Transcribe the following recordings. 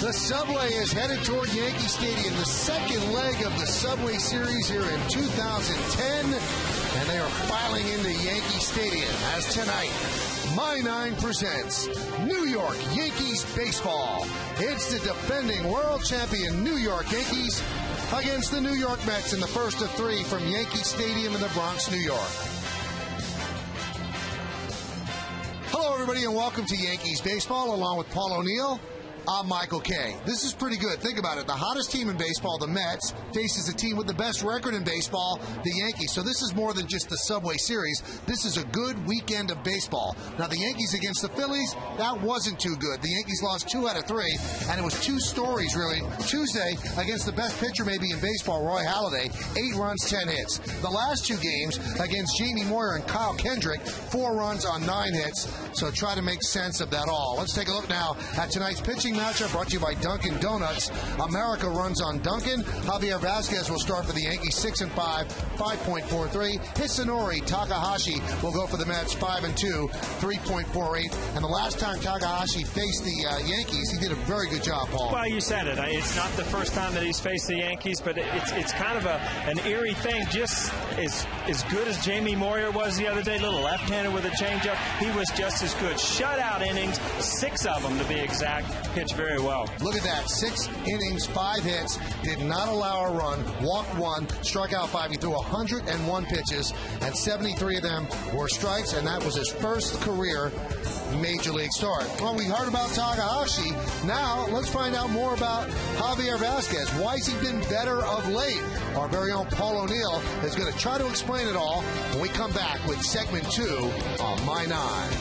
The Subway is headed toward Yankee Stadium, the second leg of the Subway Series here in 2010, and they are filing into Yankee Stadium as tonight, My Nine presents New York Yankees Baseball. It's the defending world champion New York Yankees against the New York Mets in the first of three from Yankee Stadium in the Bronx, New York. Hello, everybody, and welcome to Yankees Baseball, along with Paul O'Neill. I'm Michael Kay. This is pretty good. Think about it. The hottest team in baseball, the Mets, faces a team with the best record in baseball, the Yankees. So this is more than just the Subway Series. This is a good weekend of baseball. Now, the Yankees against the Phillies, that wasn't too good. The Yankees lost 2 out of 3, and it was two stories, really. Tuesday, against the best pitcher maybe in baseball, Roy Halladay, 8 runs, 10 hits. The last 2 games against Jamie Moyer and Kyle Kendrick, 4 runs on 9 hits. So try to make sense of that all. Let's take a look now at tonight's pitching matchup brought to you by Dunkin' Donuts. America runs on Dunkin'. Javier Vazquez will start for the Yankees 6-5, 5.43. Hisanori Takahashi will go for the Mets 5-2, 3.48. And the last time Takahashi faced the Yankees, he did a very good job, Paul. Well, you said it. It's not the first time that he's faced the Yankees, but it's kind of an eerie thing. Just as good as Jamie Moyer was the other day, little left-hander with a changeup, he was just as good. Shutout innings, 6 of them to be exact. Pitched very well. Look at that. 6 innings, 5 hits, did not allow a run, walked 1, struck out 5. He threw 101 pitches, and 73 of them were strikes, and that was his first career Major League start. Well, we heard about Takahashi. Now, let's find out more about Javier Vazquez. Why has he been better of late? Our very own Paul O'Neill is going to try to explain it all when we come back with segment 2 on My Nine.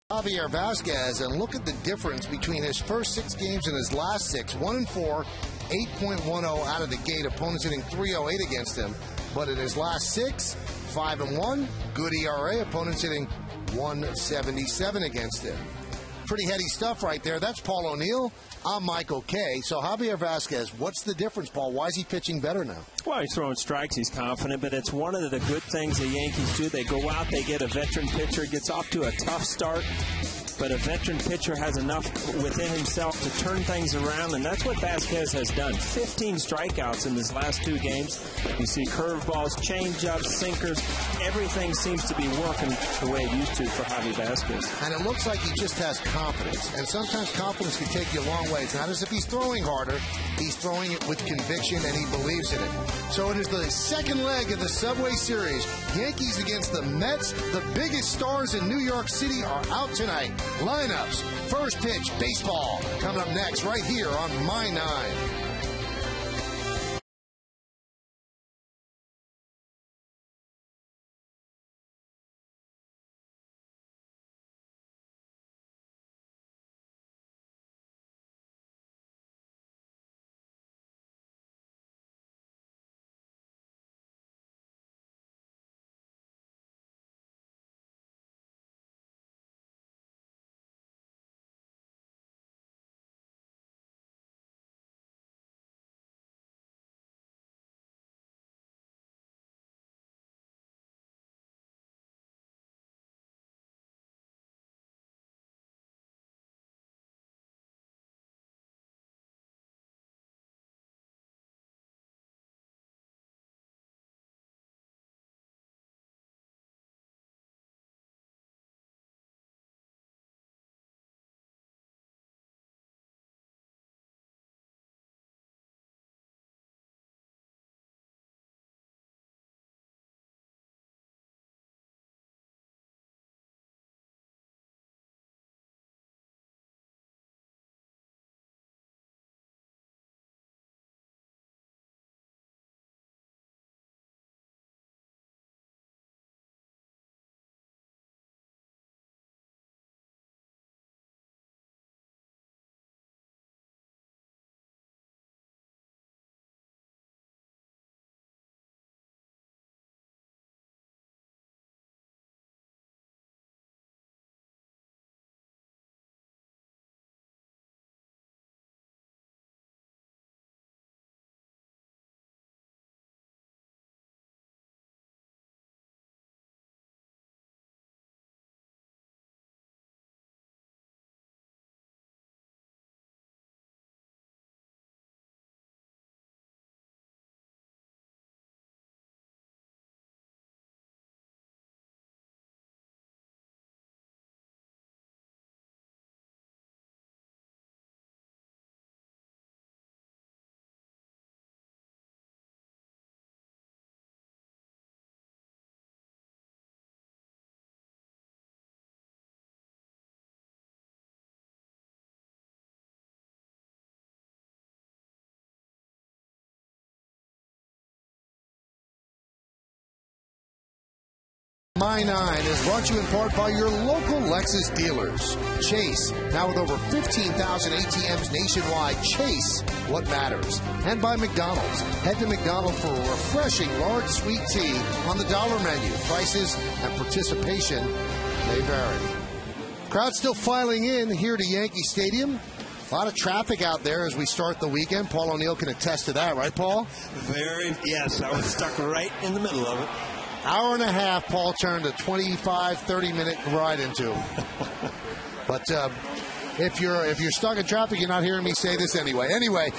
Javier Vazquez, and look at the difference between his first 6 games and his last 6. 1-4, 8.10 out of the gate. Opponents hitting .308 against him. But in his last 6, 5-1, good ERA. Opponents hitting .177 against him. Pretty heady stuff right there. That's Paul O'Neill. I'm Michael Kay. So Javier Vazquez, what's the difference, Paul? Why is he pitching better now? Well, he's throwing strikes. He's confident, but it's one of the good things the Yankees do. They go out, they get a veteran pitcher, gets off to a tough start, but a veteran pitcher has enough within himself to turn things around, and that's what Vazquez has done. 15 strikeouts in his last 2 games. You see curveballs, changeups, sinkers. Everything seems to be working the way it used to for Javier Vazquez. And it looks like he just has confidence, and sometimes confidence can take you a long way. It's not as if he's throwing harder. He's throwing it with conviction, and he believes in it. So it is the second leg of the Subway Series. Yankees against the Mets. The biggest stars in New York City are out tonight. Lineups, first pitch, baseball, coming up next right here on My Nine. NYN is brought to you in part by your local Lexus dealers. Chase, now with over 15,000 ATMs nationwide. Chase, what matters. And by McDonald's. Head to McDonald's for a refreshing large sweet tea on the dollar menu. Prices and participation may vary. Crowd still filing in here to Yankee Stadium. A lot of traffic out there as we start the weekend. Paul O'Neill can attest to that, right, Paul? Yes, I was stuck right in the middle of it. Hour and a half, Paul turned a 25, 30-minute ride into. But if you're stuck in traffic, you're not hearing me say this anyway. Anyway,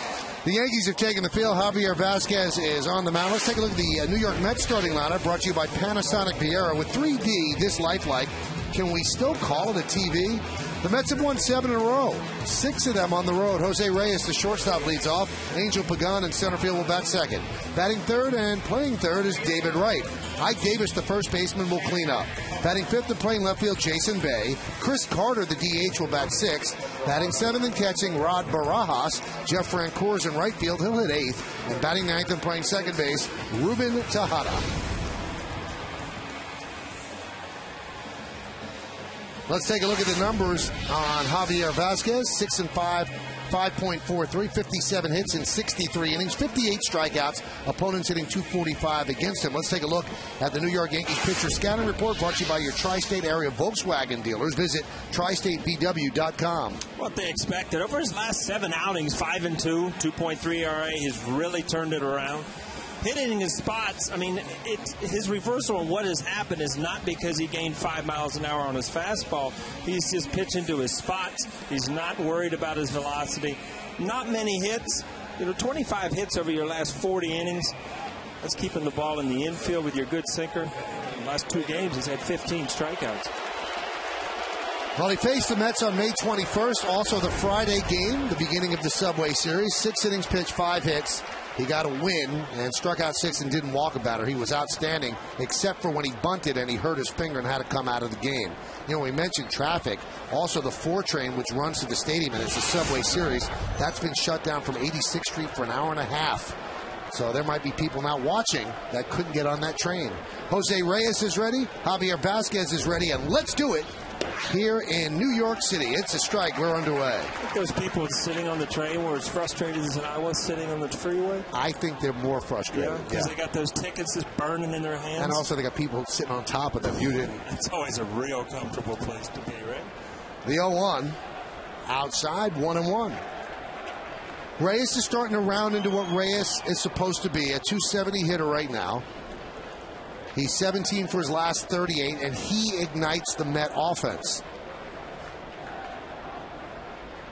the Yankees have taken the field. Javier Vazquez is on the mound. Let's take a look at the New York Mets starting lineup, brought to you by Panasonic Viera. With 3D this lifelike, can we still call it a TV? The Mets have won 7 in a row, 6 of them on the road. Jose Reyes, the shortstop, leads off. Angel Pagan in center field will bat second. Batting third and playing third is David Wright. Ike Davis, the first baseman, will clean up. Batting fifth and playing left field, Jason Bay. Chris Carter, the DH, will bat sixth. Batting seventh and catching, Rod Barajas. Jeff Francoeur in right field, he'll hit eighth. And batting ninth and playing second base, Ruben Tejada. Let's take a look at the numbers on Javier Vazquez. 6-5, 5.43, 57 hits in 63 innings, 58 strikeouts. Opponents hitting .245 against him. Let's take a look at the New York Yankees pitcher scouting report, brought to you by your tri-state area Volkswagen dealers. Visit tristatevw.com. What they expected. Over his last 7 outings, 5-2, 2.3 ERA, he's really turned it around. Hitting his spots, I mean, his reversal on what has happened is not because he gained 5 miles an hour on his fastball. He's just pitching to his spots. He's not worried about his velocity. Not many hits. 25 hits over your last 40 innings. That's keeping the ball in the infield with your good sinker. In the last 2 games, he's had 15 strikeouts. Well, he faced the Mets on May 21st, also the Friday game, the beginning of the Subway Series. 6 innings pitched, 5 hits. He got a win and struck out 6 and didn't walk a batter. He was outstanding, except for when he bunted and he hurt his finger and had to come out of the game. We mentioned traffic. Also, the 4 train, which runs to the stadium, and it's a Subway Series, that's been shut down from 86th Street for an hour and a half. So there might be people now watching that couldn't get on that train. Jose Reyes is ready. Javier Vazquez is ready, and let's do it here in New York City. It's a strike. We're underway. I think those people sitting on the train were as frustrated as I was sitting on the freeway. I think they're more frustrated. Because they got those tickets just burning in their hands. And also they got people sitting on top of them. You didn't. It's always a real comfortable place to be, right? The 0-1. Outside, 1-1. Reyes is starting to round into what Reyes is supposed to be. A .270 hitter right now. He's 17 for his last 38, and he ignites the Met offense.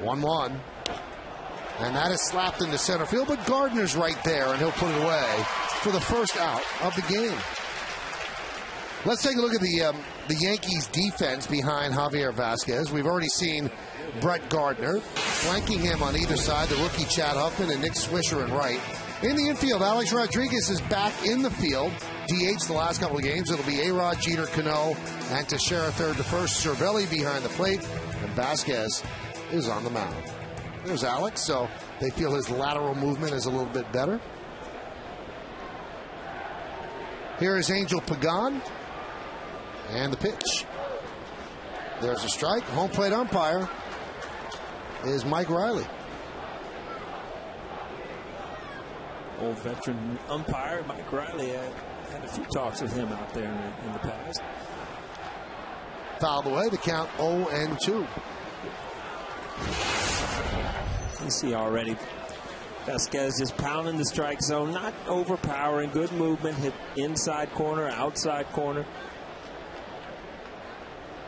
1-1. And that is slapped into center field, but Gardner's right there, and he'll put it away for the first out of the game. Let's take a look at the Yankees' defense behind Javier Vazquez. We've already seen Brett Gardner flanking him on either side, the rookie Chad Huffman and Nick Swisher in right. In the infield, Alex Rodriguez is back in the field. DH the last couple of games. It'll be A-Rod, Jeter, Cano, and Teixeira third to first. Cervelli behind the plate, and Vazquez is on the mound. There's Alex, so they feel his lateral movement is a little bit better. Here is Angel Pagan, and the pitch. There's a strike. Home plate umpire is Mike Riley. Old veteran umpire Mike Riley had a few talks with him out there in the past. Fouled away, the count 0-2. You see already Vazquez just pounding the strike zone, not overpowering, good movement, hit inside corner, outside corner.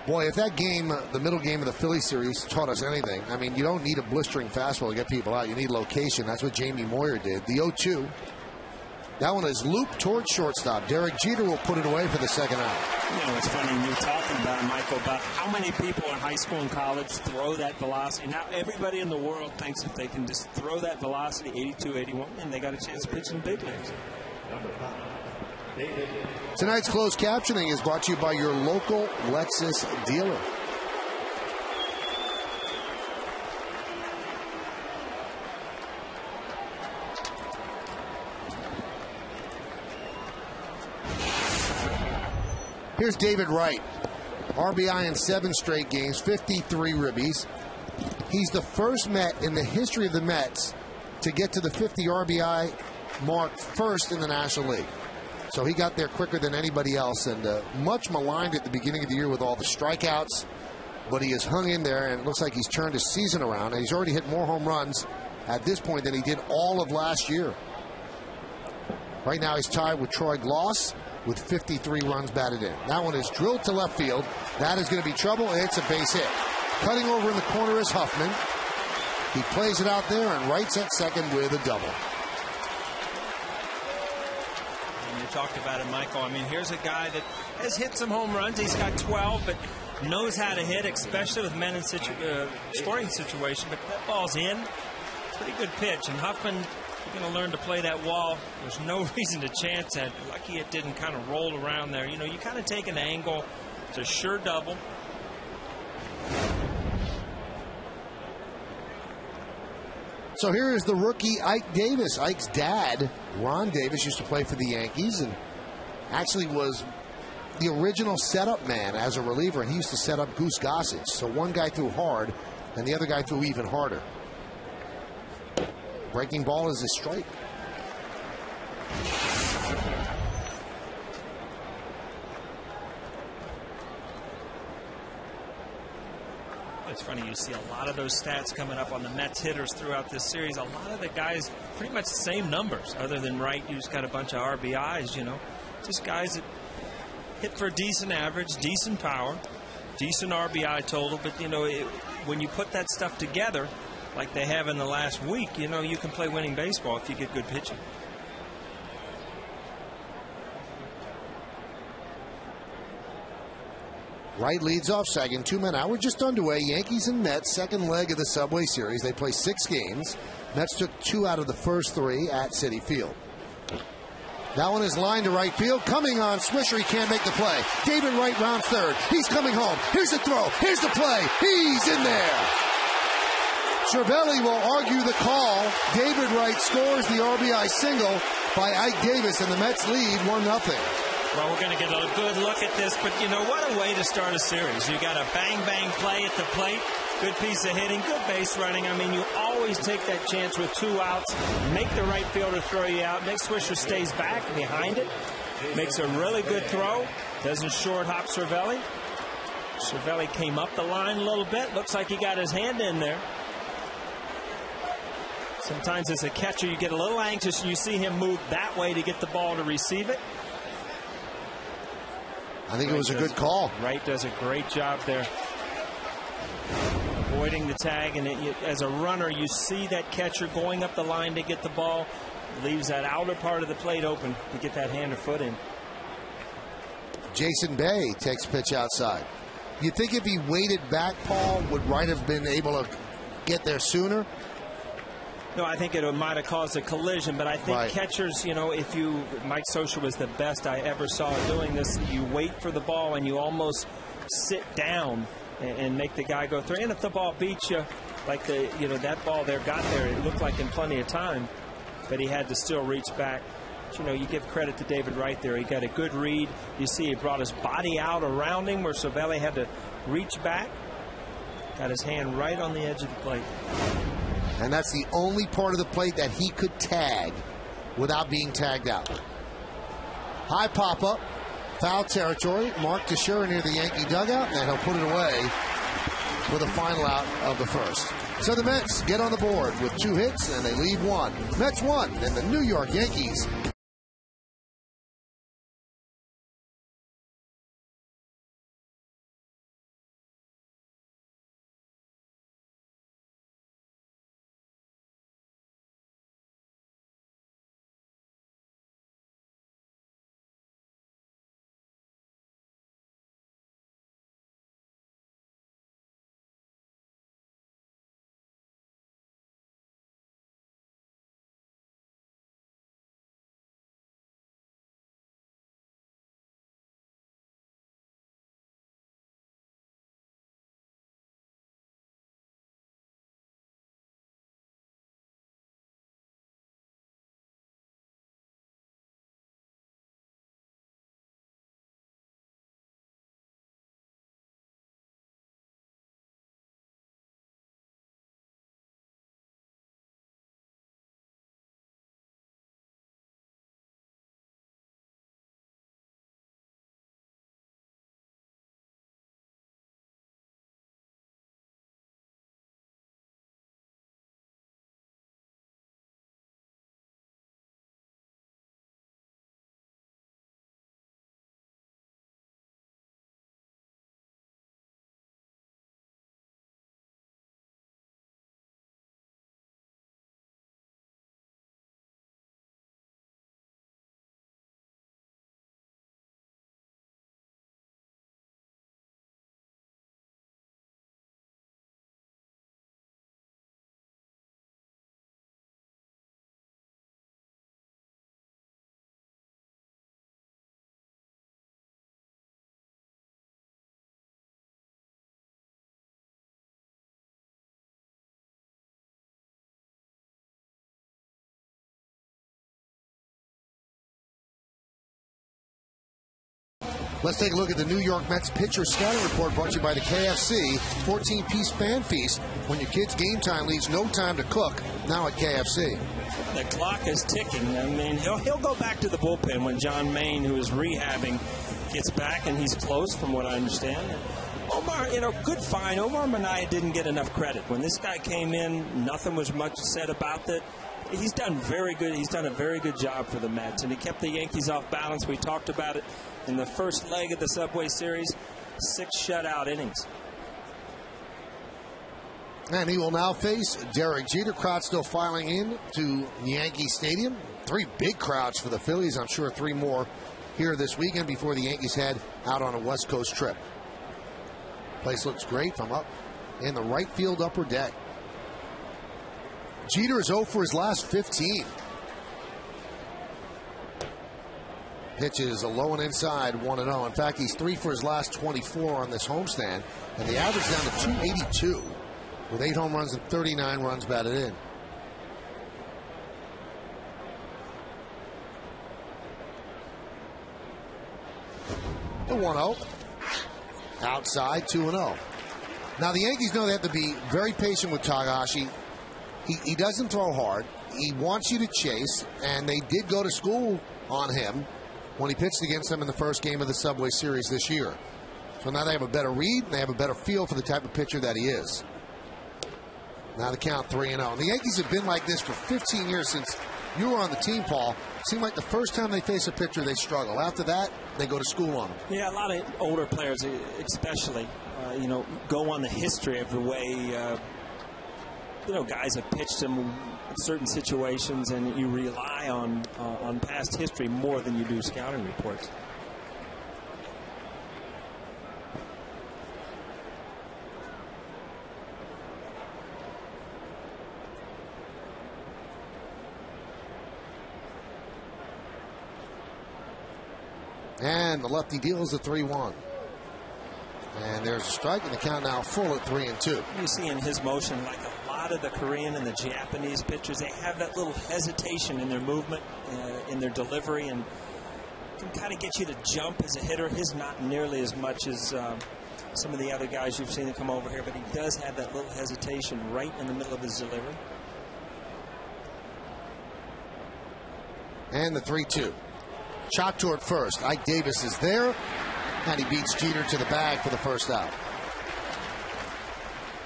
Boy, if that game, the middle game of the Philly series, taught us anything, I mean, you don't need a blistering fastball to get people out. You need location. That's what Jamie Moyer did. The 0-2. That one is looped towards shortstop. Derek Jeter will put it away for the second out. It's funny you're talking about, Michael, about how many people in high school and college throw that velocity. Now everybody in the world thinks if they can just throw that velocity, 82, 81, and they got a chance to pitch in big leagues. Tonight's closed captioning is brought to you by your local Lexus dealer. Here's David Wright. RBI in 7 straight games, 53 ribbies. He's the first Met in the history of the Mets to get to the 50 RBI mark first in the National League. So he got there quicker than anybody else, and much maligned at the beginning of the year with all the strikeouts. But he has hung in there, and it looks like he's turned his season around. And he's already hit more home runs at this point than he did all of last year. Right now he's tied with Troy Gloss with 53 runs batted in. That one is drilled to left field. That is going to be trouble. It's a base hit. Cutting over in the corner is Huffman. He plays it out there, and Wright's at second with a double. And you talked about it, Michael. I mean, here's a guy that has hit some home runs. He's got 12, but knows how to hit, especially with men in scoring situation. But that ball's in. Pretty good pitch. And Huffman, you're going to learn to play that wall. There's no reason to chance that. Lucky it didn't kind of roll around there. You know, you kind of take an angle. It's a sure double. So here is the rookie Ike Davis. Ike's dad, Ron Davis, used to play for the Yankees and actually was the original setup man as a reliever, and he used to set up Goose Gossage. So one guy threw hard, and the other guy threw even harder. Breaking ball is a strike. It's funny, you see a lot of those stats coming up on the Mets hitters throughout this series. A lot of the guys, pretty much the same numbers, other than Wright, who's got a bunch of RBIs, you know. Just guys that hit for a decent average, decent power, decent RBI total. But, you know, when you put that stuff together, like they have in the last week, you know, you can play winning baseball if you get good pitching. Wright leads off second, 2 men out. We're just underway. Yankees and Mets, second leg of the Subway Series. They play 6 games. Mets took 2 out of the first 3 at Citi Field. That one is lined to right field. Coming on, Swisher, he can't make the play. David Wright rounds third. He's coming home. Here's the throw. Here's the play. He's in there. Cervelli will argue the call. David Wright scores the RBI single by Ike Davis, and the Mets lead 1-0. Well, we're going to get a good look at this, but you know, what a way to start a series. You got a bang-bang play at the plate, good piece of hitting, good base running. I mean, you always take that chance with 2 outs, make the right fielder throw you out. Nick Swisher stays back behind it, makes a really good throw, doesn't short hop Cervelli. Cervelli came up the line a little bit, looks like he got his hand in there. Sometimes as a catcher, you get a little anxious and you see him move that way to get the ball to receive it. I think it was a good call. Wright does a great job there, avoiding the tag. And as a runner, you see that catcher going up the line to get the ball, leaves that outer part of the plate open to get that hand or foot in. Jason Bay takes pitch outside. You think if he waited back, Paul, would Wright have been able to get there sooner? No, I think it might have caused a collision, but I think catchers, you know, Mike Scioscia was the best I ever saw doing this. You wait for the ball and you almost sit down and make the guy go through. And if the ball beats you, like that ball there got there, it looked like in plenty of time, but he had to still reach back. But, you know, you give credit to David Wright there. He got a good read. You see he brought his body out around him where Cervelli had to reach back. Got his hand right on the edge of the plate. And that's the only part of the plate that he could tag without being tagged out. High pop-up, foul territory. Mark Teixeira near the Yankee dugout, and he'll put it away for the final out of the first. So the Mets get on the board with 2 hits, and they leave 1. Mets 1, and the New York Yankees Let's take a look at the New York Mets pitcher scouting report brought to you by the KFC 14-piece fan feast. When your kid's game time leaves no time to cook, now at KFC. The clock is ticking. I mean, he'll go back to the bullpen when John Maine, who is rehabbing, gets back, and he's close from what I understand. Omar, good find. Omar Minaya didn't get enough credit. When this guy came in, nothing was much said about it. He's done very good. He's done a very good job for the Mets, and he kept the Yankees off balance. We talked about it in the first leg of the Subway Series. 6 shutout innings. And he will now face Derek Jeter. Crowd still filing in to Yankee Stadium. 3 big crowds for the Phillies. I'm sure 3 more here this weekend before the Yankees head out on a West Coast trip. Place looks great from up in the right field upper deck. Jeter is 0 for his last 15. Pitches a low and inside, 1-0. In fact, he's 3 for his last 24 on this homestand, and the average down to 282 with 8 home runs and 39 runs batted in. The 1-0. Outside, 2-0. Now, the Yankees know they have to be very patient with Takahashi. He doesn't throw hard. He wants you to chase, and they did go to school on him when he pitched against them in the first game of the Subway Series this year. So now they have a better read, and they have a better feel for the type of pitcher that he is. Now the count 3-0. And the Yankees have been like this for 15 years since you were on the team, Paul. It seemed like the first time they face a pitcher, they struggle. After that, they go to school on him. Yeah, a lot of older players, especially, go on the history of the way, guys have pitched him in certain situations, and you rely on past history more than you do scouting reports. And the lefty deals the 3-1. And there's a strike, and the count now full at 3-2. You see in his motion, like a lot of the Korean and the Japanese pitchers, they have that little hesitation in their movement, in their delivery, and can kind of get you to jump as a hitter. His not nearly as much as some of the other guys you've seen that come over here, but he does have that little hesitation right in the middle of his delivery. And the 3-2. Shot toward first. Ike Davis is there, and he beats Jeter to the bag for the first out.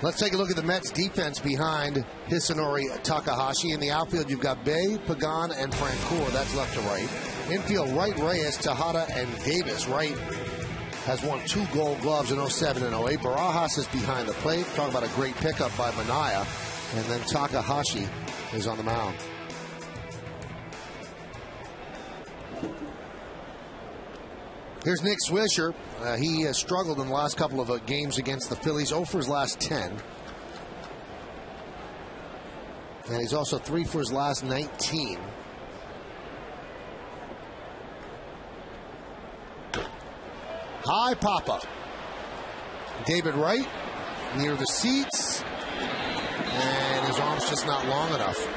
Let's take a look at the Mets defense behind Hisanori Takahashi. In the outfield, you've got Bay, Pagan, and Francoeur. That's left to right. Infield, Wright, Reyes, Tejada, and Davis. Wright has won 2 Gold Gloves in 07 and 08. Barajas is behind the plate. Talk about a great pickup by Minaya. And then Takahashi is on the mound. Here's Nick Swisher. He has struggled in the last couple of games against the Phillies. 0 for his last 10. And he's also 3 for his last 19. High pop-up. David Wright near the seats. And his arm's just not long enough.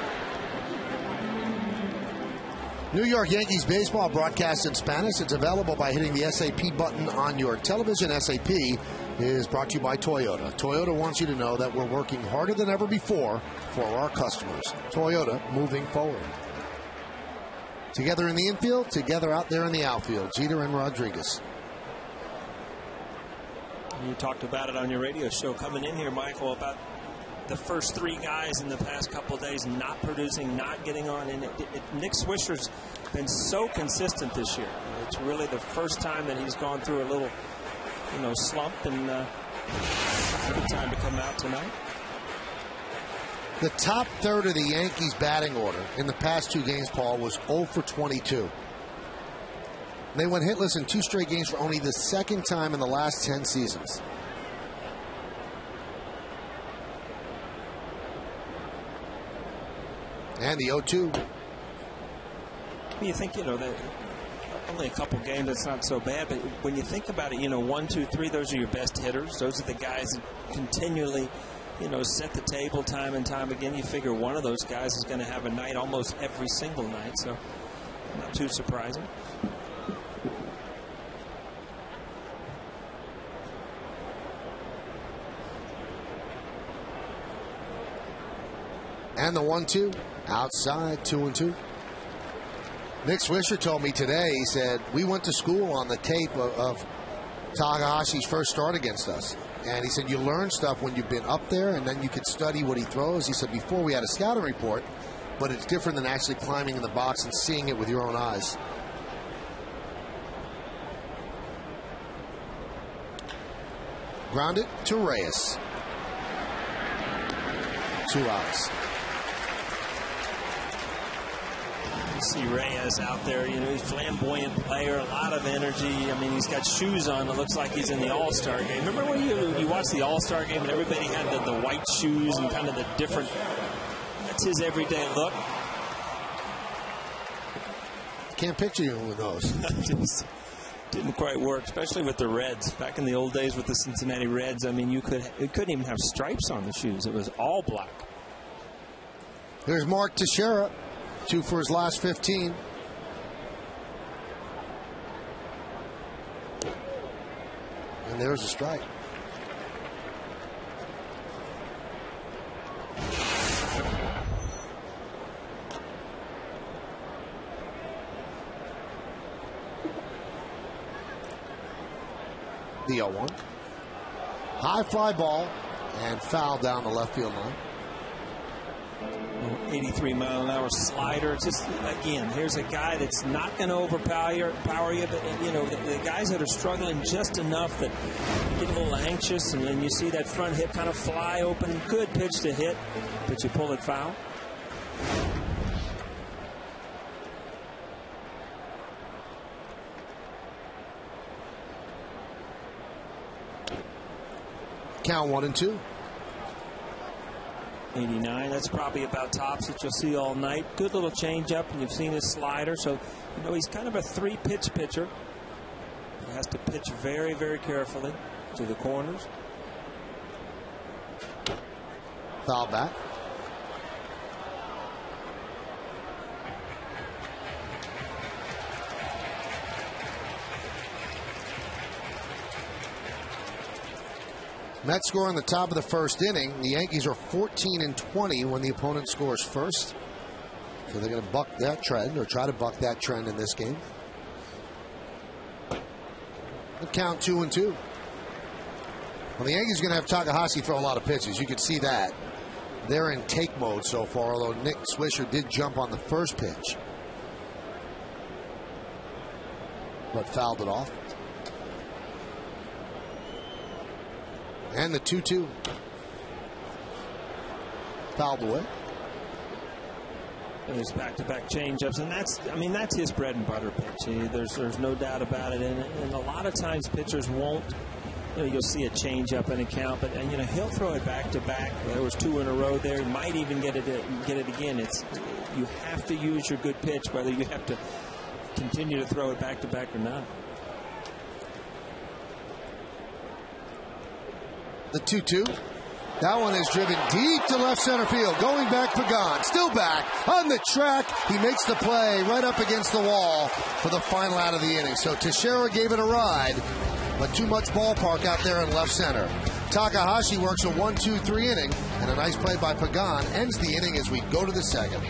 New York Yankees baseball broadcast in Spanish. It's available by hitting the SAP button on your television. SAP is brought to you by Toyota. Toyota wants you to know that we're working harder than ever before for our customers. Toyota, moving forward. Together in the infield, together out there in the outfield. Jeter and Rodriguez. You talked about it on your radio show coming in here, Michael, about the first 3 guys in the past couple of days not producing, not getting on. And Nick Swisher's been so consistent this year. It's really the first time that he's gone through a little, slump, and good time to come out tonight. The top third of the Yankees batting order in the past 2 games, Paul, was 0 for 22. They went hitless in 2 straight games for only the 2nd time in the last 10 seasons. And the 0-2. You think, that only a couple games, that's not so bad. But when you think about it, 1, 2, 3, those are your best hitters. Those are the guys that continually, set the table time and time again. You figure one of those guys is going to have a night almost every single night. So not too surprising. And the 1-2 outside, 2-2. Nick Swisher told me today, he said, we went to school on the tape of Takahashi's first start against us. And he said, you learn stuff when you've been up there, and then you could study what he throws. He said, before we had a scouting report, but it's different than actually climbing in the box and seeing it with your own eyes. Grounded to Reyes. 2 outs. You see Reyes out there, you know, he's a flamboyant player, a lot of energy. I mean, he's got shoes on. It looks like he's in the All-Star game. Remember when you watched the All-Star game and everybody had the white shoes and kind of the different, that's his everyday look. Can't picture you with those. Just didn't quite work, especially with the Reds. Back in the old days with the Cincinnati Reds, I mean, you couldn't even have stripes on the shoes. It was all black. Here's Mark Teixeira. 2 for his last 15. And there's a strike. The 0-1. High fly ball and foul down the left field line. 83-mile-an-hour slider. Just, again, here's a guy that's not going to overpower you, but, you know, the guys that are struggling just enough that get a little anxious, and then you see that front hip kind of fly open. Good pitch to hit, but you pull it foul. Count 1-2. 89, that's probably about tops that you'll see all night. Good little changeup, and you've seen his slider. So, you know, he's kind of a 3-pitch pitcher. He has to pitch very, very carefully to the corners. Foul back. Mets score in the top of the first inning. The Yankees are 14-20 when the opponent scores first. So they're going to buck that trend, or try to buck that trend in this game. The count 2-2. Well, the Yankees are going to have Takahashi throw a lot of pitches. You can see that. They're in take mode so far, although Nick Swisher did jump on the first pitch, but fouled it off. And the 2-2. Fouled away. There's back-to-back changeups, and that's his bread and butter pitch. There's no doubt about it. And a lot of times pitchers won't. You know, you'll see a changeup in a count, but you know, he'll throw it back-to-back. There was 2 in a row there. He might even get it again. You have to use your good pitch, whether you have to continue to throw it back-to-back or not. The 2-2. That one is driven deep to left center field. Going back, Pagan. Still back on the track. He makes the play right up against the wall for the final out of the inning. So Teixeira gave it a ride, but too much ballpark out there in left center. Takahashi works a 1-2-3 inning, and a nice play by Pagan ends the inning as we go to the second.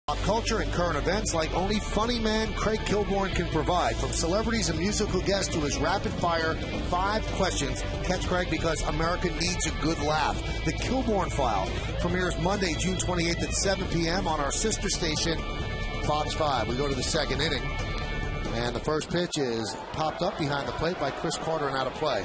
Pop culture and current events like only funny man Craig Kilborn can provide. From celebrities and musical guests to his rapid-fire 5 questions. Catch Craig because America needs a good laugh. The Kilborn File premieres Monday, June 28th at 7 p.m. on our sister station, Fox 5. We go to the second inning, and the first pitch is popped up behind the plate by Chris Carter and out of play.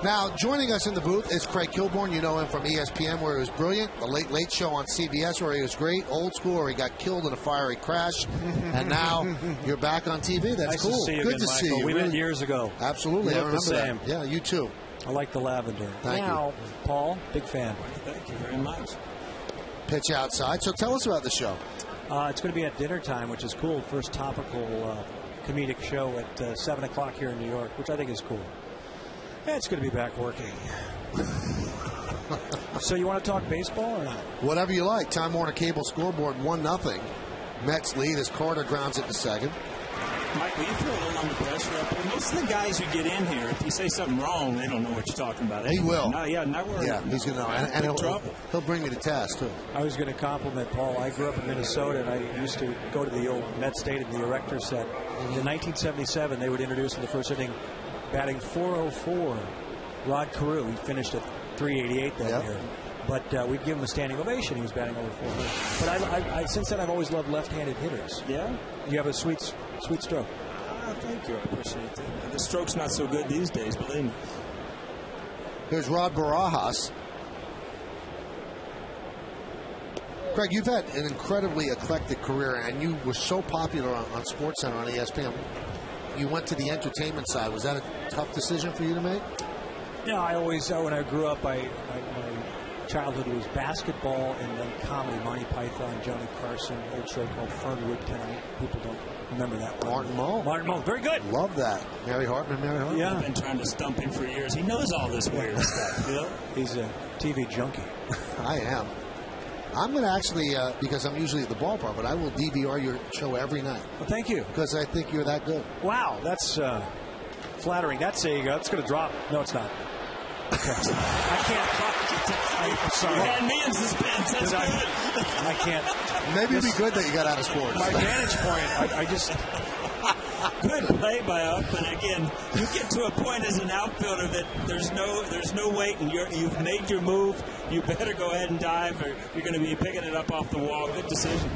Now, joining us in the booth is Craig Kilborn. You know him from ESPN, where he was brilliant. The Late Late Show on CBS, where he was great. Old School, where he got killed in a fiery crash. And now you're back on TV. That's nice cool. To see you Good again, to Michael. see you. We met years ago. Absolutely. You I remember look the same. that. Yeah, you too. I like the lavender. Thank now, you. Paul, big fan. Thank you very much. Pitch outside. So tell us about the show. It's going to be at dinner time, which is cool. First topical comedic show at 7 o'clock here in New York, which I think is cool. Yeah, it's going to be back working. So you want to talk baseball or not? Whatever you like. Time Warner Cable scoreboard 1-0. Mets lead as Carter grounds it to second. Michael, you feel a little under pressure up here. Most of the guys who get in here, if you say something wrong, they don't know what you're talking about. He will. No, yeah, not worried. Yeah, he's going to know. And he'll bring me to task, too. I was going to compliment Paul. I grew up in Minnesota, and I used to go to the old Met Stadium, the erector set. In 1977, they would introduce in the first inning batting .404, Rod Carew. He finished at .388 that year. But we'd give him a standing ovation. He was batting over 400. But since then, I've always loved left-handed hitters. Yeah? You have a sweet stroke. Thank you. I appreciate that. The stroke's not so good these days, believe me. Here's Rod Barajas. Craig, you've had an incredibly eclectic career, and you were so popular on SportsCenter on ESPN. You went to the entertainment side. Was that a tough decision for you to make? Yeah, I always, when I grew up, my childhood was basketball and then comedy. Monty Python, Johnny Carson, old show called Fernwood Tonight. People don't remember that one. Martin Mull. Very good. Love that. Mary Hartman. Yeah. I've been trying to stump him for years. He knows all this weird stuff. You know? He's a TV junkie. I am. I'm going to actually, because I'm usually at the ballpark, but I will DVR your show every night. Well, thank you. Because I think you're that good. Wow, that's flattering. That's going to drop. No, it's not. Okay. I can't. I'm sorry. You had me in suspense. That's good. I can't. Maybe it'd be good that you got out of sports. My vantage point, I just... Good play by Up, and again, you get to a point as an outfielder that there's no waiting. You've made your move. You better go ahead and dive, or you're going to be picking it up off the wall. Good decision.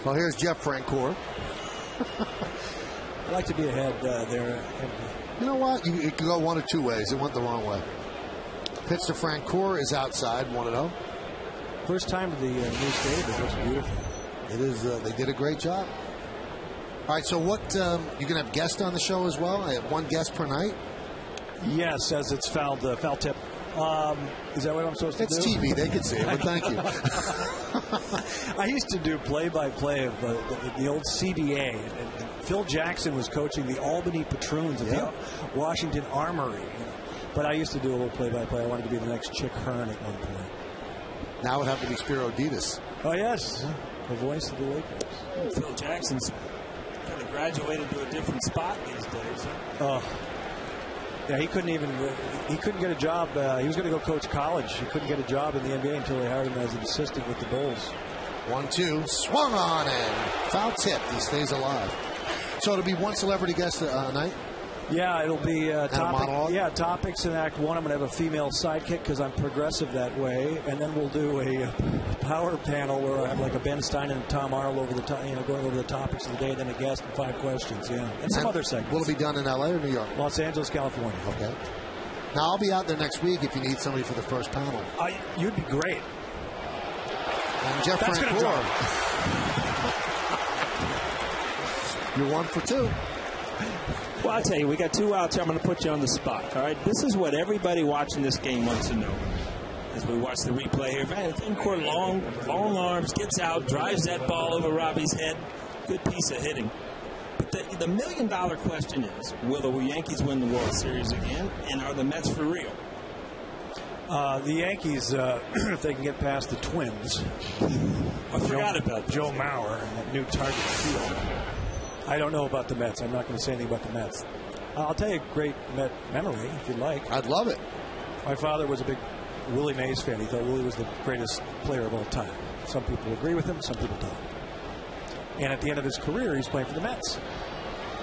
Well, here's Jeff Francoeur. I like to be ahead there. You know what? You could go one of two ways. It went the wrong way. Pitch to Francoeur is outside, 1-0. First time to the new stadium. It looks beautiful. It is. They did a great job. All right, so what, you going to have guests on the show as well? I have one guest per night? Yes, as it's foul tip. Is that what I'm supposed to do? It's TV. They can see it, but thank you. I used to do play-by-play of the old CBA. And Phil Jackson was coaching the Albany Patroons at the Washington Armory. But I used to do a little play-by-play. I wanted to be the next Chick Hearn at one point. Now it would have to be Spiro Ditas. Oh, yes. The voice of the Lakers. Phil Jackson's kind of graduated to a different spot these days. Oh. Yeah, he couldn't get a job. He was going to go coach college. He couldn't get a job in the NBA until they hired him as an assistant with the Bulls. 1-2, swung on and foul tip. He stays alive. So it'll be one celebrity guest a night? Yeah, it'll be topics in Act 1. I'm going to have a female sidekick because I'm progressive that way. And then we'll do a power panel where I have like a Ben Stein and Tom Arnold over going over the topics of the day, then a guest and 5 questions. Yeah, and some other segments. Will it be done in L.A. or New York? Los Angeles, California. Okay. Now, I'll be out there next week if you need somebody for the first panel. You'd be great. And Jeff Francoeur. You're 1 for 2. Well, I'll tell you, we got 2 outs here. I'm going to put you on the spot, all right? This is what everybody watching this game wants to know. As we watch the replay here, Francoeur, long arms, gets out, drives that ball over Robbie's head. Good piece of hitting. But the million-dollar question is, will the Yankees win the World Series again, and are the Mets for real? The Yankees, if they can get past the Twins. I forgot about Joe Mauer and that new Target Field. I don't know about the Mets. I'm not going to say anything about the Mets. I'll tell you a great Met memory, if you'd like. I'd love it. My father was a big Willie Mays fan. He thought Willie was the greatest player of all time. Some people agree with him, some people don't. And at the end of his career, he's playing for the Mets.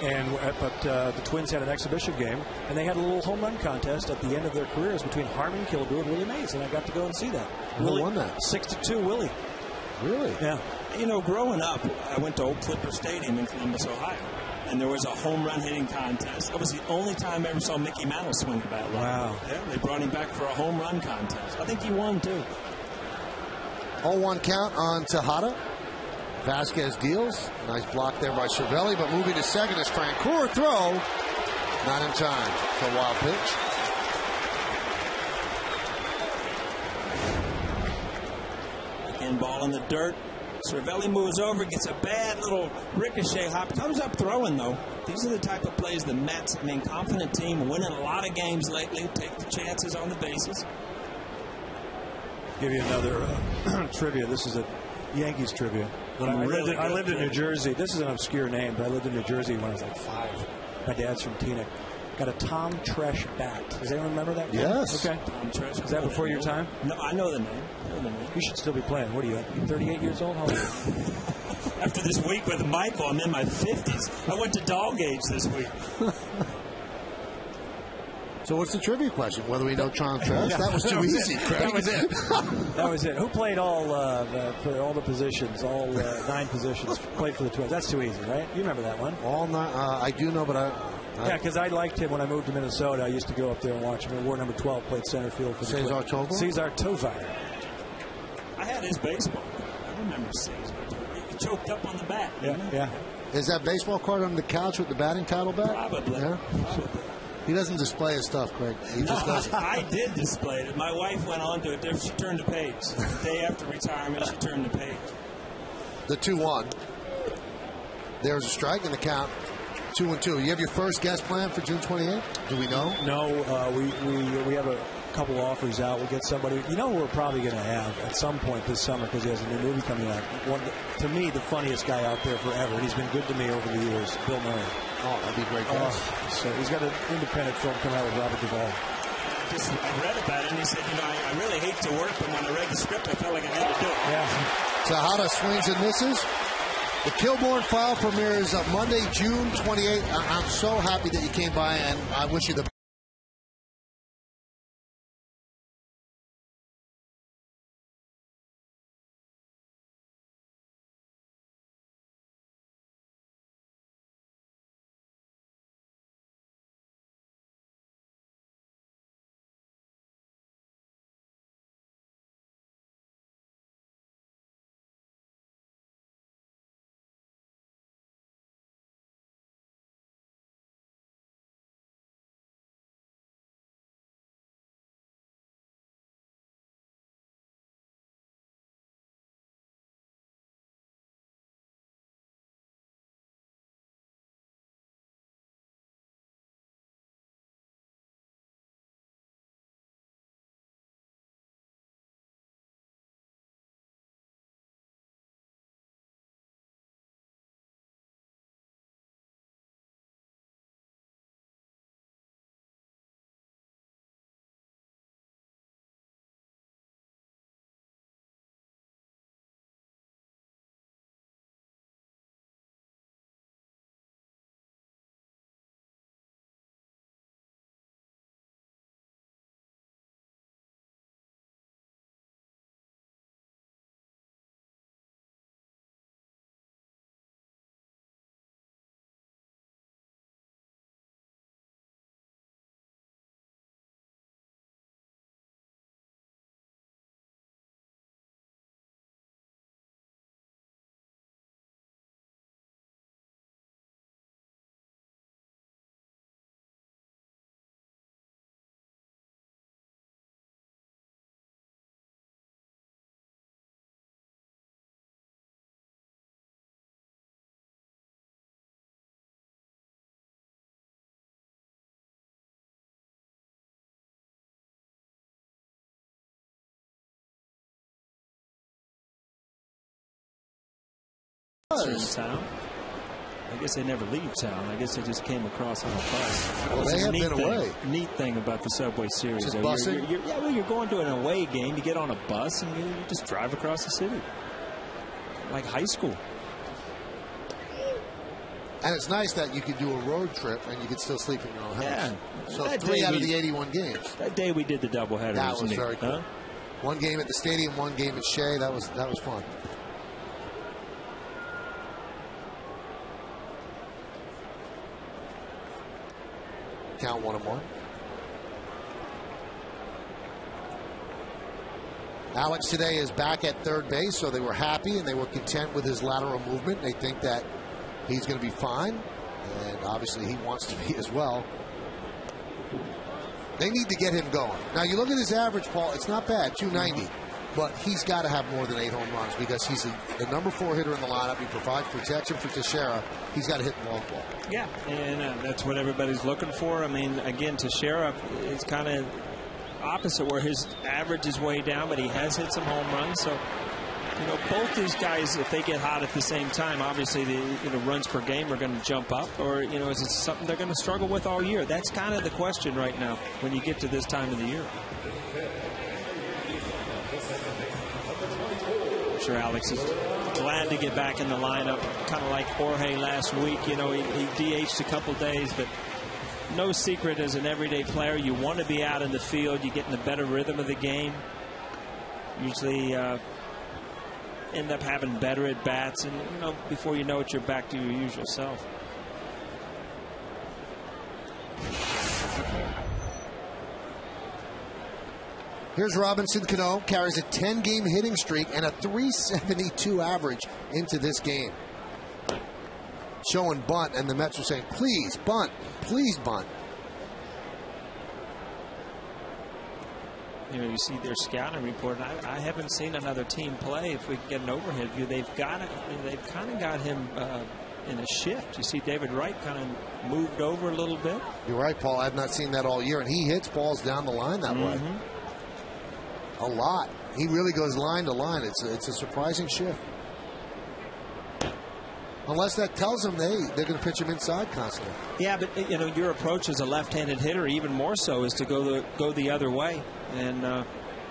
But the Twins had an exhibition game, and they had a little home run contest at the end of their careers between Harmon Killebrew and Willie Mays, and I got to go and see that. Who won that? 6-2, Willie. Really? Yeah. You know, growing up, I went to Old Clipper Stadium in Columbus, Ohio, and there was a home run hitting contest. That was the only time I ever saw Mickey Mantle swing the bat. Wow. Yeah, they brought him back for a home run contest. I think he won, too. 0-1 count on Tejada. Vasquez deals. Nice block there by Cervelli, but moving to second is Francoeur. Throw. Not in time for a wild pitch. Again, ball in the dirt. Cervelli moves over, gets a bad little ricochet hop. Comes up throwing, though. These are the type of plays the Mets, confident team, winning a lot of games lately. Take the chances on the bases. Give you another trivia. This is a Yankees trivia. When I lived in New Jersey. This is an obscure name, but I lived in New Jersey when I was like 5. My dad's from Teaneck. Got a Tom Tresh bat. Does anyone remember that? Yes. Okay. Tom Tresh. Is that before your time? No, I know the name. You should still be playing. What are you, 38 years old? How old are you? After this week with Michael, I'm in my 50s. I went to dog age this week. So what's the trivia question? Whether we know Tom Tresh? Yeah. That was too easy, Craig. That was it. That was it. Who played all the positions, all 9 positions, played for the Twins? That's too easy, right? You remember that one. All 9. I do know, but yeah, because I liked him when I moved to Minnesota. I used to go up there and watch him. Ward number 12 played center field for the Cesar Tovar? Cesar Tovar. I had his baseball. I remember Cesar. He choked up on the bat. Yeah. Is that baseball card on the couch with the batting title bat? Probably. Yeah. He doesn't display his stuff, Craig. He just doesn't. I did display it. My wife went on to it. She turned the page. The day after retirement, she turned the page. The 2-1. There's a strike in the count. 2-2. You have your first guest plan for June 28th? Do we know? No, we have a couple offers out. We'll get somebody. You know who we're probably going to have at some point this summer because he has a new movie coming out. To me, the funniest guy out there forever. He's been good to me over the years. Bill Murray. Oh, that'd be a great guest. So he's got an independent film coming out with Robert Duvall. I read about it and he said, I really hate to work, but when I read the script, I felt like I had to do it. Yeah. Tejada swings and misses. The Kilborn File premieres Monday, June 28th. I'm so happy that you came by, and I wish you the Town. I guess they never leave town. I guess they just came across on a bus. Well, they have been away. Neat thing about the Subway Series. Just busing? You're going to an away game. You get on a bus and you just drive across the city. like high school. And it's nice that you could do a road trip and you could still sleep in your own house. Yeah. So 3 out of the 81 games. That day we did the doubleheader. That was neat, very cool. huh? One game at the stadium, one game at Shea. That was fun. Count 1-1. Alex today is back at third base, so they were happy and they were content with his lateral movement. They think that he's going to be fine, and obviously he wants to be as well. They need to get him going. Now, you look at his average, Paul, it's not bad, 290. But he's got to have more than 8 home runs because he's the number 4 hitter in the lineup. He provides protection for Teixeira. He's got to hit the long ball. Yeah, and that's what everybody's looking for. I mean, again, Teixeira is kind of opposite where his average is way down, but he has hit some home runs. So, you know, both these guys, if they get hot at the same time, obviously the runs per game are going to jump up, or, you know, is it something they're going to struggle with all year? That's kind of the question right now when you get to this time of the year. I'm sure Alex is glad to get back in the lineup, kind of like Jorge last week. You know, he DH'd a couple days, but no secret as an everyday player, you want to be out in the field. You get in the better rhythm of the game. Usually end up having better at bats, and you know, before you know it, you're back to your usual self. Here's Robinson Cano, carries a 10-game hitting streak and a 372 average into this game. Showing bunt, and the Mets are saying, please bunt, please bunt. You know, you see their scouting report. I haven't seen another team play. If we can get an overhead view, they've kind of got him in a shift. You see David Wright kind of moved over a little bit. You're right, Paul. I've not seen that all year, and he hits balls down the line that way. A lot. He really goes line to line. It's a surprising shift. Unless that tells them they're going to pitch him inside constantly. Yeah, but you know, your approach as a left-handed hitter, even more so, is to go the other way. And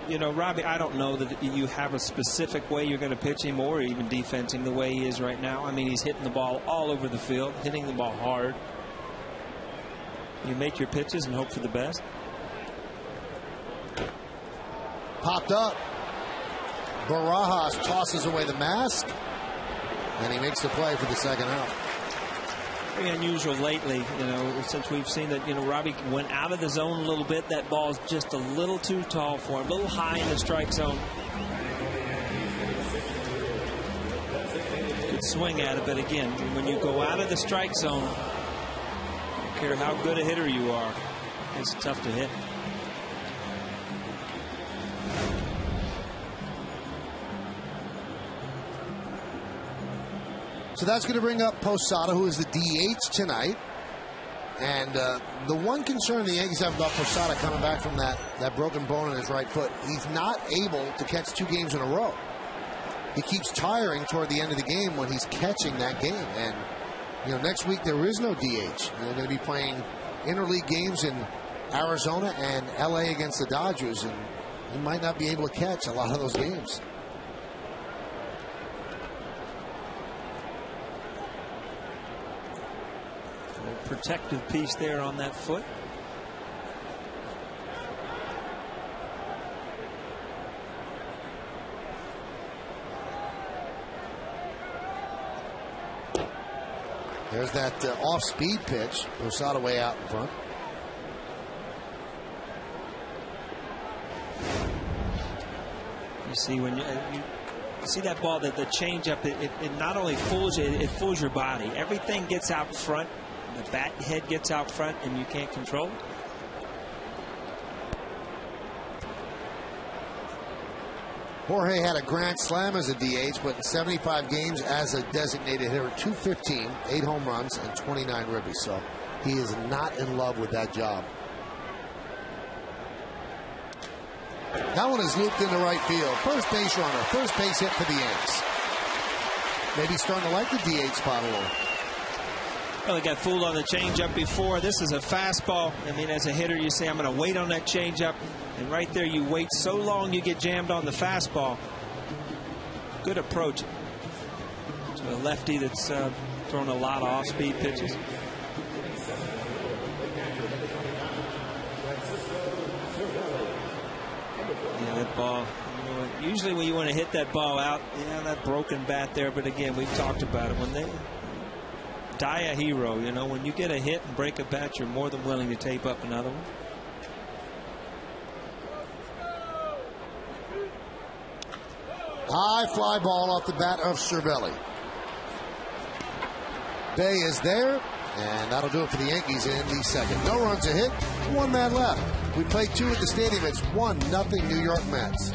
you know, Robbie, I don't know that you have a specific way you're going to pitch him, or even defense him the way he is right now. I mean, he's hitting the ball all over the field, hitting the ball hard. You make your pitches and hope for the best. Popped up. Barajas tosses away the mask, and he makes the play for the second out. Very unusual lately, you know, since we've seen that, you know, Robbie went out of the zone a little bit. That ball's just a little too tall for him, a little high in the strike zone. Good swing at it, but again, when you go out of the strike zone, I don't care how good a hitter you are, it's tough to hit. So that's going to bring up Posada, who is the DH tonight. And the one concern the Yankees have about Posada coming back from that broken bone in his right foot, he's not able to catch 2 games in a row. He keeps tiring toward the end of the game when he's catching that game. And, you know, next week there is no DH. They're going to be playing interleague games in Arizona and LA against the Dodgers, and he might not be able to catch a lot of those games. Protective piece there on that foot. There's that off-speed pitch. Posada way out in front. You see when you see that ball, that the changeup, it not only fools you, it fools your body. Everything gets out front. The bat head gets out front, and you can't control it. Jorge had a grand slam as a DH, but in 75 games as a designated hitter, 215, 8 home runs, and 29 ribbies. So he is not in love with that job. That one is looped into right field. First base runner, first base hit for the Yanks. Maybe starting to like the DH spot a little. Well, he got fooled on the changeup before. This is a fastball. I mean, as a hitter, you say, I'm going to wait on that changeup. And right there, you wait so long, you get jammed on the fastball. Good approach. a lefty that's thrown a lot of off-speed pitches. Yeah, that ball. Usually when you want to hit that ball out, that broken bat there. But again, we've talked about it. When they die a hero, when you get a hit and break a bat, you're more than willing to tape up another one. High fly ball off the bat of Cervelli. Bay is there, and that'll do it for the Yankees in the second. No runs a hit, one man left. We played 2 at the stadium. It's 1-0 New York Mets.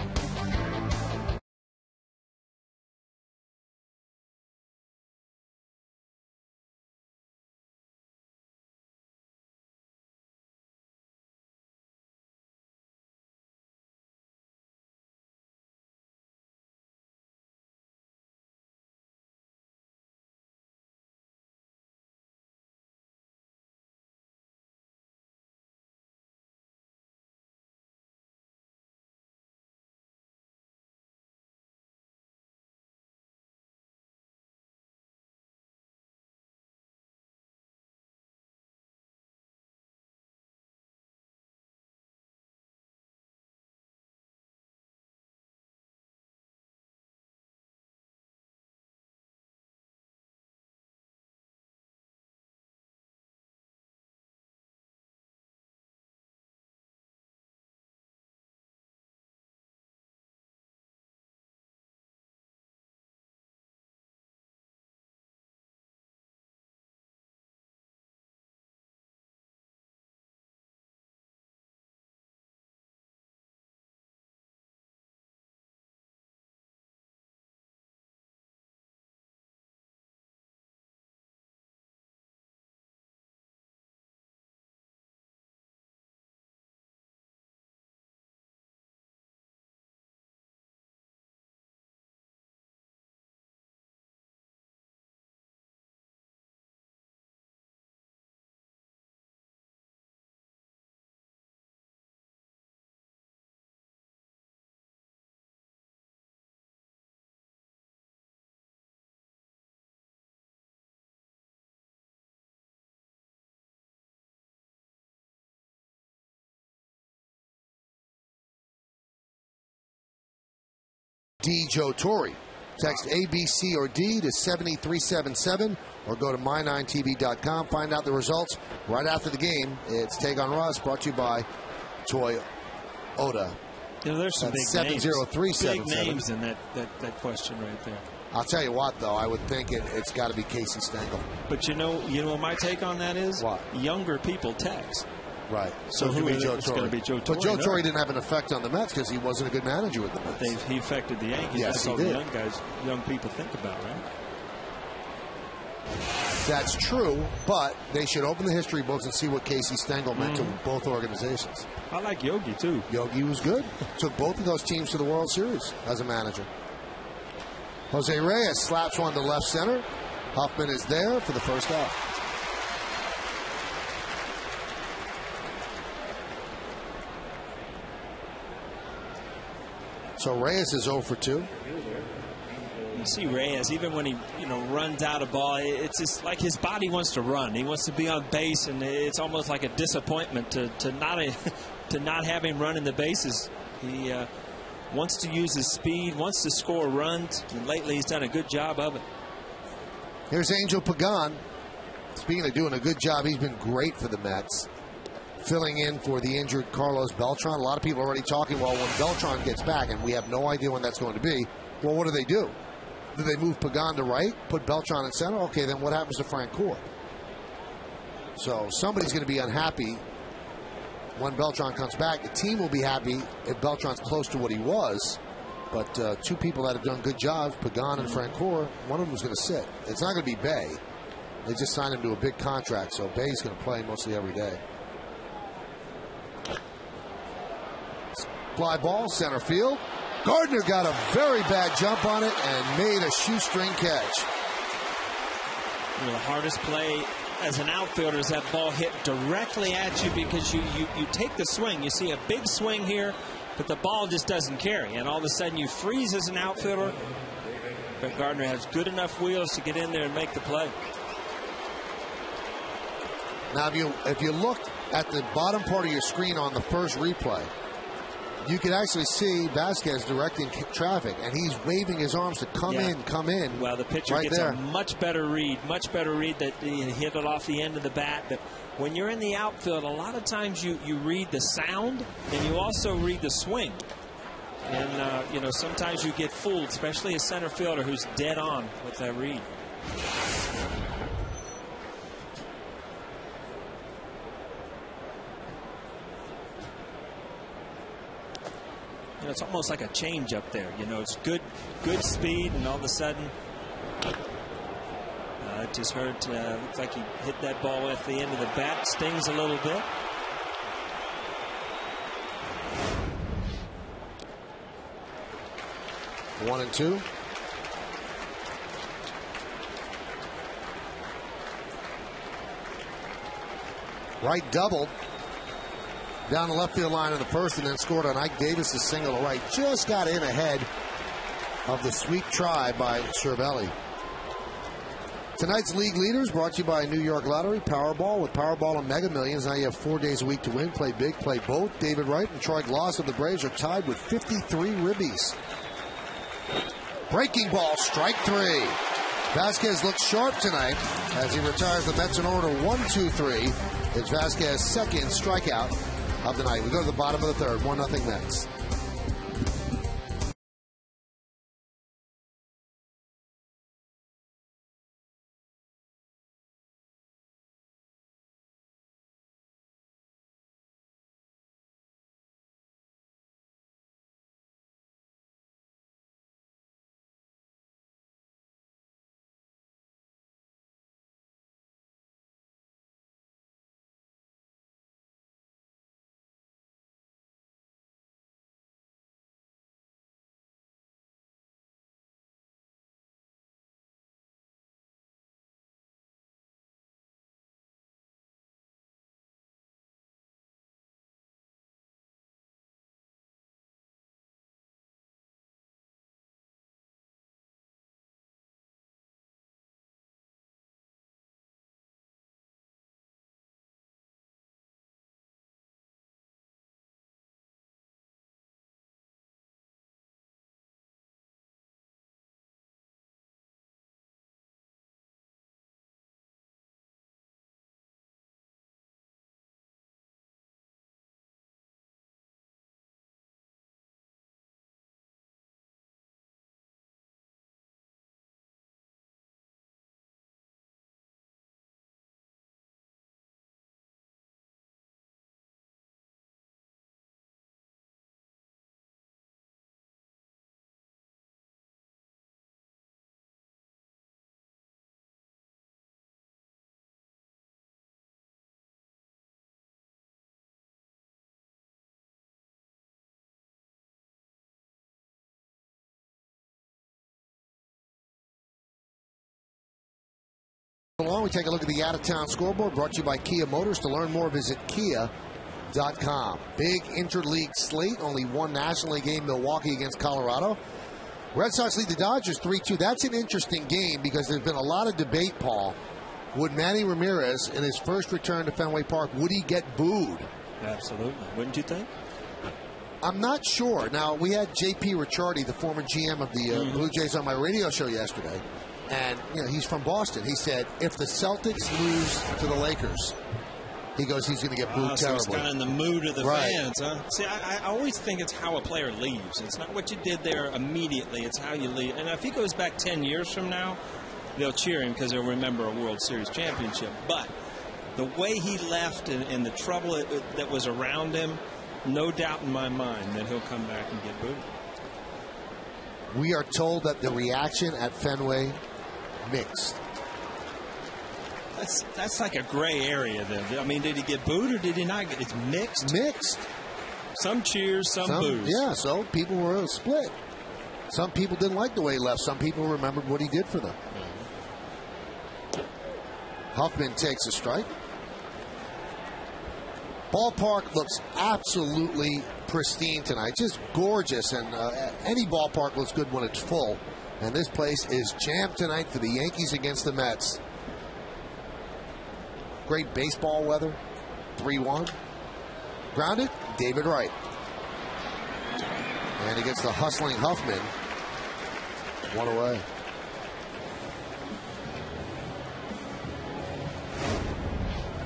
Joe Torre. Text A, B, C, or D to 70377 or go to my9tv.com. Find out the results right after the game. It's Take on Russ, brought to you by Toyota. There's some big names in that question right there. I'll tell you what, though, I would think it's got to be Casey Stengel. But you know what my take on that is? What? Younger people text. Right. So it's going to be Joe Torre. But Joe Torre didn't have an effect on the Mets because he wasn't a good manager with the Mets. He affected the Yankees. Yes, That's all he did. the young people think about, right? That's true, but they should open the history books and see what Casey Stengel meant to both organizations. I like Yogi, too. Yogi was good. Took both of those teams to the World Series as a manager. Jose Reyes slaps one to left center. Huffman is there for the first out. So Reyes is 0 for 2. You see Reyes, even when he runs out of ball, it's just like his body wants to run. He wants to be on base, and it's almost like a disappointment to not have him running the bases. He wants to use his speed, wants to score runs, and lately he's done a good job of it. Here's Angel Pagan. Speaking of doing a good job, he's been great for the Mets. Filling in for the injured Carlos Beltran. A lot of people are already talking, well, when Beltran gets back, and we have no idea when that's going to be, well, what do? Do they move Pagan to right, put Beltran in center? Okay, then what happens to Francoeur? So somebody's going to be unhappy when Beltran comes back. The team will be happy if Beltran's close to what he was. But two people that have done good jobs, Pagan and Francoeur, one of them is going to sit. It's not going to be Bay. They just signed him to a big contract, so Bay's going to play mostly every day. Fly ball, center field. Gardner got a very bad jump on it and made a shoestring catch. The hardest play as an outfielder is that ball hit directly at you because you take the swing. You see a big swing here, but the ball just doesn't carry. And all of a sudden you freeze as an outfielder. But Gardner has good enough wheels to get in there and make the play. Now, if you look at the bottom part of your screen on the first replay, you can actually see Vasquez directing traffic, and he's waving his arms to come in. Well, the pitcher right gets there. a much better read that he hit it off the end of the bat. But when you're in the outfield, a lot of times you read the sound, and you also read the swing. And, sometimes you get fooled, especially a center fielder who's dead on with that read. It's almost like a change up there. It's good speed, and all of a sudden, it just hurt. Looks like he hit that ball at the end of the bat. Stings a little bit. One and two. Wright doubled down the left field line in the first, and then scored on Ike Davis's single to right. Just got in ahead of the sweep try by Cervelli. Tonight's league leaders brought to you by New York Lottery, Powerball. With Powerball and Mega Millions, now you have 4 days a week to win. Play big, play both. David Wright and Troy Gloss of the Braves are tied with 53 ribbies. Breaking ball, strike three. Vasquez looks sharp tonight as he retires the Mets in order 1-2-3. It's Vasquez's second strikeout of the night. We go to the bottom of the third, 1-0 Mets. Along, we take a look at the out-of-town scoreboard brought to you by Kia Motors. To learn more, visit kia.com. Big interleague slate. Only one National League game, Milwaukee against Colorado. Red Sox lead the Dodgers 3-2. That's an interesting game because there's been a lot of debate, Paul. Would Manny Ramirez, in his first return to Fenway Park, would he get booed? Absolutely. Wouldn't you think? I'm not sure. Now, we had J.P. Ricciardi, the former GM of the Blue Jays, on my radio show yesterday. And, he's from Boston. He said, if the Celtics lose to the Lakers, he goes, he's going to get booed terribly. So it's kind of in the mood of the fans, huh? See, I always think it's how a player leaves. It's not what you did there immediately. It's how you leave. And if he goes back 10 years from now, they'll cheer him because they'll remember a World Series championship. But the way he left and the trouble that was around him, no doubt in my mind that he'll come back and get booed. We are told that the reaction at Fenway, mixed. That's like a gray area then. I mean, did he get booed or did he not get? It's mixed. Mixed. Some cheers, some boos. Yeah, so people were split. Some people didn't like the way he left. Some people remembered what he did for them. Huffman takes a strike. Ballpark looks absolutely pristine tonight. Just gorgeous. And any ballpark looks good when it's full. And this place is jammed tonight for the Yankees against the Mets. Great baseball weather. 3-1. Grounded, David Wright. And he gets the hustling Huffman. 1 away.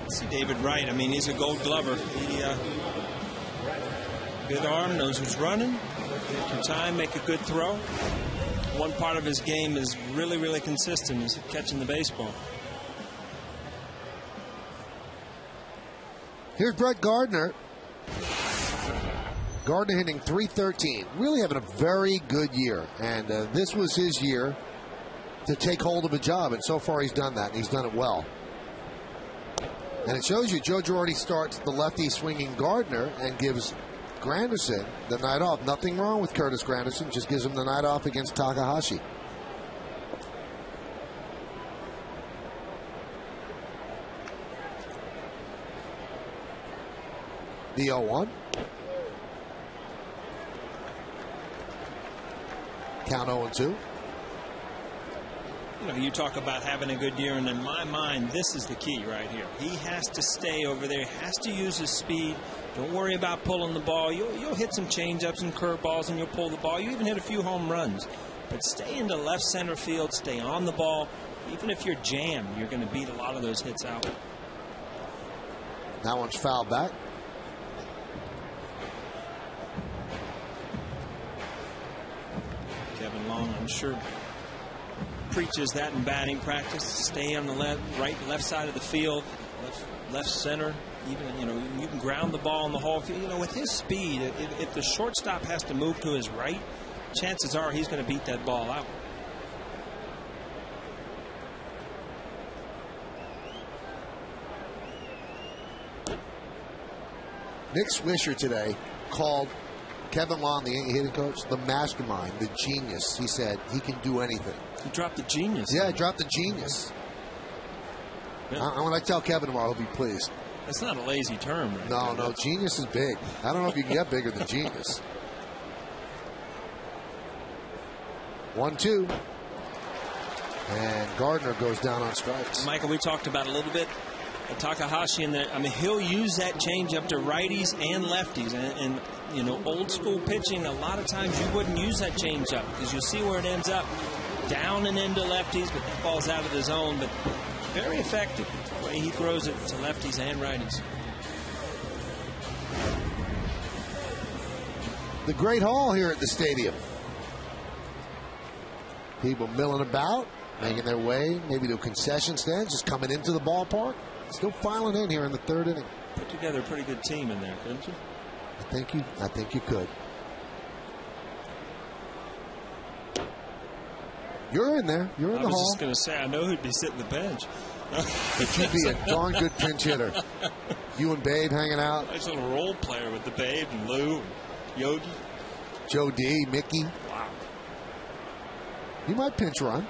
See David Wright. I mean, he's a Gold Glover. He good arm, knows who's running. Take your time, make a good throw. One part of his game is really, really consistent, is catching the baseball. Here's Brett Gardner. Gardner hitting .313. Really having a very good year. And this was his year to take hold of a job. And so far he's done that. And he's done it well. And it shows you Joe Girardi starts the lefty swinging Gardner and gives Granderson the night off. Nothing wrong with Curtis Granderson. Just gives him the night off against Takahashi. The 0-1. Count 0-2. You know, you talk about having a good year, and in my mind, this is the key right here. He has to stay over there. He has to use his speed. Don't worry about pulling the ball. You'll hit some changeups and curveballs, and you'll pull the ball. You even hit a few home runs. But stay into left center field. Stay on the ball. Even if you're jammed, you're going to beat a lot of those hits out. That one's fouled back. Kevin Long, I'm sure, preaches that in batting practice. Stay on the left side of the field, left center. Even, you know, you can ground the ball in the whole field. You know, with his speed, if the shortstop has to move to his right, chances are he's going to beat that ball out. Nick Swisher today called Kevin Long, the hitting coach, the mastermind, the genius. He said he can do anything. He dropped the genius. Yeah, he dropped the genius. Yeah. When I tell Kevin tomorrow, he'll be pleased. That's not a lazy term. Right no, there. No, genius is big. I don't know if you can get bigger than genius. 1-2. And Gardner goes down on strikes. Michael, we talked about a little bit Takahashi in there. I mean, he'll use that changeup to righties and lefties. And you know, old school pitching, a lot of times you wouldn't use that changeup because you'll see where it ends up. Down and into lefties, but that falls out of the zone. But very effective the way he throws it to lefties and righties. The Great Hall here at the stadium. People milling about, making their way, maybe to a concession stand, just coming into the ballpark. Still filing in here in the third inning. Put together a pretty good team in there, couldn't you? I think you could. You're in there. You're in the hall. I was just going to say, I know who'd be sitting the bench. But you'd be a darn good pinch hitter. You and Babe hanging out. Nice little role player with the Babe and Lou and Yogi. Joe D, Mickey. Wow. You might pinch run.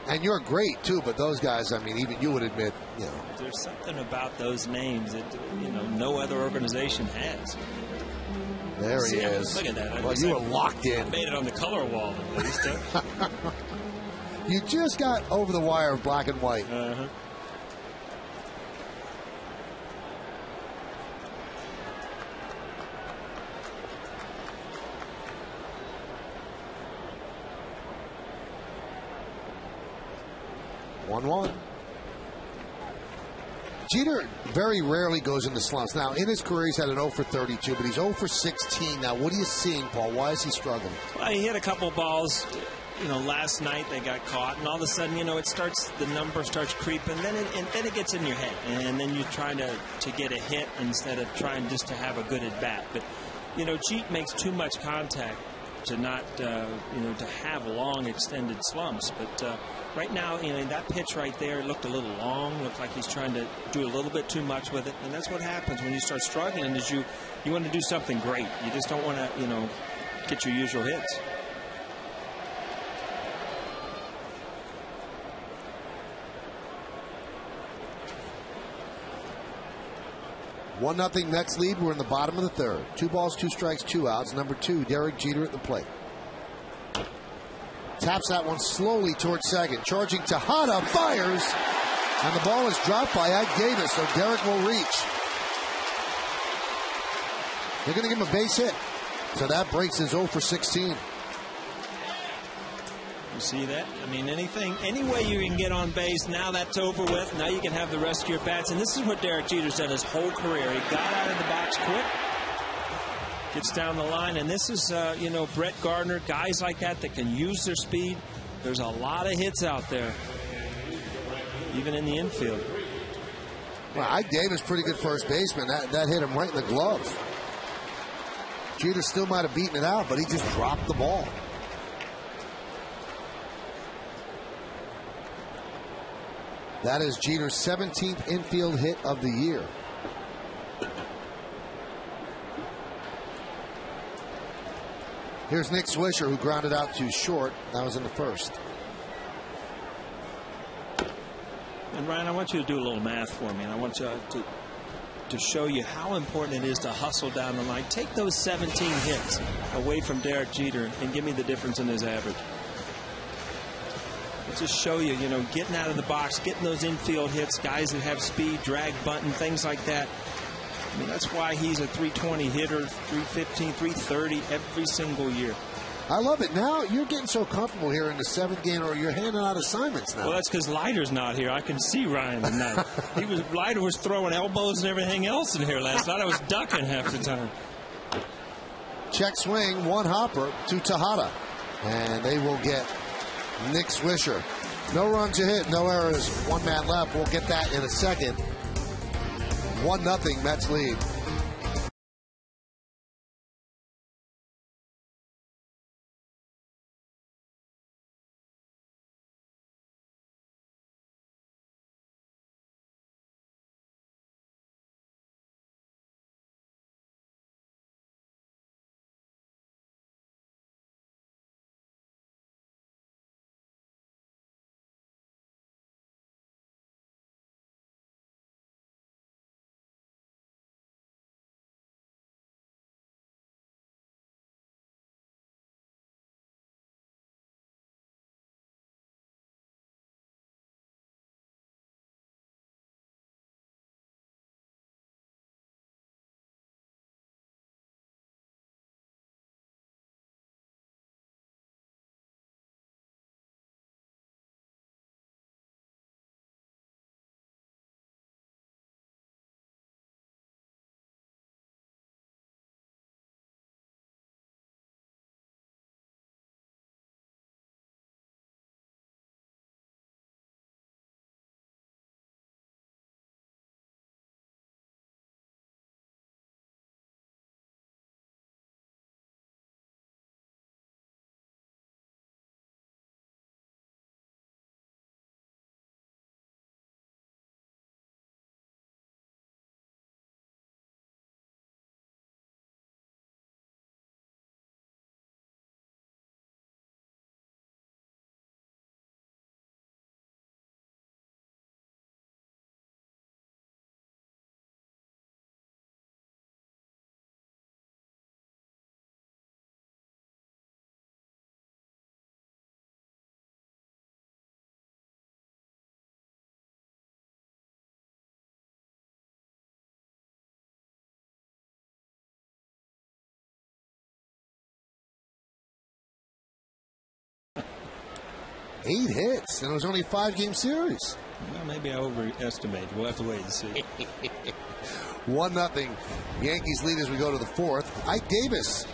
And you're great, too, but those guys, I mean, even you would admit, you know. There's something about those names that, you know, no other organization has. There he is. Look at that. Well, you were locked in. I made it on the color wall, at least. You just got over the wire of black and white. Uh-huh. Jeter very rarely goes into slumps. Now, in his career, he's had an 0 for 32, but he's 0 for 16. Now, what are you seeing, Paul? Why is he struggling? Well, he hit a couple balls, you know, last night. They got caught, and all of a sudden, you know, the number starts creeping. Then it gets in your head, and then you're trying to get a hit instead of trying just to have a good at bat. But, you know, Jeet makes too much contact to not, you know, to have long extended slumps. But right now, you know, that pitch right there looked a little long. Looked like he's trying to do a little bit too much with it. And that's what happens when you start struggling is you want to do something great. You just don't want to, you know, get your usual hits. One nothing Mets lead. We're in the bottom of the third. 2 balls, 2 strikes, 2 outs. Number 2, Derek Jeter at the plate. Taps that one slowly towards second. Charging Tejada, fires, and the ball is dropped by Ike Davis, so Derek will reach. They're going to give him a base hit, so that breaks his 0 for 16. You see that? I mean, any way you can get on base, now that's over with. Now you can have the rest of your bats. And this is what Derek Jeter's done his whole career. He got out of the box quick, gets down the line. And this is, Brett Gardner, guys like that can use their speed. There's a lot of hits out there, even in the infield. Well, Ike Davis, pretty good first baseman. That hit him right in the glove. Jeter still might have beaten it out, but he just dropped the ball. That is Jeter's 17th infield hit of the year. Here's Nick Swisher, who grounded out too short. That was in the first. And Ryan, I want you to do a little math for me, and I want you to show you how important it is to hustle down the line. Take those 17 hits away from Derek Jeter and give me the difference in his average. Just show you, getting out of the box, getting those infield hits, guys that have speed, drag bunting, things like that. I mean, that's why he's a 320 hitter, 315, 330 every single year. I love it. Now you're getting so comfortable here in the seventh game, or you're handing out assignments now. Well, that's because Leiter's not here. I can see Ryan tonight. Leiter was throwing elbows and everything else in here last night. I was ducking half the time. Check swing, one hopper to Tejada, and they will get Nick Swisher. No runs a hit, no errors, one man left. We'll get that in a second. 1-0 Mets lead. Eight hits, and it was only a 5-game series. Well, maybe I overestimated. We'll have to wait and see. 1-0 Yankees lead as we go to the fourth. Ike Davis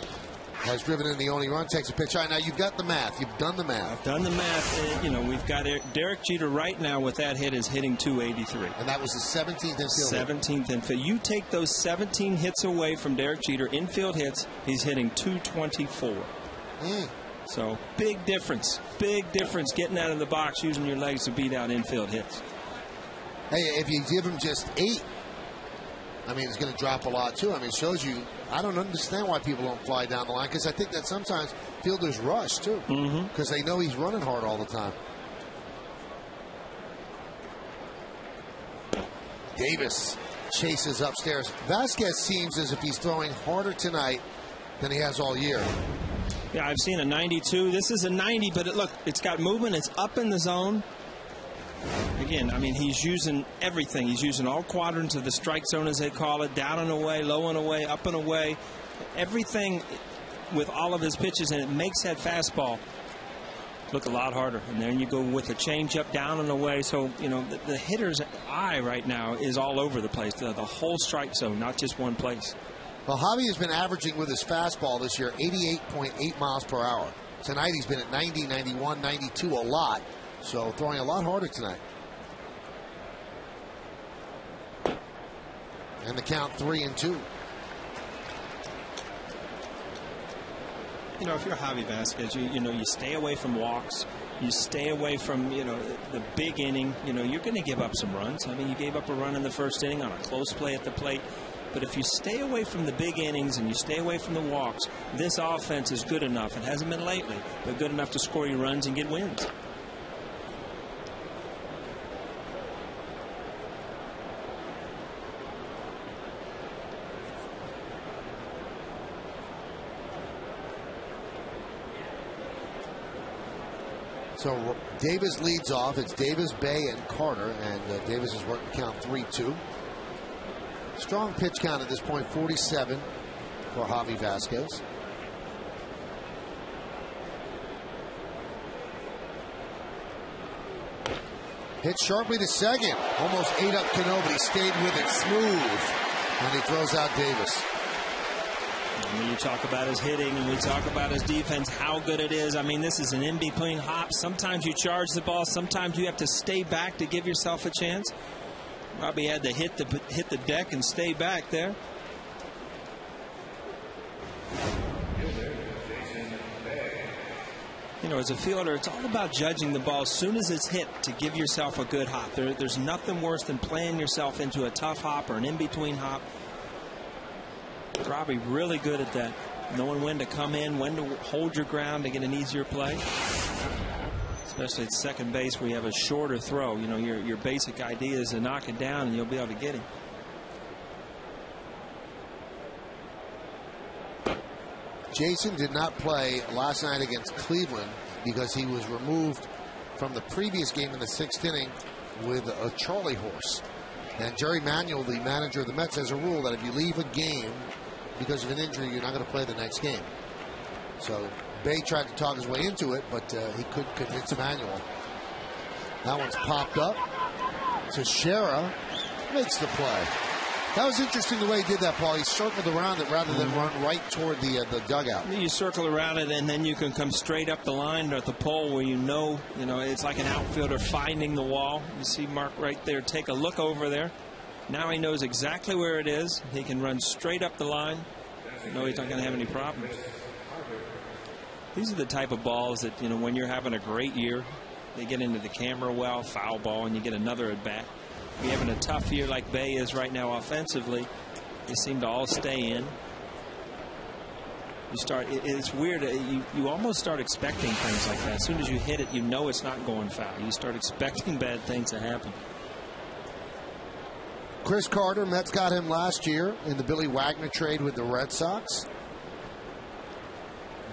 has driven in the only run, takes a pitch. All right, now you've got the math. You've done the math. I've done the math. We've got Derek Jeter right now with that hit is hitting 283. And that was the 17th infield. 17th infield. You take those 17 hits away from Derek Jeter, infield hits, he's hitting 224. So big difference getting out of the box, using your legs to beat out infield hits. Hey, if you give him just 8, I mean, it's going to drop a lot too. I mean, it shows you, I don't understand why people don't fly down the line, because I think that sometimes fielders rush too, because they know he's running hard all the time. Davis chases upstairs. Vasquez seems as if he's throwing harder tonight than he has all year. Yeah, I've seen a 92. This is a 90, but look, it's got movement. It's up in the zone. Again, I mean, he's using everything. He's using all quadrants of the strike zone, as they call it, down and away, low and away, up and away. Everything with all of his pitches, and it makes that fastball look a lot harder. And then you go with a changeup down and away. So, you know, the hitter's eye right now is all over the place, the whole strike zone, not just one place. Well, Javi has been averaging with his fastball this year 88.8 miles per hour. Tonight he's been at 90, 91, 92 a lot. So throwing a lot harder tonight. And the count 3-2. You know, if you're Javi Vasquez, you know, you stay away from walks. You stay away from, you know, the big inning. You know, you're going to give up some runs. I mean, you gave up a run in the first inning on a close play at the plate. But if you stay away from the big innings and you stay away from the walks, this offense is good enough. It hasn't been lately, but good enough to score you runs and get wins. So Davis leads off. It's Davis, Bay, and Carter, and Davis is working count 3-2. Strong pitch count at this point, 47 for Javi Vasquez. Hit sharply to second. Almost ate up Cano, but he stayed with it smooth. And he throws out Davis. When you talk about his hitting and we talk about his defense, how good it is. I mean, this is an in-between hop. Sometimes you charge the ball. Sometimes you have to stay back to give yourself a chance. Robbie had to hit the deck and stay back there. You know, as a fielder, it's all about judging the ball as soon as it's hit to give yourself a good hop. There's nothing worse than playing yourself into a tough hop or an in-between hop. Robbie really good at that, knowing when to come in, when to hold your ground to get an easier play. Especially at second base where you have a shorter throw. You know, your basic idea is to knock it down and you'll be able to get him. Jason did not play last night against Cleveland because he was removed from the previous game in the 6th inning with a Charlie horse. And Jerry Manuel, the manager of the Mets, has a rule that if you leave a game because of an injury, you're not going to play the next game. So Bay tried to talk his way into it, but he couldn't convince Manuel. That one's popped up. Teixeira makes the play. That was interesting the way he did that, Paul. He circled around it rather than run right toward the dugout. You circle around it, and then you can come straight up the line or at the pole where you know, it's like an outfielder finding the wall. You see Mark right there. Take a look over there. Now he knows exactly where it is. He can run straight up the line. You know he's not going to have any problems. These are the type of balls that, when you're having a great year, they get into the camera well, foul ball, and you get another at bat. If you're having a tough year like Bay is right now offensively, they seem to all stay in. It's weird. You almost start expecting things like that. As soon as you hit it, you know it's not going foul. You start expecting bad things to happen. Chris Carter, Mets got him last year in the Billy Wagner trade with the Red Sox.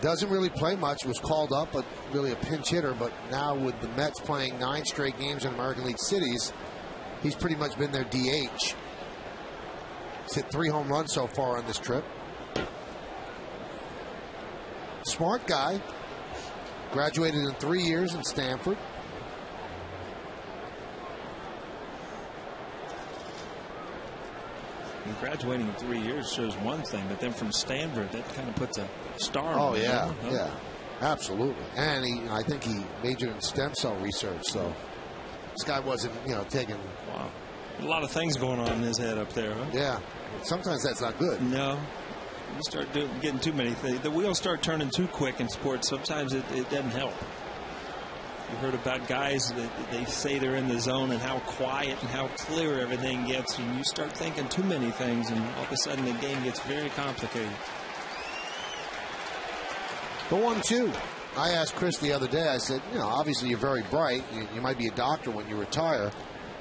Doesn't really play much, was called up, but really a pinch hitter. But now with the Mets playing 9 straight games in American League cities, he's pretty much been their DH. He's hit 3 home runs so far on this trip. Smart guy. Graduated in 3 years in Stanford. And graduating in 3 years shows one thing, but then from Stanford, that kind of puts a star on it. Oh, yeah, yeah. Absolutely. And I think he majored in stem cell research, so this guy wasn't, taking... Wow. A lot of things going on in his head up there, huh? Yeah. Sometimes that's not good. No. You start getting too many things. The wheels start turning too quick in sports. Sometimes it doesn't help. You heard about guys that they say they're in the zone and how quiet and how clear everything gets. And you start thinking too many things, and all of a sudden the game gets very complicated. The 1-2. I asked Chris the other day, I said, obviously you're very bright. You might be a doctor when you retire.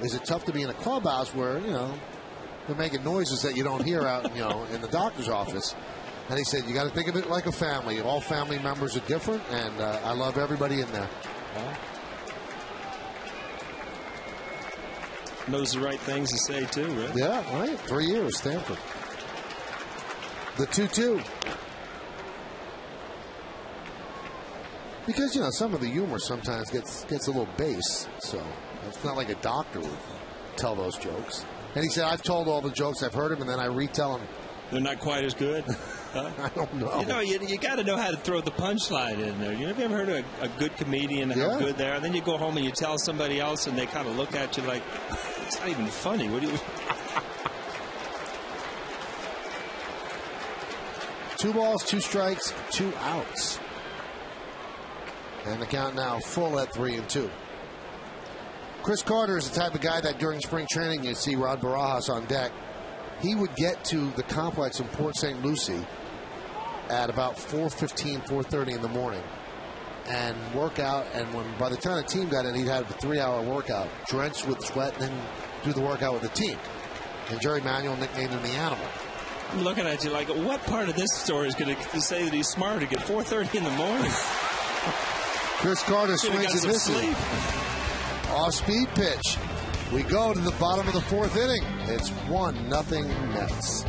Is it tough to be in a clubhouse where, they're making noises that you don't hear out, in the doctor's office? And he said, you got to think of it like a family. All family members are different, and I love everybody in there. Knows the right things to say, too, right? Yeah, right. 3 years, Stanford. The 2-2. Because, you know, some of the humor sometimes gets a little base, so it's not like a doctor would tell those jokes. And he said, I've told all the jokes, I've heard them, and then I retell them. They're not quite as good? Huh? I don't know. You know, you got to know how to throw the punchline in there. You know, have you ever heard of a good comedian, how good they are? And then you go home and you tell somebody else, and they kind of look at you like, it's not even funny. What do you... 2 balls, 2 strikes, 2 outs. And the count now full at 3-2. Chris Carter is the type of guy that during spring training you see Rod Barajas on deck. He would get to the complex in Port St. Lucie at about 4:15, 4:30 in the morning and work out. And by the time the team got in, he'd had a 3-hour workout, drenched with sweat, and then do the workout with the team. And Jerry Manuel nicknamed him the Animal. I'm looking at you like, what part of this story is going to say that he's smart to get 4:30 in the morning? Chris Carter swings and misses. Off-speed pitch. We go to the bottom of the 4th inning. It's 1-0 Mets.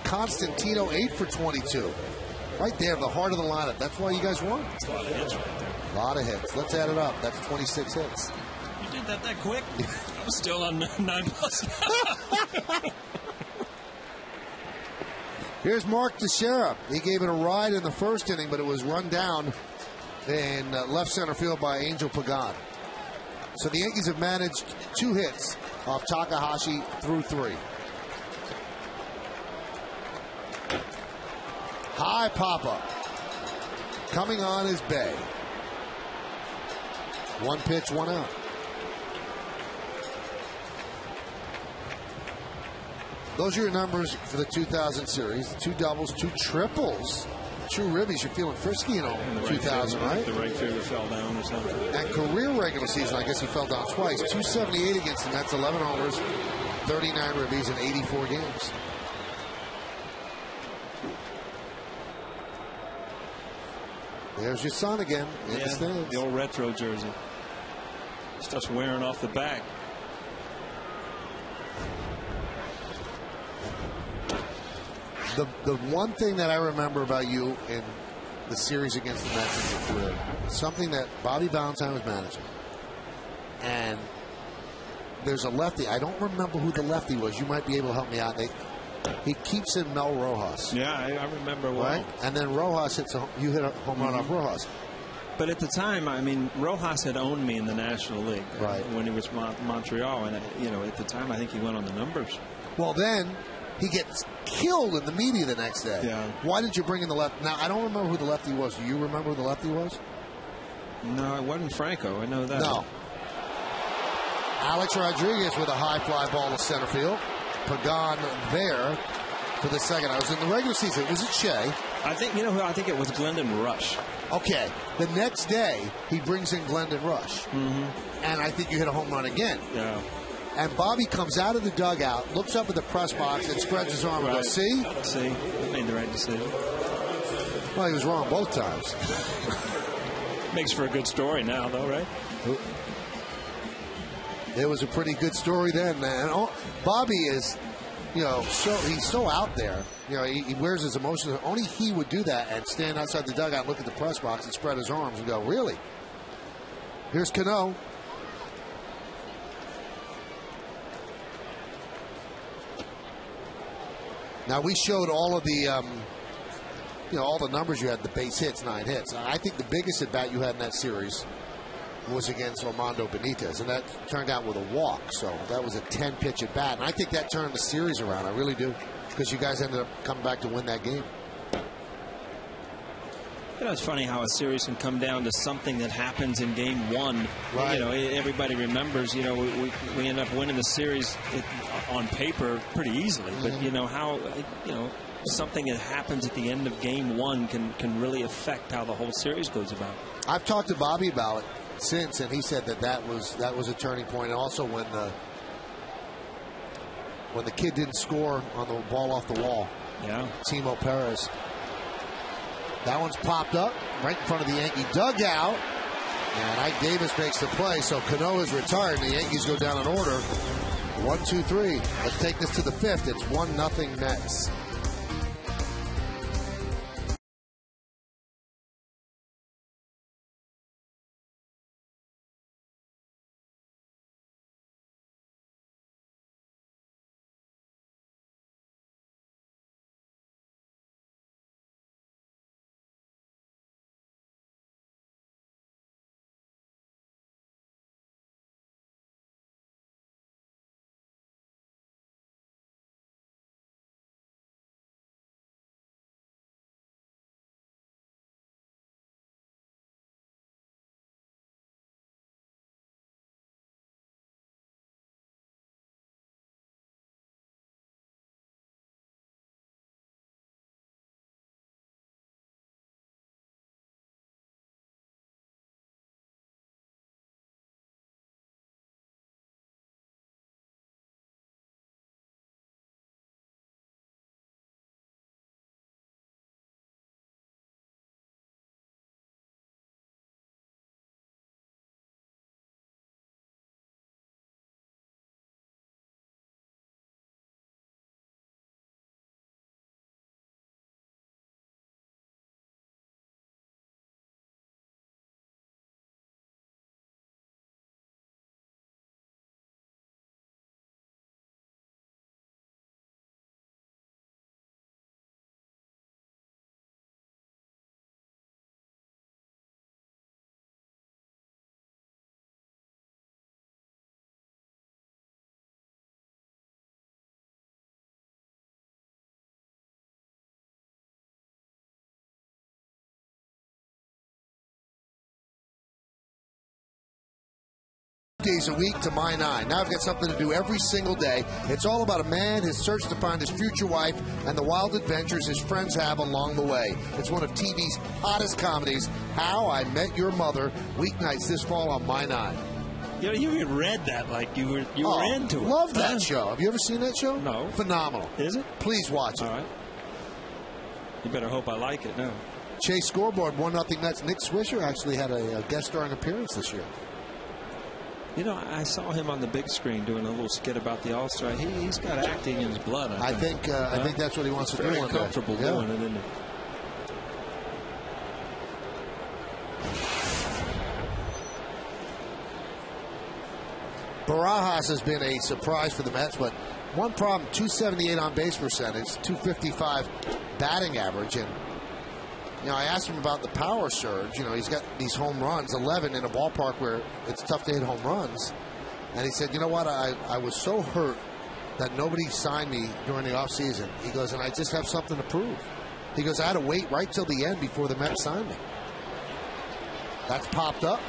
Constantino 8 for 22. Right there, the heart of the lineup. That's why you guys won. That's a lot of hits right there. A lot of hits. Let's add it up. That's 26 hits. You did that quick? I was still on 9+. Here's Mark Teixeira. He gave it a ride in the 1st inning, but it was run down in left center field by Angel Pagan. So the Yankees have managed 2 hits off Takahashi through 3. High pop-up. Coming on is Bay. 1 pitch, 1 out. Those are your numbers for the 2000 series. 2 doubles, 2 triples. True ribbies, you're feeling frisky in 2000, right? The right fielder fell down or something. And career regular season, I guess he fell down twice. 278 against the Mets, 11 homers, 39 ribbies in 84 games. There's your son again in the stands. The old retro jersey. Starts wearing off the back. The one thing that I remember about you in the series against the Mets in your career, something that Bobby Valentine was managing, and there's a lefty. I don't remember who the lefty was. You might be able to help me out. He keeps in Mel Rojas. Yeah, I remember well. Right? And then Rojas you hit a home run off Rojas. But at the time, I mean, Rojas had owned me in the National League when he was Montreal, and at the time, I think he went on the numbers. Well, then he gets killed in the media the next day. Yeah. Why did you bring in the lefty? Now I don't remember who the lefty was. Do you remember who the lefty was? No, it wasn't Franco. I know that. No. Alex Rodriguez with a high fly ball to center field. Pagan there for the second. I was in the regular season. Was it Shea? I think who? I think it was Glendon Rush. Okay. The next day he brings in Glendon Rush, and I think you hit a home run again. Yeah. And Bobby comes out of the dugout, looks up at the press box, and spreads his arm and goes, "See, he made the right decision." Well, he was wrong both times. Makes for a good story now, though, right? It was a pretty good story then, man. Bobby is, he's so out there. He wears his emotions. Only he would do that and stand outside the dugout, look at the press box, and spread his arms and go, "Really?" Here's Cano. Now we showed all of the, all the numbers you had. The base hits, 9 hits. I think the biggest at bat you had in that series was against Armando Benitez, and that turned out with a walk. So that was a 10-pitch at bat, and I think that turned the series around. I really do, because you guys ended up coming back to win that game. It's funny how a series can come down to something that happens in game one. Right. Everybody remembers. We end up winning the series on paper pretty easily, but how something that happens at the end of game one can really affect how the whole series goes about. I've talked to Bobby about it since, and he said that was a turning point. And also when the kid didn't score on the ball off the wall. Yeah. Timo Perez. That one's popped up right in front of the Yankee dugout. And Ike Davis makes the play, so Cano is retired, and the Yankees go down in order. 1, 2, 3. Let's take this to the 5th. It's 1-0 Mets. Days a week to My Nine. Now I've got something to do every single day. It's all about a man, his search to find his future wife, and the wild adventures his friends have along the way. It's one of TV's hottest comedies, How I Met Your Mother, weeknights this fall on My Nine. You even read that like you were into it. Love that show. Have you ever seen that show? No. Phenomenal. Is it? Please watch it. All right. You better hope I like it now. Chase scoreboard, 1-0 Mets. Nick Swisher actually had a guest starring appearance this year. I saw him on the big screen doing a little skit about the All-Star. He's got acting in his blood. I think that's what he wants to do. Very comfortable doing it, isn't he? Barajas has been a surprise for the Mets, but one problem, 278 on base percentage, 255 batting average. And, I asked him about the power surge. He's got these home runs, 11 in a ballpark where it's tough to hit home runs. And he said, you know what, I was so hurt that nobody signed me during the offseason. He goes, and I just have something to prove. He goes, I had to wait right till the end before the Mets signed me. That's popped up.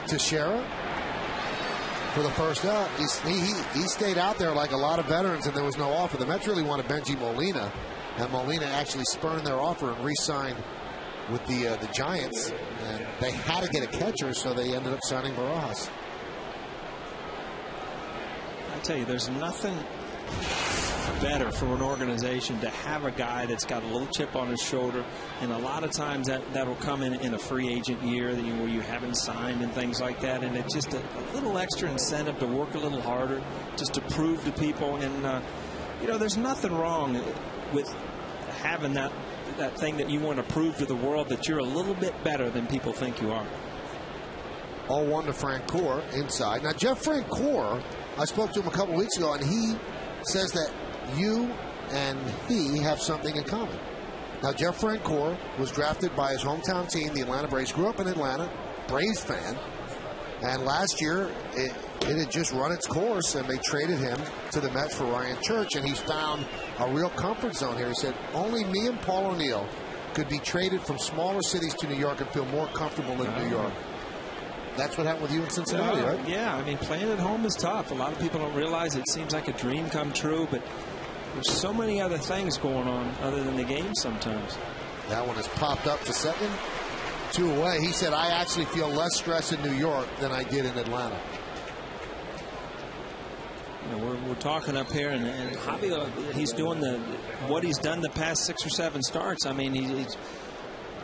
Teixeira for the first out. He stayed out there like a lot of veterans, and there was no offer. The Mets really wanted Benji Molina, and Molina actually spurned their offer and re-signed with the Giants. And they had to get a catcher, so they ended up signing Barajas. I tell you, there's nothing better for an organization to have a guy that's got a little chip on his shoulder, and a lot of times that'll come in a free agent year where you haven't signed and things like that, and it's just a little extra incentive to work a little harder, just to prove to people. And there's nothing wrong with having that thing that you want to prove to the world, that you're a little bit better than people think you are. All one to Francoeur inside. Now, Jeff Francoeur, I spoke to him a couple weeks ago, and he says that you and he have something in common. Now, Jeff Francoeur was drafted by his hometown team, the Atlanta Braves. Grew up in Atlanta, Braves fan. And last year, it had just run its course, and they traded him to the Mets for Ryan Church, and he's found a real comfort zone here. He said, only me and Paul O'Neill could be traded from smaller cities to New York and feel more comfortable in New York. That's what happened with you in Cincinnati, right? Yeah, playing at home is tough. A lot of people don't realize it seems like a dream come true, but there's so many other things going on other than the game sometimes. That one has popped up to second. 2 away. He said, I actually feel less stress in New York than I did in Atlanta. We're talking up here, and Javi, he's doing what he's done the past 6 or 7 starts. He's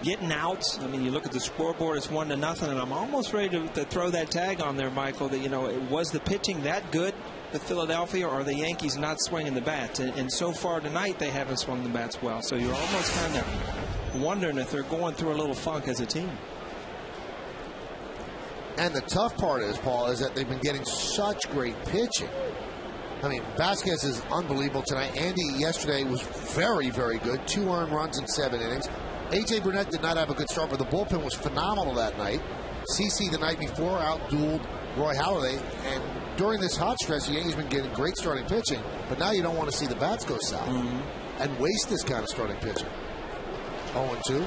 getting outs. You look at the scoreboard, it's 1-0, and I'm almost ready to throw that tag on there, Michael, that, was the pitching that good with Philadelphia, or are the Yankees not swinging the bats? And so far tonight, they haven't swung the bats well. So you're almost kind of wondering if they're going through a little funk as a team. And the tough part is, Paul, is that they've been getting such great pitching. Vasquez is unbelievable tonight. Andy yesterday was very, very good. 2 earned runs in 7 innings. A.J. Burnett did not have a good start, but the bullpen was phenomenal that night. CeCe the night before outdueled Roy Halladay. And during this hot stretch, the Yankees have been getting great starting pitching. But now you don't want to see the bats go south and waste this kind of starting pitching. 0-2.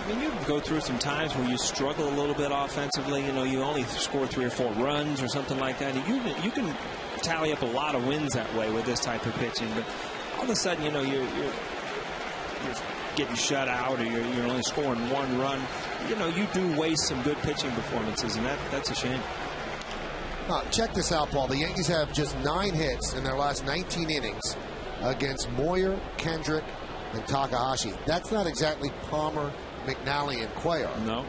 You go through some times where you struggle a little bit offensively. You only score 3 or 4 runs or something like that. You can tally up a lot of wins that way with this type of pitching. But all of a sudden, you're getting shut out, or you're only scoring 1 run. You do waste some good pitching performances, and that's a shame. Check this out, Paul. The Yankees have just 9 hits in their last 19 innings against Moyer, Kendrick, and Takahashi. That's not exactly Palmer, McNally, and Cuellar. No.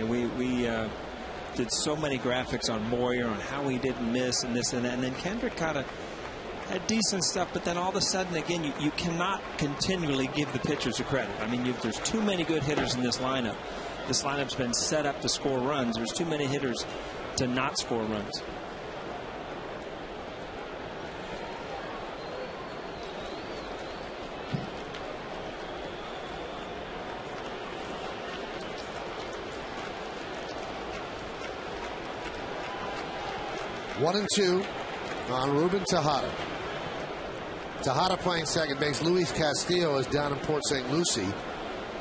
We did so many graphics on Moyer, on how he didn't miss and this and that. And then Kendrick kind of had decent stuff, but then all of a sudden, again, you cannot continually give the pitchers a credit. There's too many good hitters in this lineup. This lineup's been set up to score runs. There's too many hitters to not score runs. One and 2 on Ruben Tejada. Tejada playing second base. Luis Castillo is down in Port St. Lucie,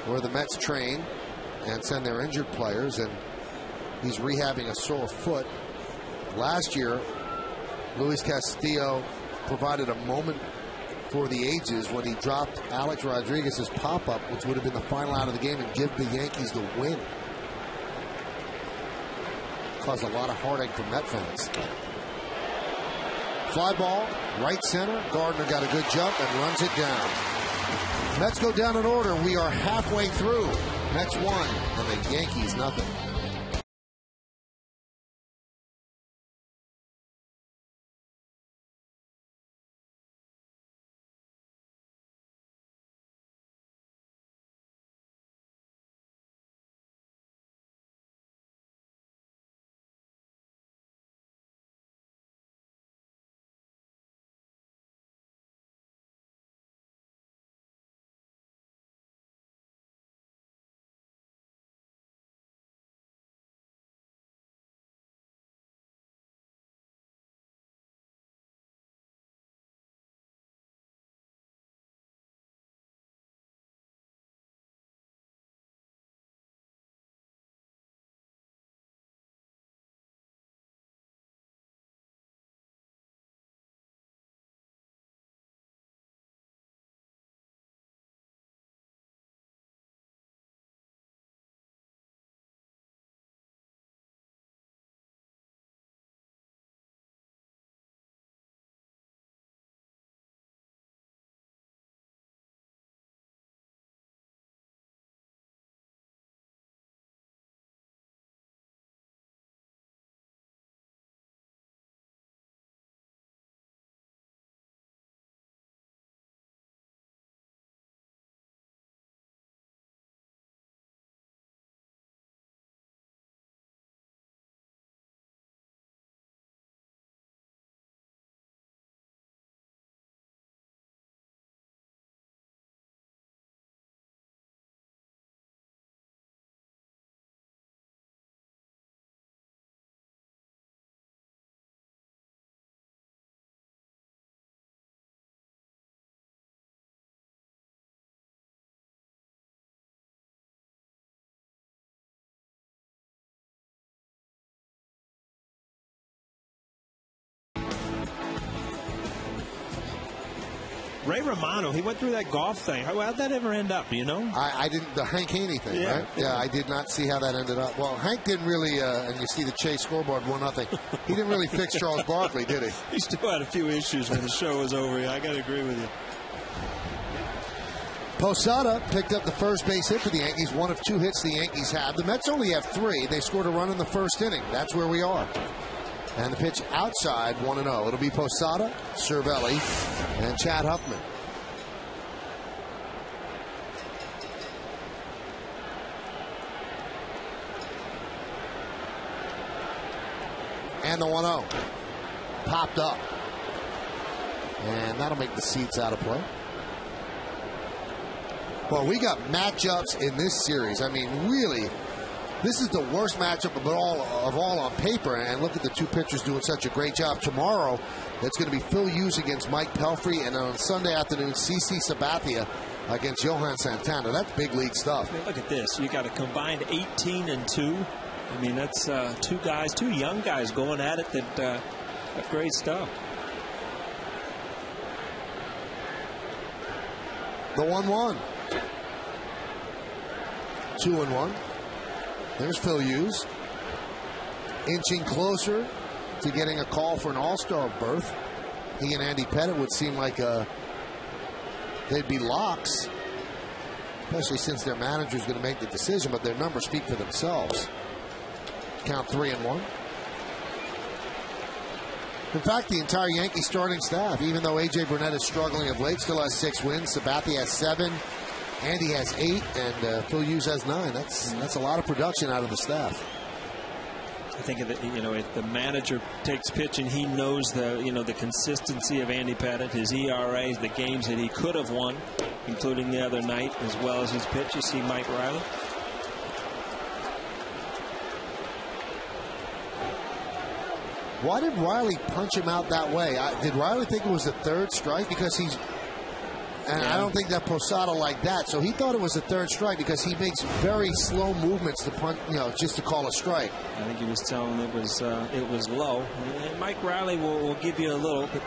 where the Mets train and send their injured players, and he's rehabbing a sore foot. Last year, Luis Castillo provided a moment for the ages when he dropped Alex Rodriguez's pop-up, which would have been the final out of the game and give the Yankees the win. Caused a lot of heartache for Met fans. Fly ball, right center. Gardner got a good jump and runs it down. Mets go down in order. We are halfway through. Mets 1 and the Yankees nothing. Ray Romano, he went through that golf thing. How'd that ever end up, do you know? I didn't, the Hank Haney thing, Yeah. right? Yeah, I did not see how that ended up. Well, Hank didn't really, and you see the Chase scoreboard, 1-0. He didn't really fix Charles Barkley, did he? He still had a few issues when the show was over. I got to agree with you. Posada picked up the first base hit for the Yankees, one of 2 hits the Yankees have. The Mets only have 3. They scored a run in the first inning. That's where we are. And the pitch outside, 1-0. It'll be Posada, Cervelli, and Chad Huffman. And the 1-0. Popped up. And that'll make the seats out of play. Well, we got matchups in this series. I mean, really, this is the worst matchup of all on paper. And look at the 2 pitchers doing such a great job. Tomorrow, it's going to be Phil Hughes against Mike Pelfrey. And on Sunday afternoon, CC Sabathia against Johan Santana. That's big league stuff. I mean, look at this. You got a combined 18-2. I mean, that's 2 young guys going at it that have great stuff. The 1-1. 2-1. There's Phil Hughes. Inching closer to getting a call for an all-star berth. He and Andy Pettitte would seem like they'd be locks, especially since their manager's going to make the decision, but their numbers speak for themselves. Count 3-1. In fact, the entire Yankee starting staff, even though A.J. Burnett is struggling of late, still has 6 wins. Sabathia has 7. Andy has 8, and Phil Hughes has 9. That's a lot of production out of the staff. I think if the manager takes pitch and he knows the consistency of Andy Pettitte, his ERAs, the games that he could have won, including the other night, as well as his pitch. You see Mike Riley. Why did Riley punch him out that way? Did Riley think it was the 3rd strike? Because he's... And I don't think that Posada liked that. So he thought it was a 3rd strike because he makes very slow movements to punch, just to call a strike. I think he was telling him it was low. And Mike Riley will give you a little, but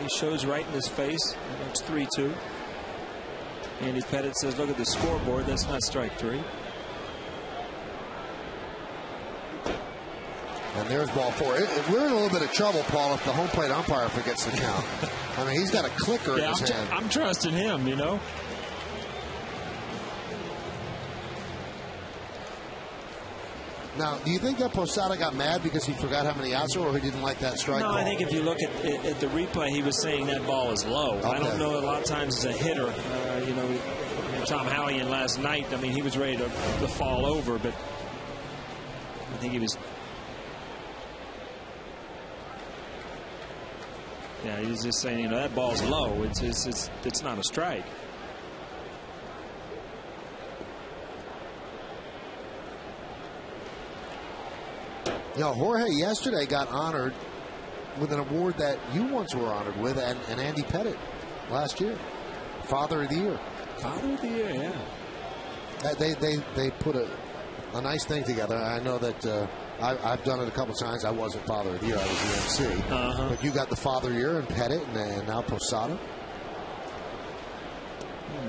he shows right in his face. It's 3-2. Andy Pettitte says, look at the scoreboard. That's not strike 3. And there's ball 4. We're in a little bit of trouble, Paul, if the home plate umpire forgets to count. I mean, he's got a clicker in his hand. I'm trusting him, Now, do you think that Posada got mad because he forgot how many outs were, or he didn't like that strike ball? I think if you look at the replay, he was saying that ball is low. Okay. I don't know, a lot of times as a hitter, Tom Hallian last night, I mean, he was ready to fall over, but I think he was... Yeah, he's just saying, that ball's low. It's not a strike. Jorge yesterday got honored with an award that you once were honored with, and Andy Pettitte last year, Father of the Year. Father of the Year, yeah. They put a nice thing together. I know that I've done it a couple times. I wasn't Father of the Year. I was the MC. But you got the Father of the Year and Pettitte and now Posada.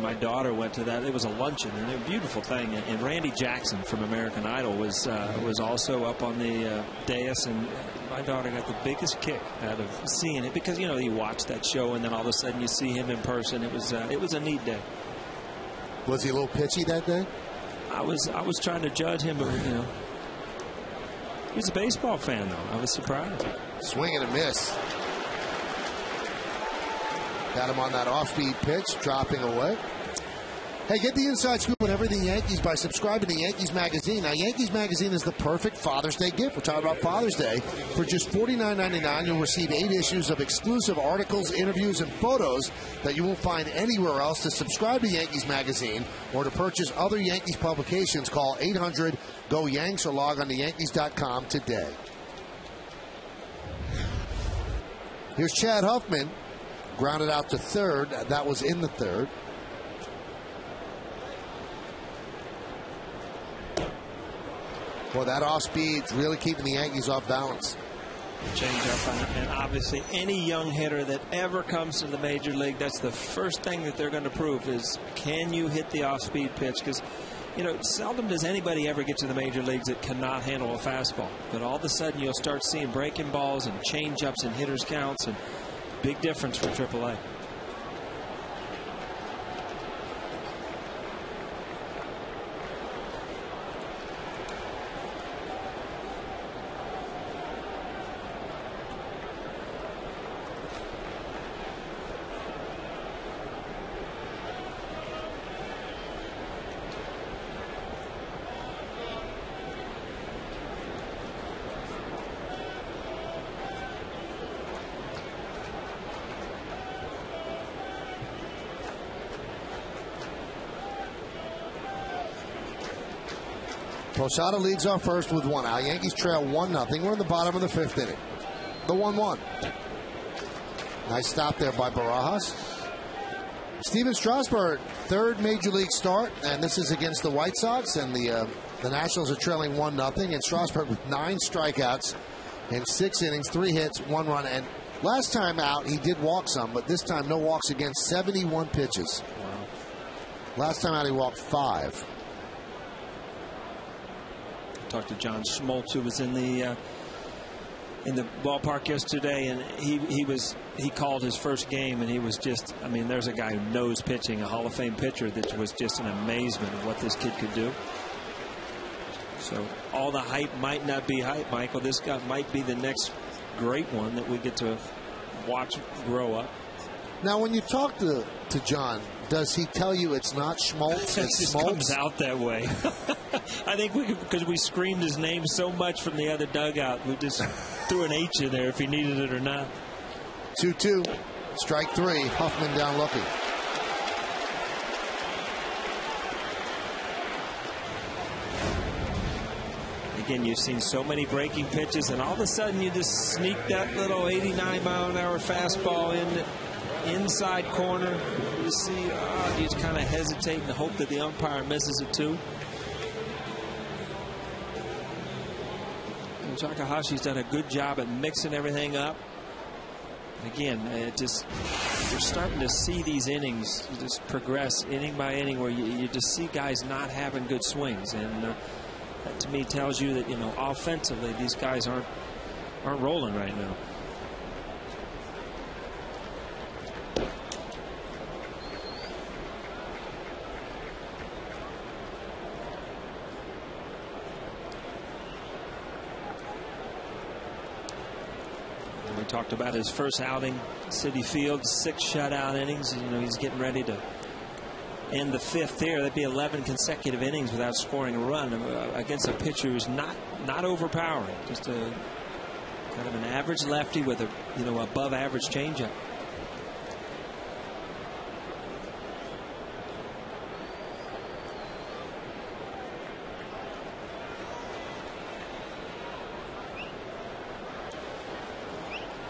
My daughter went to that. It was a luncheon, and a beautiful thing. And Randy Jackson from American Idol was also up on the dais, and my daughter got the biggest kick out of seeing it because you watch that show, and then all of a sudden you see him in person. It was a neat day. Was he a little pitchy that day? I was trying to judge him, but he's a baseball fan, though. I was surprised. Swing and a miss. Got him on that off-speed pitch, dropping away. Hey, get the inside scoop on everything Yankees by subscribing to Yankees Magazine. Now, Yankees Magazine is the perfect Father's Day gift. We're talking about Father's Day. For just $49.99, you'll receive 8 issues of exclusive articles, interviews, and photos that you won't find anywhere else. To subscribe to Yankees Magazine or to purchase other Yankees publications, call 800-GO-YANKS or log on to Yankees.com today. Here's Chad Huffman. Grounded out to third. That was in the 3rd. Well, that off speed's really keeping the Yankees off balance. Change up, and obviously any young hitter that ever comes to the major league, that's the first thing that they're going to prove is, can you hit the off-speed pitch? Because, you know, seldom does anybody ever get to the major leagues that cannot handle a fastball. But all of a sudden you'll start seeing breaking balls and change-ups and hitters counts, and big difference for AAA. Posada leads off first with 1 out. Yankees trail 1-0. We're in the bottom of the 5th inning. The 1-1. Nice stop there by Barajas. Steven Strasburg, 3rd major league start, and this is against the White Sox, and the Nationals are trailing 1-0. And Strasburg with 9 strikeouts in 6 innings, 3 hits, 1 run. And last time out, he did walk some, but this time no walks against 71 pitches. Wow. Last time out, he walked 5. Talked to John Schmaltz, who was in the ballpark yesterday, and he called his first game, and he was just, I mean, there's a guy who knows pitching, a Hall of Fame pitcher, that was just an amazement of what this kid could do. So all the hype might not be hype, Michael. This guy might be the next great one that we get to watch grow up. Now, when you talk to John, does he tell you it's not Schmaltz? It just comes out that way. I think because we screamed his name so much from the other dugout, we just threw an H in there if he needed it or not. 2-2. Strike 3. Huffman down looking. Again, you've seen so many breaking pitches, and all of a sudden you just sneak that little 89-mile-an-hour fastball in the inside corner. You see, you just kind of hesitate and hope that the umpire misses it too. And Takahashi's done a good job at mixing everything up. And again, you're starting to see these innings just progress inning by inning, where you just see guys not having good swings, and that to me tells you that, you know, offensively these guys aren't rolling right now. We talked about his first outing at Citi Field, 6 shutout innings. You know, he's getting ready to end the 5th there. That'd be 11 consecutive innings without scoring a run against a pitcher who's not overpowering, just a kind of an average lefty with a, you know, above average changeup.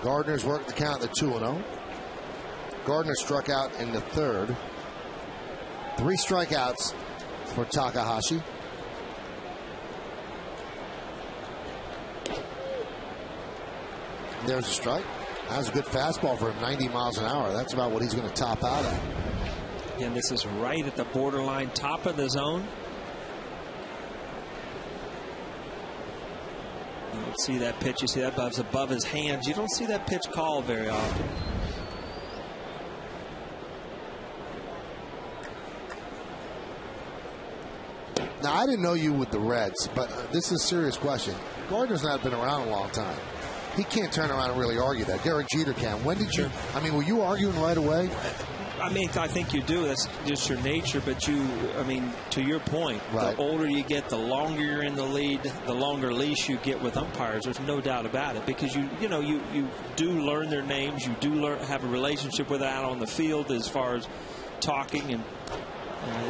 Gardner's worked the count at the 2-0. Gardner struck out in the 3rd. 3 strikeouts for Takahashi. There's a strike. That was a good fastball for him, 90 miles an hour. That's about what he's going to top out at. Again, this is right at the borderline top of the zone. You don't see that pitch. You see that above his hands. You don't see that pitch called very often. Now, I didn't know you with the Reds, but this is a serious question. Gardner's not been around a long time. He can't turn around and really argue that. Derek Jeter can. When did you? I mean, were you arguing right away? I mean, I think you do. That's just your nature. But I mean, to your point, right, the older you get, the longer you're in the lead, the longer leash you get with umpires. There's no doubt about it, because you do learn their names. You do have a relationship with that on the field as far as talking, and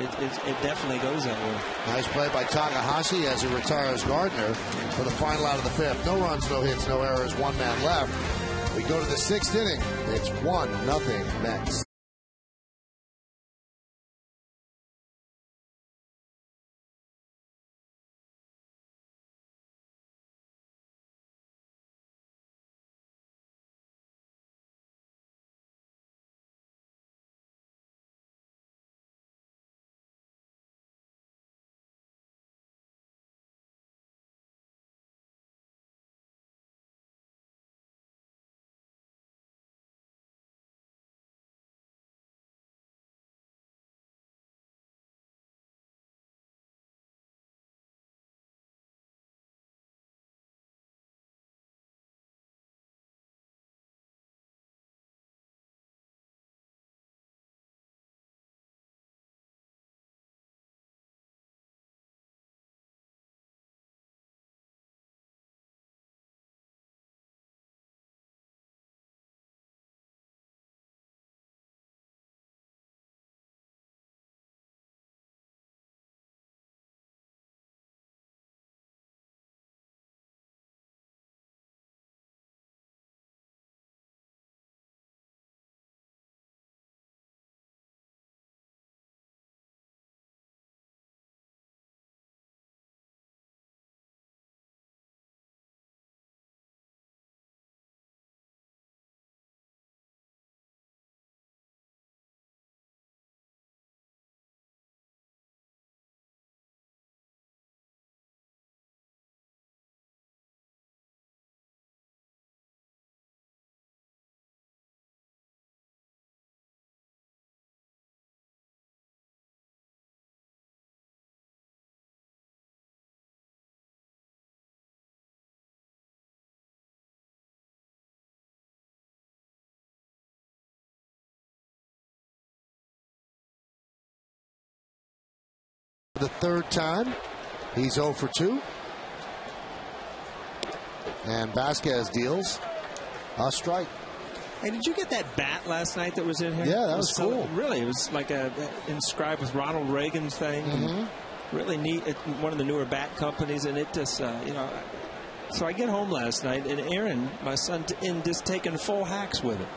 it definitely goes that way. Nice play by Takahashi as he retires Gardner for the final out of the 5th. No runs, no hits, no errors, 1 man left. We go to the 6th inning. It's 1-0 Mets. the third time. He's 0 for 2. And Vasquez deals a strike. Hey, did you get that bat last night that was in here? Yeah, that was cool. Really, it was like inscribed with Ronald Reagan's thing. Mm-hmm. Really neat. One of the newer bat companies, and it just, you know. So I get home last night, and Aaron, my son, just taking full hacks with it.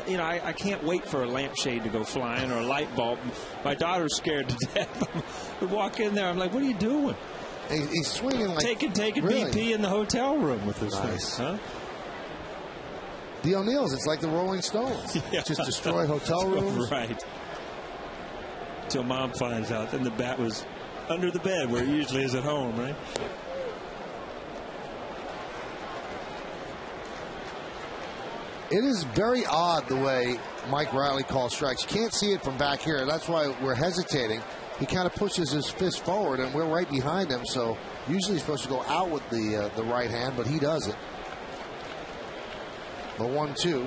You know, I can't wait for a lampshade to go flying or a light bulb. My daughter's scared to death. We walk in there, I'm like, "What are you doing?" He's swinging like taking really? BP in the hotel room with this nice. thing, huh? The O'Neills, it's like the Rolling Stones. Yeah. Just destroy hotel rooms. Right. Till Mom finds out. Then the bat was under the bed where it usually is at home, right? It is very odd the way Mike Riley calls strikes. You can't see it from back here. That's why we're hesitating. He kind of pushes his fist forward, and we're right behind him. So usually he's supposed to go out with the right hand, but he doesn't. The 1-2.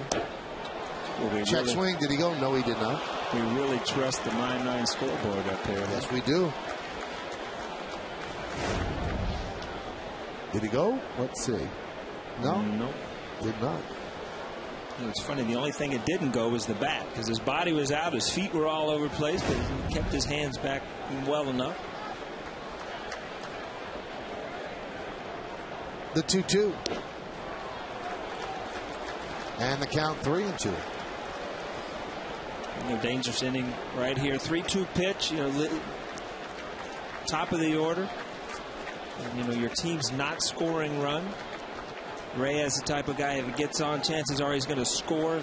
Well, check swing. Did he go? No, he did not. We really trust the 9-9 scoreboard up there. Yes, we do. Did he go? Let's see. No? No. Did not. It's funny, the only thing that didn't go was the bat, because his body was out, his feet were all over the place, but he kept his hands back well enough. The 2-2. And the count 3-2. You know, dangerous inning right here. 3-2 pitch, you know, top of the order. And, you know, your team's not scoring run. Reyes, the type of guy, if he gets on, chances are he's going to score.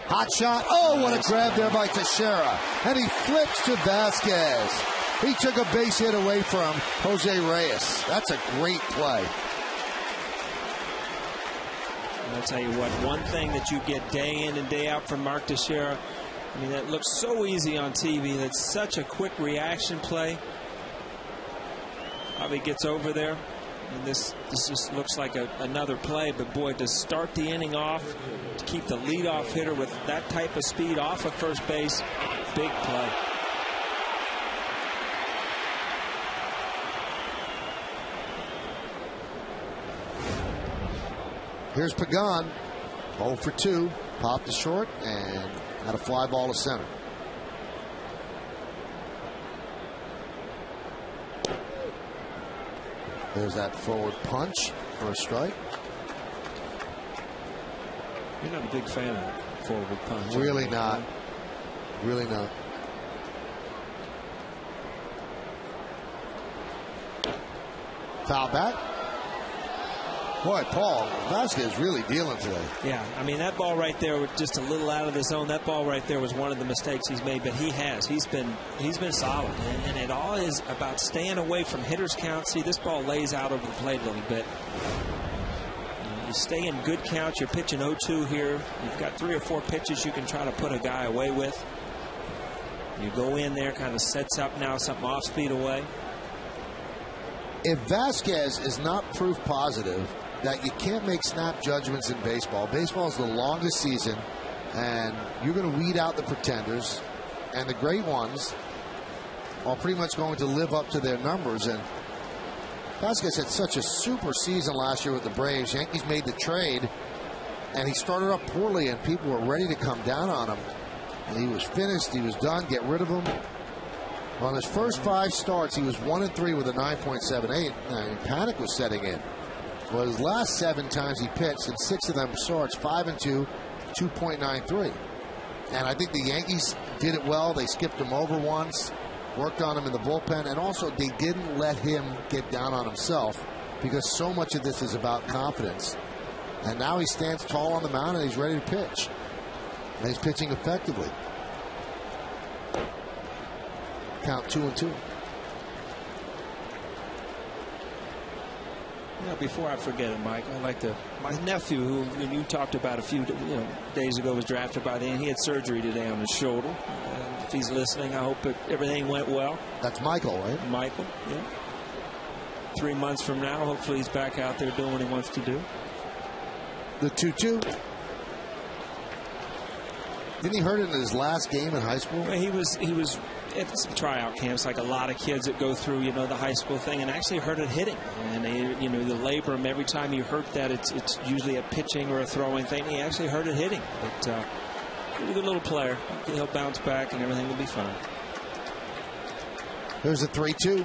Hot shot. Oh, what a grab there by Teixeira. And he flips to Vasquez. He took a base hit away from Jose Reyes. That's a great play. And I'll tell you what, one thing that you get day in and day out from Mark Teixeira, I mean, that looks so easy on TV. That's such a quick reaction play. How he gets over there. And this just looks like another play, but boy, to start the inning off, to keep the leadoff hitter with that type of speed off of first base, big play. Here's Pagan, 0 for 2, popped to short and had a fly ball to center. There's that forward punch for a strike. You're not a big fan of forward punch. Really not. Really not. Foul back. Boy, Paul, Vasquez really dealing today. Yeah, I mean, that ball right there was just a little out of the zone. That ball right there was one of the mistakes he's made, but he's been solid. And it all is about staying away from hitters' count. See, this ball lays out over the plate a little bit. You stay in good counts. You're pitching 0-2 here. You've got 3 or 4 pitches you can try to put a guy away with. You go in there, kind of sets up now something off speed away. If Vasquez is not proof positive that you can't make snap judgments in baseball. Baseball is the longest season, and you're going to weed out the pretenders, and the great ones are pretty much going to live up to their numbers. And Vasquez had such a super season last year with the Braves. Yankees made the trade, and he started up poorly, and people were ready to come down on him. And he was finished. He was done. Get rid of him. On his first 5 starts, he was 1-3 with a 9.78. Panic was setting in. Well, his last 7 times he pitched, in 6 of them starts, 5-2, 2.93. And I think the Yankees did it well. They skipped him over once, worked on him in the bullpen, and also they didn't let him get down on himself, because so much of this is about confidence. And now he stands tall on the mound and he's ready to pitch. And he's pitching effectively. Count 2-2. Yeah, before I forget it, Mike, I'd like to. My nephew, who you talked about a few days ago, was drafted by the end. He had surgery today on his shoulder. If he's listening, I hope everything went well. That's Michael, right? Michael, yeah. 3 months from now, hopefully he's back out there doing what he wants to do. The 2-2. Didn't he hurt it in his last game in high school? He was at some tryout camps, like a lot of kids that go through, the high school thing, and actually hurt it hitting. And they, the labrum, every time you hurt that, it's usually a pitching or a throwing thing. He actually hurt it hitting. But pretty good little player. He'll bounce back and everything will be fine. Here's a 3-2.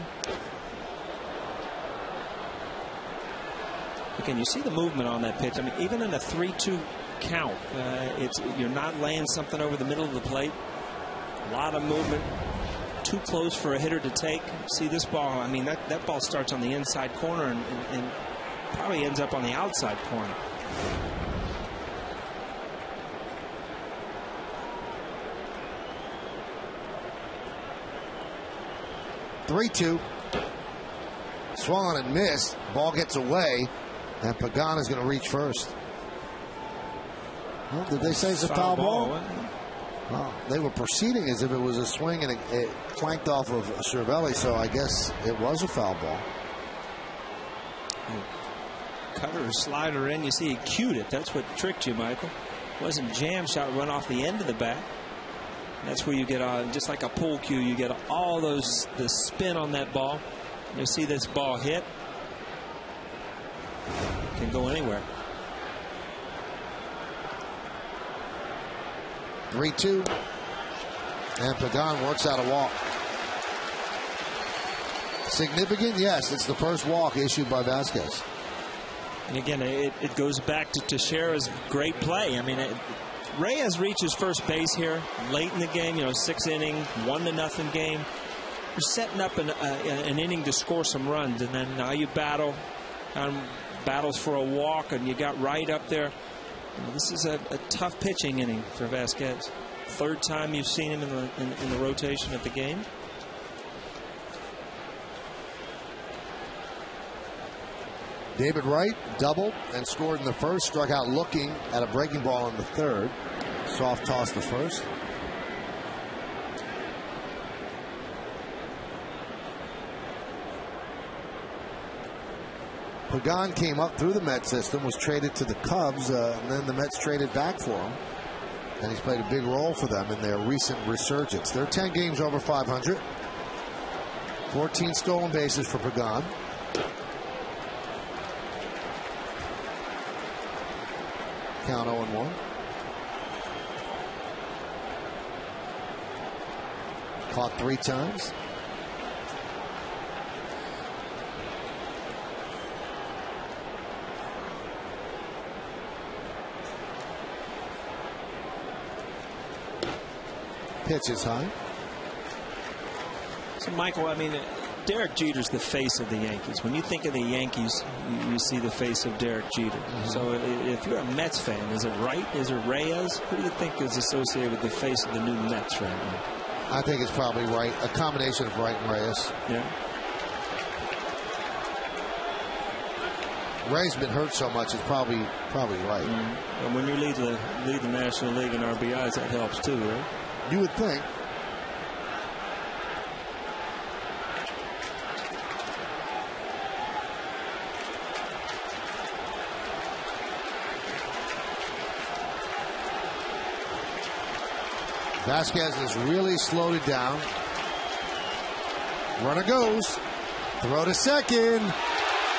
Again, you see the movement on that pitch. I mean, even in a 3-2 count, you're not laying something over the middle of the plate. A lot of movement. Too close for a hitter to take. See this ball, I mean, that ball starts on the inside corner and probably ends up on the outside corner. (3-2). Swung on and missed. Ball gets away, and Pagan is going to reach first. Well, did they say it's a foul ball? Well, they were proceeding as if it was a swing, and it flanked off of Cervelli, so I guess it was a foul ball. Cutter, slider in. You see he cued it. That's what tricked you, Michael. It wasn't jam shot, run off the end of the bat. That's where you get, just like a pull cue, you get all the spin on that ball. You'll see this ball hit. Can go anywhere. 3-2. And Pagan works out a walk. Significant? Yes, it's the first walk issued by Vasquez. And again, it goes back to Teixeira's great play. I mean, Reyes reaches first base here late in the game, 6th inning, 1-0 game. You're setting up an inning to score some runs, and then now you battles for a walk, and you got Wright up there. This is a tough pitching inning for Vasquez. Third time you've seen him in the rotation of the game. David Wright doubled and scored in the first. Struck out looking at a breaking ball in the third. Soft toss the first. Pagan came up through the Mets system, was traded to the Cubs, and then the Mets traded back for him. And he's played a big role for them in their recent resurgence. They're 10 games over 500. 14 stolen bases for Pagan. Count 0-1. Caught 3 times. Pitch is high. So, Michael, I mean, Derek Jeter's the face of the Yankees. When you think of the Yankees, you see the face of Derek Jeter. So if you're a Mets fan, is it Wright? Is it Reyes? Who do you think is associated with the face of the new Mets right now? I think it's probably Wright. A combination of Wright and Reyes. Yeah. Ray's been hurt so much, it's probably Wright. And when you lead the National League in RBIs, that helps too, right? You would think. Vasquez has really slowed it down. Runner goes. Throw to second.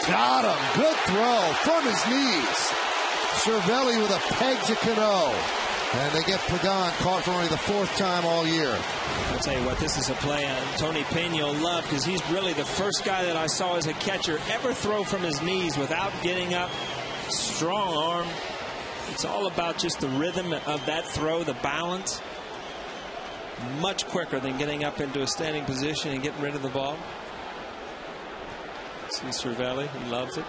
Got him. Good throw from his knees. Cervelli with a peg to Cano. And they get Pagan caught for only the 4th time all year. I'll tell you what, this is a play Tony Pena will love, because he's really the first guy that I saw as a catcher ever throw from his knees without getting up. Strong arm. It's all about just the rhythm of that throw, the balance. Much quicker than getting up into a standing position and getting rid of the ball. See Cervelli, he loves it.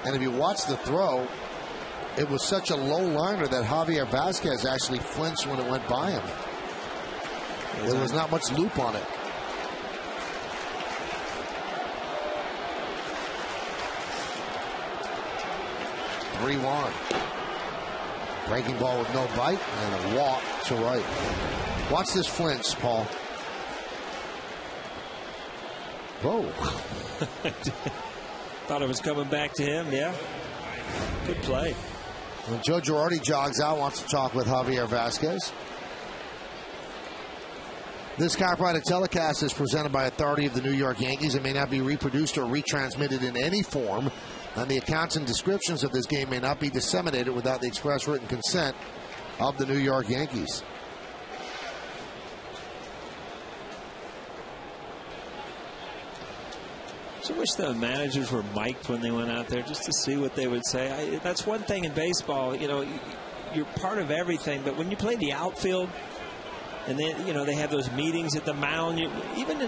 And if you watch the throw, it was such a low liner that Javier Vasquez actually flinched when it went by him. There was not much loop on it. (3-1). Breaking ball with no bite and a walk to right. Watch this flinch, Paul. Whoa. Thought it was coming back to him, yeah. Good play. When Joe Girardi jogs out, wants to talk with Javier Vasquez. This copyrighted telecast is presented by authority of the New York Yankees. It may not be reproduced or retransmitted in any form, and the accounts and descriptions of this game may not be disseminated without the express written consent of the New York Yankees. I wish the managers were mic'd when they went out there just to see what they would say. That's one thing in baseball, you know, you're part of everything, but when you play the outfield, and then, you know, they have those meetings at the mound. Even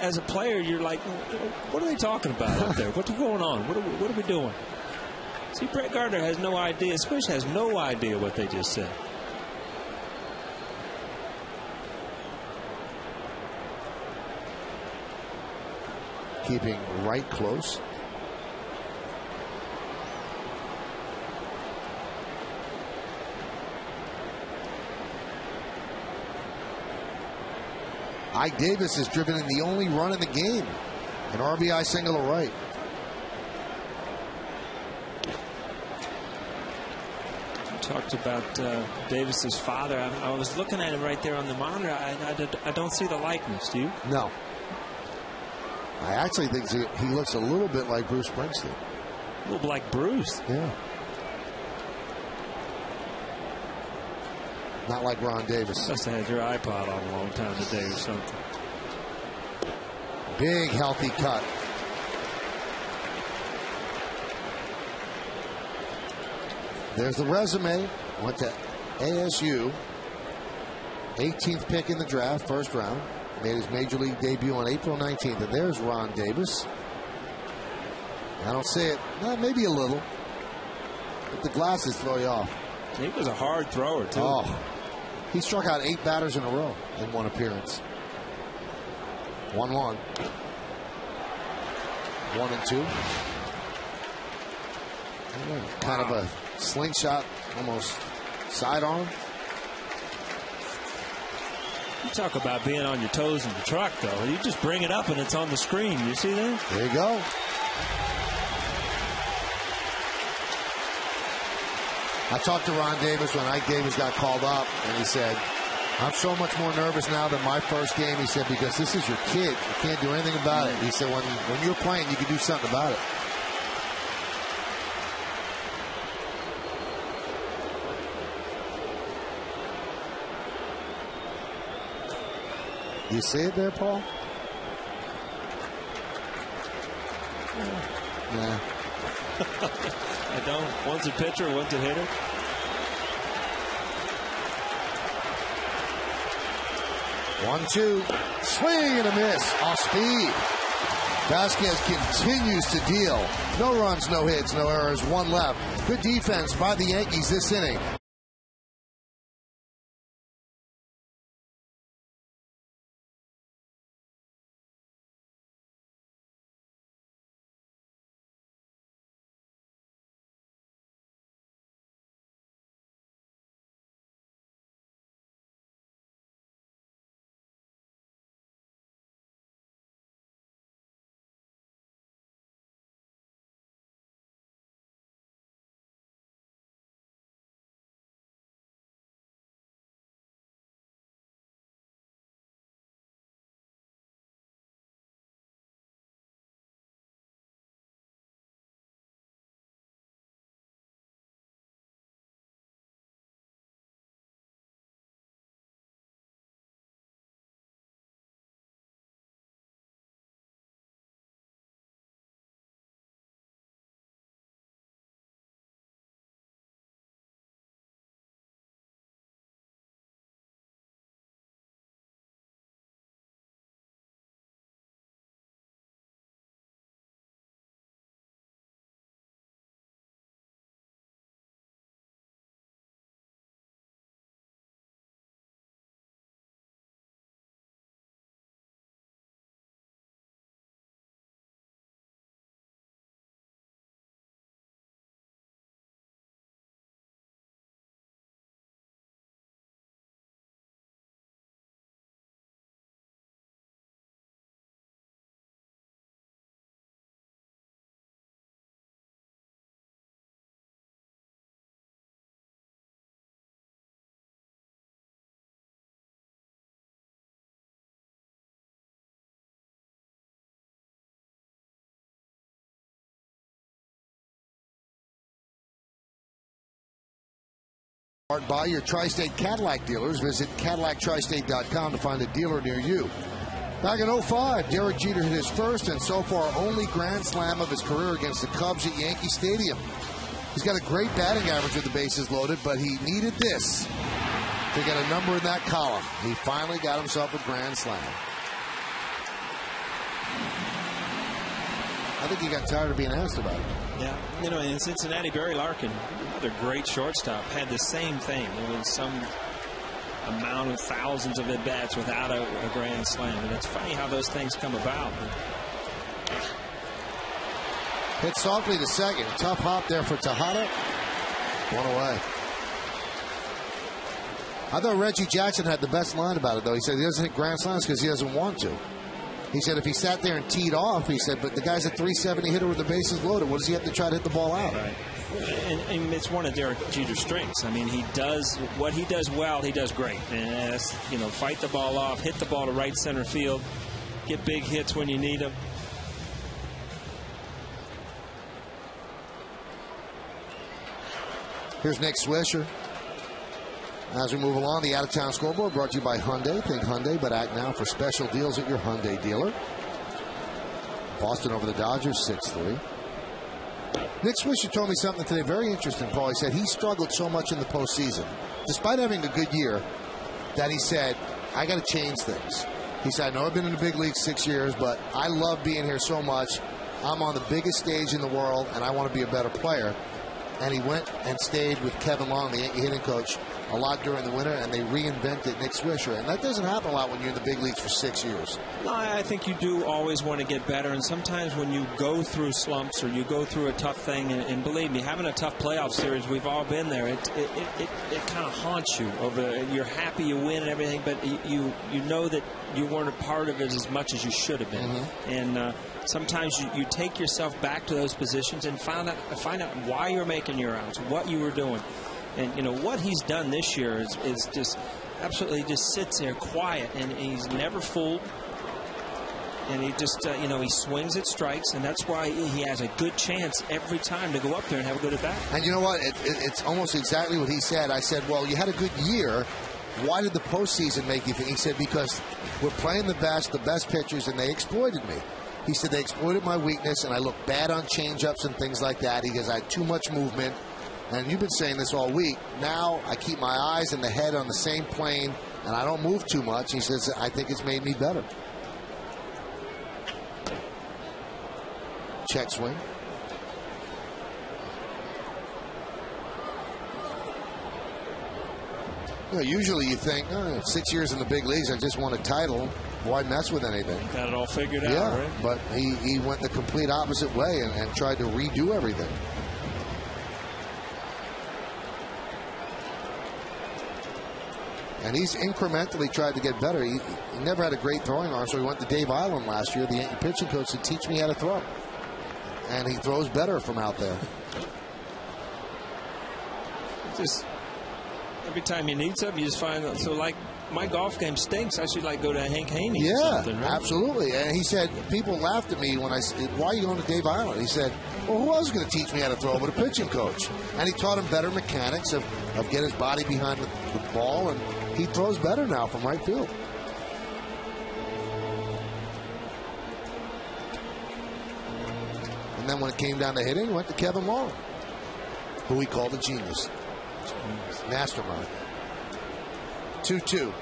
as a player, you're like, what are they talking about up there? What's going on? What are we doing? See, Brett Gardner has no idea. Squish has no idea what they just said. Keeping right close. Ike Davis has driven in the only run in the game. An RBI single to right. You talked about Davis's father. I was looking at him right there on the monitor. I don't see the likeness. Do you? No. I actually think he looks a little bit like Bruce Springsteen. A little bit like Bruce. Yeah. Not like Ron Davis. Must have had your iPod on a long time today or something. Big, healthy cut. There's the resume. Went to ASU. 18th pick in the draft, first round. Made his major league debut on April 19th. And there's Ron Davis. I don't see it. Well, maybe a little. But the glasses throw you off. He was a hard thrower, too. Oh. He struck out 8 batters in a row in one appearance. 1-1. 1-2. Kind of a slingshot, almost sidearm. You talk about being on your toes in the truck, though. You just bring it up and it's on the screen. You see that? There you go. I talked to Ron Davis when Ike Davis got called up, and he said, I'm so much more nervous now than my first game. He said, because this is your kid. You can't do anything about it. He said, when you're playing, you can do something about it. You see it there, Paul? Yeah. I don't. One's a pitcher, one's a hitter. One, two. Swing and a miss. Off speed. Vasquez continues to deal. No runs, no hits, no errors. One left. Good defense by the Yankees this inning. By your Tri-State Cadillac dealers. Visit CadillacTristate.com to find a dealer near you. Back in 05, Derek Jeter hit his first and so far only grand slam of his career against the Cubs at Yankee Stadium. He's got a great batting average with the bases loaded, but he needed this to get a number in that column. He finally got himself a grand slam. I think he got tired of being asked about it. Yeah, you know, in Cincinnati, Barry Larkin, another great shortstop, had the same thing. There was some amount of thousands of at-bats without a grand slam. And it's funny how those things come about. Hit softly to second. Tough hop there for Tejada. One away. I thought Reggie Jackson had the best line about it, though. He said he doesn't hit grand slams because he doesn't want to. He said if he sat there and teed off, he said, but the guy's a 370 hitter with the bases loaded. What does he have to try to hit the ball out? Right. And it's one of Derek Jeter's strengths. I mean, he does what he does well, he does great. And that's, you know, fight the ball off, hit the ball to right center field, get big hits when you need them. Here's Nick Swisher. As we move along, the out-of-town scoreboard brought to you by Hyundai. Think Hyundai, but act now for special deals at your Hyundai dealer. Boston over the Dodgers, 6-3. Nick Swisher told me something today very interesting, Paul. He said he struggled so much in the postseason, despite having a good year, that he said, I got to change things. He said, I know I've been in the big league 6 years, but I love being here so much. I'm on the biggest stage in the world, and I want to be a better player. And he went and stayed with Kevin Long, the Yankee hitting coach, a lot during the winter, and they reinvented Nick Swisher. And that doesn't happen a lot when you're in the big leagues for 6 years. No, I think you do always want to get better. And sometimes when you go through slumps or you go through a tough thing, and believe me, having a tough playoff series, we've all been there. It kind of haunts you. You're happy you win and everything, but you know that you weren't a part of it as much as you should have been. Mm-hmm. And sometimes you take yourself back to those positions and find out why you're making your outs, what you were doing. And, you know, what he's done this year is just absolutely just sits there quiet, and he's never fooled. And he just, you know, he swings at strikes, and that's why he has a good chance every time to go up there and have a good at-bat. And you know what? It's almost exactly what he said. I said, well, you had a good year. Why did the postseason make you think? He said, because we're playing the best pitchers, and they exploited me. He said they exploited my weakness, and I looked bad on changeups and things like that. He goes, I had too much movement. And you've been saying this all week. Now I keep my eyes and the head on the same plane, and I don't move too much. He says, I think it's made me better. Check swing. You know, usually you think, 6 years in the big leagues, I just won a title. Why mess with anything? Got it all figured out, yeah, right? But he went the complete opposite way and tried to redo everything. And he's incrementally tried to get better. He never had a great throwing arm, so he went to Dave Island last year, the Yankee pitching coach, to teach me how to throw. And he throws better from out there. Just every time you need something, you just find out. So, like, my golf game stinks. I should, like, go to Hank Haney or something, right? Absolutely. And he said, people laughed at me when I said, why are you going to Dave Island? He said, well, who else is going to teach me how to throw but a pitching coach? And he taught him better mechanics of get his body behind the ball, and he throws better now from right field. And then when it came down to hitting, he went to Kevin Long, who he called a genius. Mastermind. 2-2.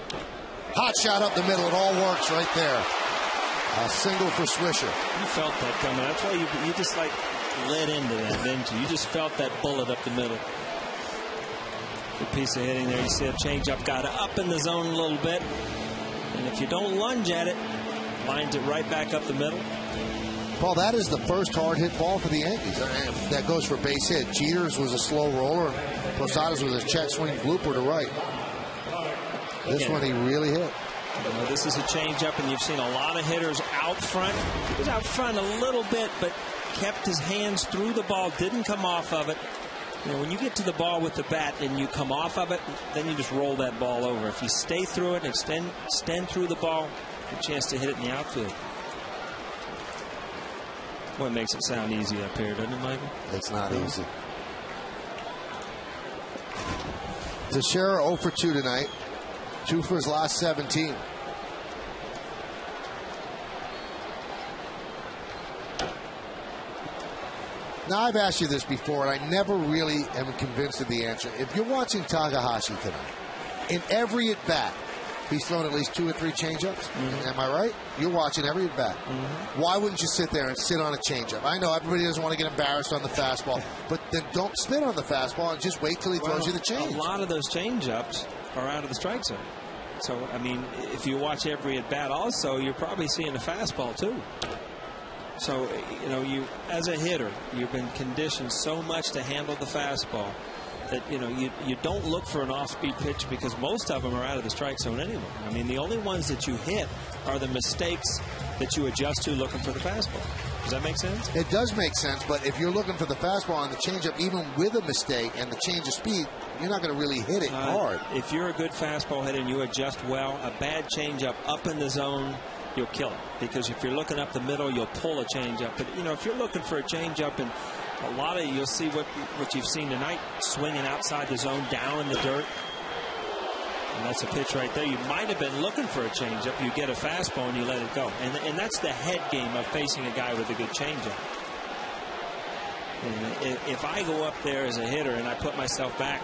Hot shot up the middle. It all works right there. A single for Swisher. You felt that coming. That's why you just, like, led into that, didn't you? You just felt that bullet up the middle. Good piece of hitting there. You see a changeup got up in the zone a little bit. And if you don't lunge at it, lines it right back up the middle. Paul, that is the first hard hit ball for the Yankees. That goes for base hit. Jeter's was a slow roller. Posada's was a check swing blooper to right. This one he really hit. You know, this is a changeup, and you've seen a lot of hitters out front. He was out front a little bit, but kept his hands through the ball, didn't come off of it. You know, when you get to the ball with the bat and you come off of it, then you just roll that ball over. If you stay through it and extend through the ball, a chance to hit it in the outfield. Boy, it makes it sound easy up here, doesn't it, Michael? It's not easy. Teixeira 0 for 2 tonight. 2 for his last 17. Now, I've asked you this before, and I never really am convinced of the answer. If you're watching Takahashi tonight, in every at-bat, he's thrown at least 2 or 3 changeups. Am I right? You're watching every at-bat. Why wouldn't you sit there and sit on a changeup? I know everybody doesn't want to get embarrassed on the fastball, but then don't spin on the fastball and just wait till he throws you the change. A lot of those changeups are out of the strike zone. So, I mean, if you watch every at-bat also, you're probably seeing a fastball too. So, you know, you as a hitter, you've been conditioned so much to handle the fastball that, you know, you don't look for an off-speed pitch because most of them are out of the strike zone anyway. I mean, the only ones that you hit are the mistakes that you adjust to looking for the fastball. Does that make sense? It does make sense, but if you're looking for the fastball and the changeup, even with a mistake and the change of speed, you're not going to really hit it hard. If you're a good fastball hitter and you adjust well, a bad changeup up in the zone, you'll kill it. Because if you're looking up the middle, you'll pull a changeup. But, you know, if you're looking for a changeup, and a lot of you'll see what you've seen tonight, swinging outside the zone, down in the dirt. And that's a pitch right there. You might have been looking for a changeup. You get a fastball and you let it go. And that's the head game of facing a guy with a good changeup. And if I go up there as a hitter and I put myself back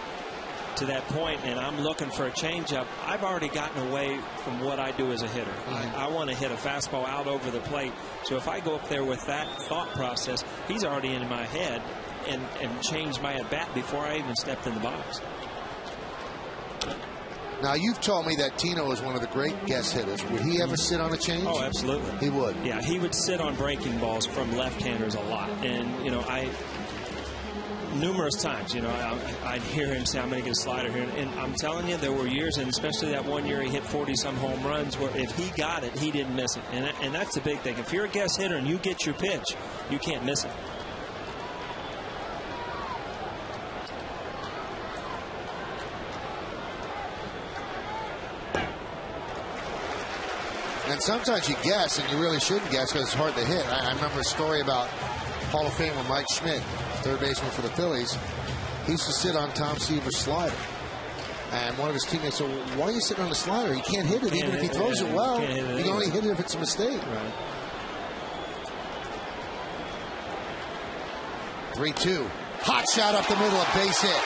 to that point and I'm looking for a changeup, I've already gotten away from what I do as a hitter. I want to hit a fastball out over the plate. So if I go up there with that thought process, he's already in my head and changed my at-bat before I even stepped in the box. Now, you've told me that Tino is one of the great guest hitters. Would he ever sit on a change? Oh, absolutely. He would. Yeah, he would sit on breaking balls from left-handers a lot. And, you know, numerous times, you know, I'd hear him say, I'm going to get a slider here. And I'm telling you, there were years, and especially that one year he hit 40-some home runs, where if he got it, he didn't miss it. And that's the big thing. If you're a guest hitter and you get your pitch, you can't miss it. And sometimes you guess, and you really shouldn't guess because it's hard to hit. I remember a story about Hall of Famer Mike Schmidt, third baseman for the Phillies. He used to sit on Tom Seaver's slider. And one of his teammates said, well, why are you sitting on the slider? He can't hit it. Even if he throws it well, he can only hit it if it's a mistake. Right. 3-2. Hot shot up the middle, a base hit.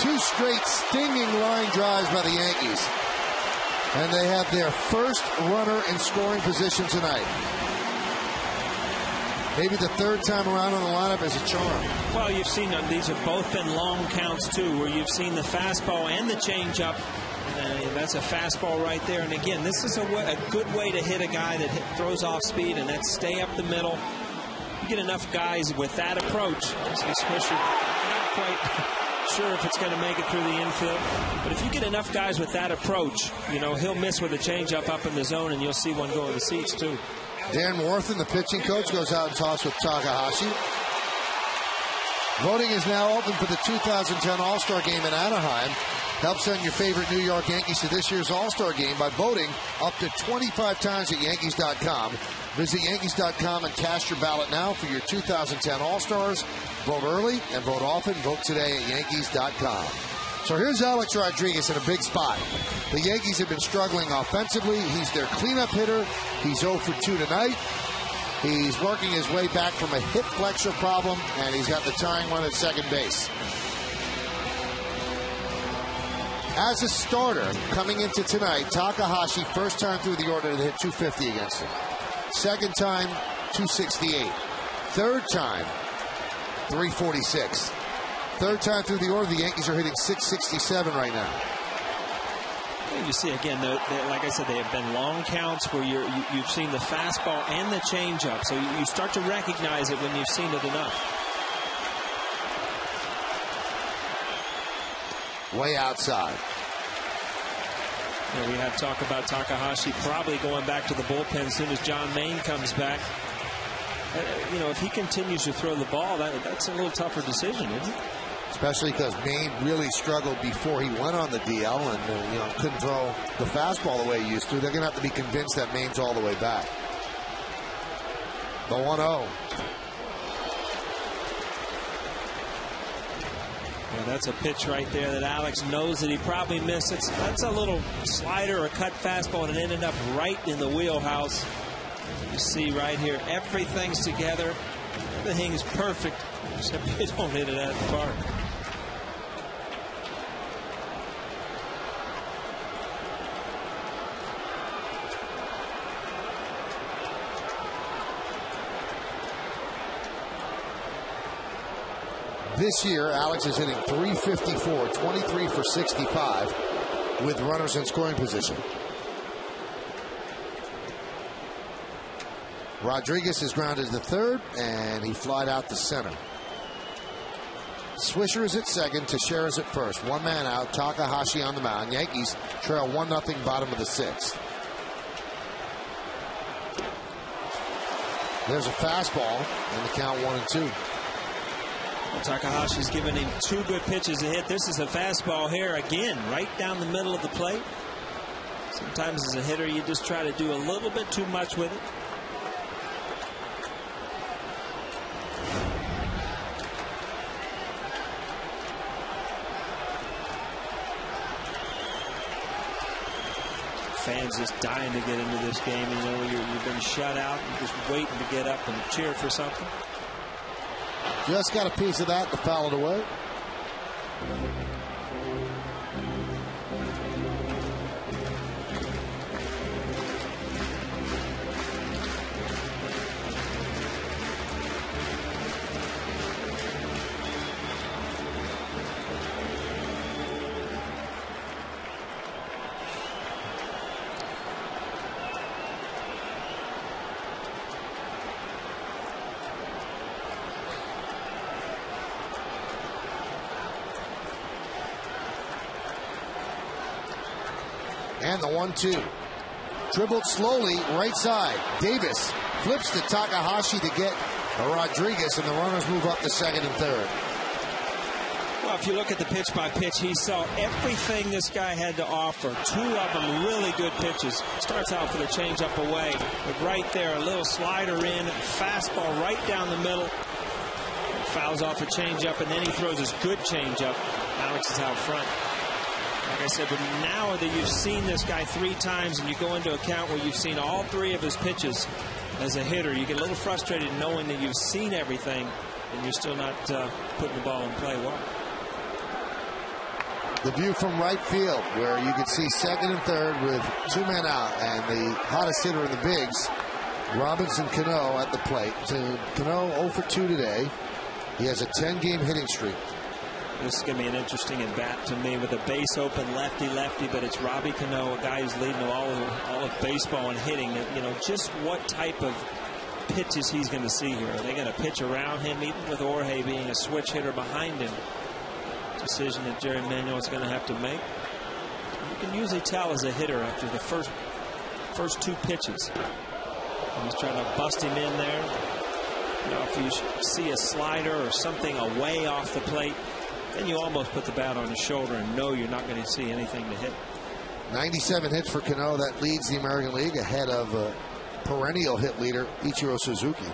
2 straight stinging line drives by the Yankees. And they have their first runner in scoring position tonight. Maybe the third time around on the lineup is a charm. Well, you've seen them. These have both been long counts, too, where you've seen the fastball and the changeup. That's a fastball right there. And, again, this is a good way to hit a guy that throws off speed, and that's stay up the middle. You get enough guys with that approach. Especially not quite sure if it's going to make it through the infield. But if you get enough guys with that approach, you know, he'll miss with a changeup up in the zone, and you'll see one go in the seats, too. Dan Warthen, the pitching coach, goes out and talks with Takahashi. Voting is now open for the 2010 All-Star Game in Anaheim. Help send your favorite New York Yankees to this year's All-Star Game by voting up to 25 times at Yankees.com. Visit Yankees.com and cast your ballot now for your 2010 All-Stars. Vote early and vote often. Vote today at Yankees.com. So here's Alex Rodriguez in a big spot. The Yankees have been struggling offensively. He's their cleanup hitter. He's 0 for 2 tonight. He's working his way back from a hip flexor problem, and he's got the tying run at second base. As a starter, coming into tonight, Takahashi, first time through the order to hit 250 against him. Second time, 268. Third time, 346. Third time through the order, the Yankees are hitting 667 right now. You see, again, like I said, they have been long counts where you've seen the fastball and the changeup. So you start to recognize it when you've seen it enough. Way outside. Yeah, we have talk about Takahashi probably going back to the bullpen as soon as John Maine comes back. You know, if he continues to throw the ball, that's a little tougher decision, isn't it? Especially because Maine really struggled before he went on the DL and couldn't throw the fastball the way he used to. They're going to have to be convinced that Maine's all the way back. The 1-0. Yeah, that's a pitch right there that Alex knows that he probably missed. That's a little slider or cut fastball, and it ended up right in the wheelhouse. You see right here, everything's together. Everything is perfect, except you don't hit it out of the park. This year, Alex is hitting .354, 23 for 65, with runners in scoring position. Rodriguez is grounded to third, and he flied out to center. Swisher is at second, Teixeira is at first. One man out, Takahashi on the mound. Yankees trail 1-0 bottom of the sixth. There's a fastball, and the count 1-2. Takahashi's given him 2 good pitches to hit. This is a fastball here again, right down the middle of the plate. Sometimes as a hitter, you just try to do a little bit too much with it. Fans just dying to get into this game. You know, you've been shut out and just waiting to get up and cheer for something. Just got a piece of that to foul it away. And the 1-2. Dribbled slowly, right side. Davis flips to Takahashi to get Rodriguez, and the runners move up to second and third. Well, if you look at the pitch by pitch, he saw everything this guy had to offer. 2 of them really good pitches. Starts out for the changeup away, but right there, a little slider in, fastball right down the middle. Fouls off a changeup, and then he throws his good changeup. Alex is out front. Like I said, but now that you've seen this guy 3 times and you go into account where you've seen all 3 of his pitches as a hitter, you get a little frustrated knowing that you've seen everything and you're still not putting the ball in play well. The view from right field where you can see second and third with 2 men out, and the hottest hitter in the bigs, Robinson Cano at the plate. So Cano 0 for 2 today. He has a 10-game hitting streak. This is going to be an interesting at-bat to me with a base open lefty-lefty, but it's Robbie Cano, a guy who's leading all of baseball and hitting. You know, just what type of pitches he's going to see here. Are they going to pitch around him, even with Jorge being a switch hitter behind him? Decision that Jerry Manuel is going to have to make. You can usually tell as a hitter after the first 2 pitches. And he's trying to bust him in there. You know, if you see a slider or something away off the plate, then you almost put the bat on his shoulder and know you're not going to see anything to hit. 97 hits for Cano. That leads the American League ahead of perennial hit leader Ichiro Suzuki.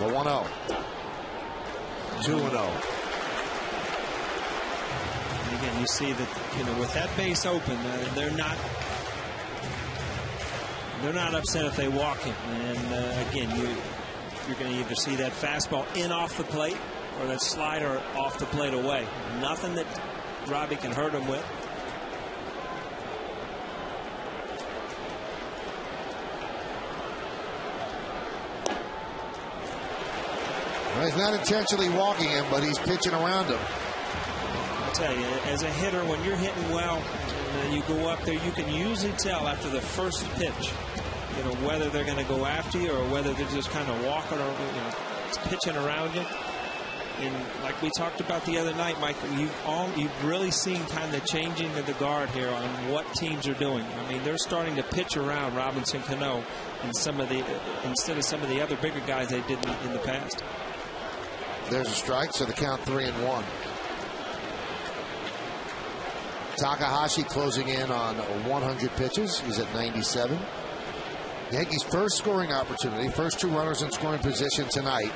The 1-0. 2-0. Again, you see that, you know, with that base open, they're not upset if they walk him. And again, you're going to either see that fastball in off the plate or that slider off the plate away. Nothing that Robbie can hurt him with. Well, he's not intentionally walking him, but he's pitching around him. I'll tell you, as a hitter, when you're hitting well, and you go up there, you can usually tell after the first pitch, you know, whether they're going to go after you or whether they're just kind of walking or, you know, pitching around you. And like we talked about the other night, Mike, you've really seen kind of changing of the guard here on what teams are doing. I mean, they're starting to pitch around Robinson Cano and instead of some of the other bigger guys they did in the past. There's a strike, so the count 3-1. Takahashi closing in on 100 pitches. He's at 97. Yankees' first scoring opportunity. First 2 runners in scoring position tonight.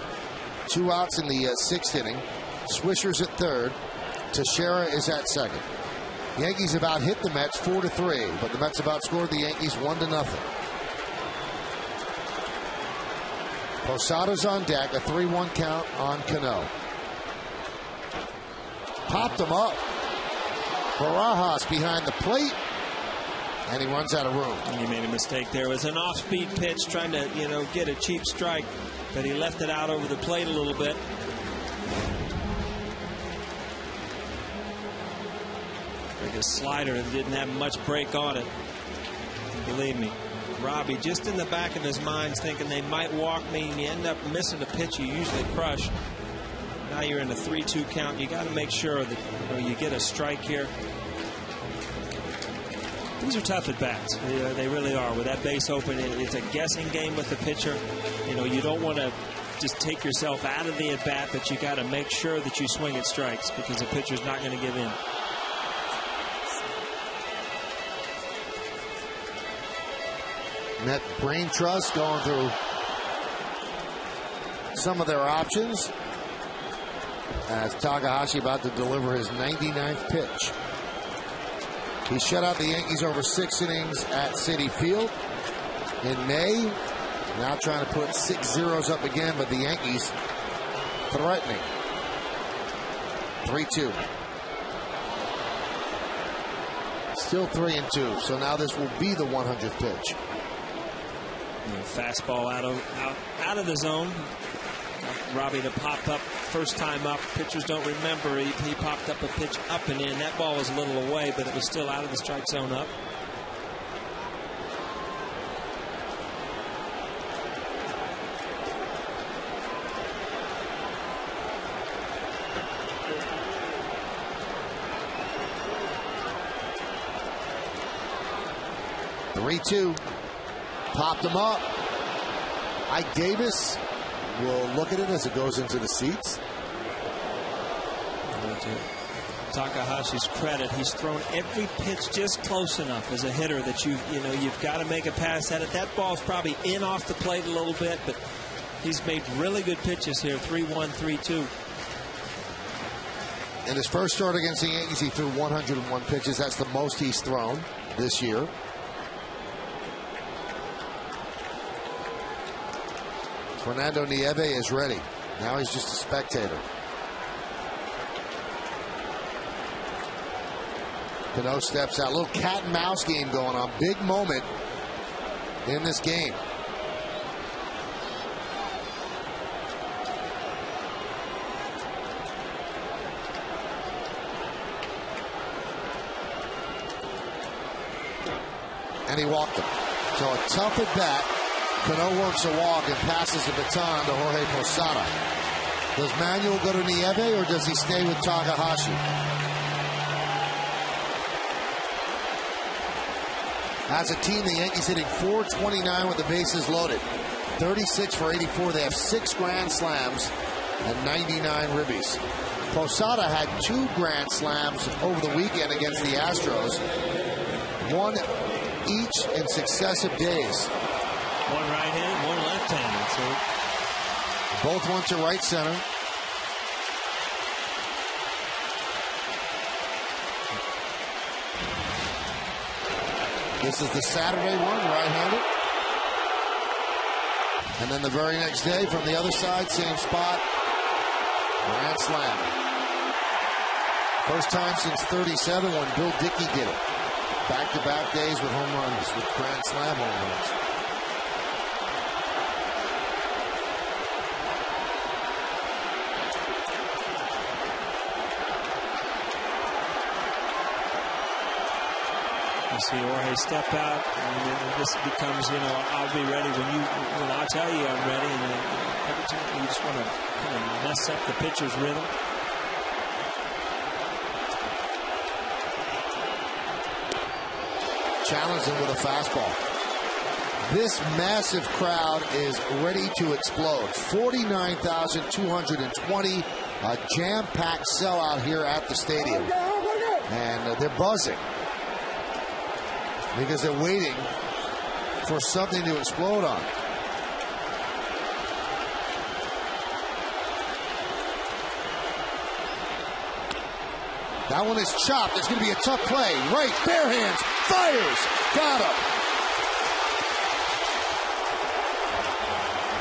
2 outs in the 6th inning. Swisher's at 3rd. Teixeira is at 2nd. Yankees have out hit the Mets 4-3, but the Mets have outscored the Yankees 1-0. Posada's on deck, a 3-1 count on Cano. Popped him up. Barajas behind the plate, and he runs out of room. He made a mistake there. It was an off-speed pitch trying to, get a cheap strike, but he left it out over the plate a little bit. Like a slider and didn't have much break on it. Believe me, Robbie just in the back of his mind thinking they might walk me, and you end up missing a pitch you usually crush. Now you're in a 3-2 count. You got to make sure that you get a strike here. These are tough at bats. They really are. With that base open, it's a guessing game with the pitcher. You don't want to just take yourself out of the at bat, but you got to make sure that you swing at strikes because the pitcher's not going to give in. Met Brain Trust going through some of their options as Takahashi about to deliver his 99th pitch. He shut out the Yankees over 6 innings at Citi Field in May. Now trying to put 6 zeros up again, but the Yankees threatening. 3-2. Still 3-2, so now this will be the 100th pitch. Fastball out of the zone. Robbie to pop up first time up. Pitchers don't remember. He popped up a pitch up and in. That ball was a little away, but it was still out of the strike zone up. Three-two. Popped him up. Ike Davis will look at it as it goes into the seats. Takahashi's credit, he's thrown every pitch just close enough as a hitter that you've got to make a pass at it. That ball's probably in off the plate a little bit, but he's made really good pitches here. 3-1, 3-2. In his first start against the Yankees, he threw 101 pitches. That's the most he's thrown this year. Fernando Nieve is ready. Now he's just a spectator. Cano steps out. A little cat and mouse game going on. Big moment in this game. And he walked him. So a tough at bat. Cano works a walk and passes the baton to Jorge Posada. Does Manuel go to Nieve or does he stay with Takahashi? As a team, the Yankees hitting .429 with the bases loaded. 36 for 84. They have 6 grand slams and 99 ribbies. Posada had 2 grand slams over the weekend against the Astros. 1 each in successive days. 1 right-handed, 1 left-handed. So both went to right center. This is the Saturday one, right-handed. And then the very next day from the other side, same spot, grand slam. First time since '37 when Bill Dickey did it. Back-to-back days with home runs, with grand slam home runs. You see Jorge step out, and this becomes, I'll be ready when I tell you I'm ready. And every time you just want to kind of mess up the pitcher's rhythm. Challenge him with a fastball. This massive crowd is ready to explode. 49,220, a jam-packed sellout here at the stadium. And they're buzzing because they're waiting for something to explode on. That one is chopped. It's going to be a tough play. Right, bare hands, fires, got him.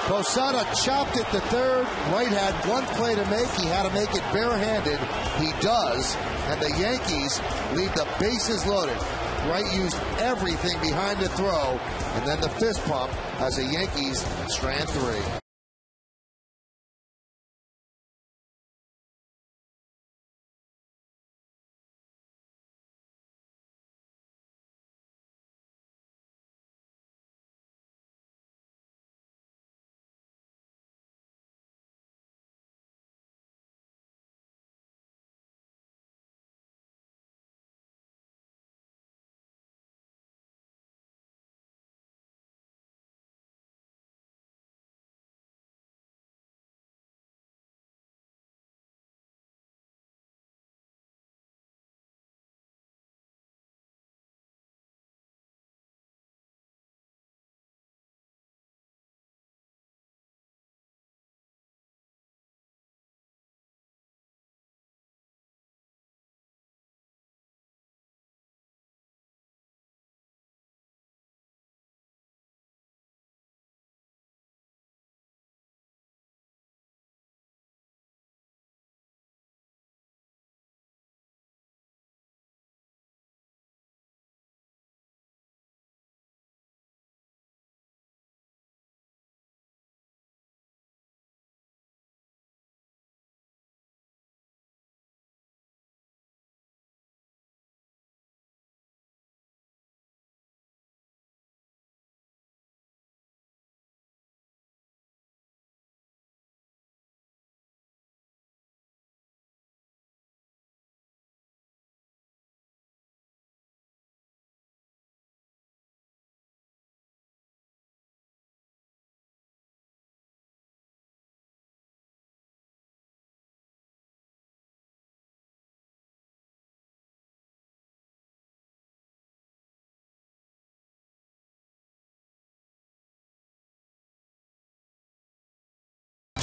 Posada chopped it to third. Wright had one play to make. He had to make it barehanded. He does, and the Yankees leave the bases loaded. Wright used everything behind the throw, and then the fist pump as the Yankees strand three.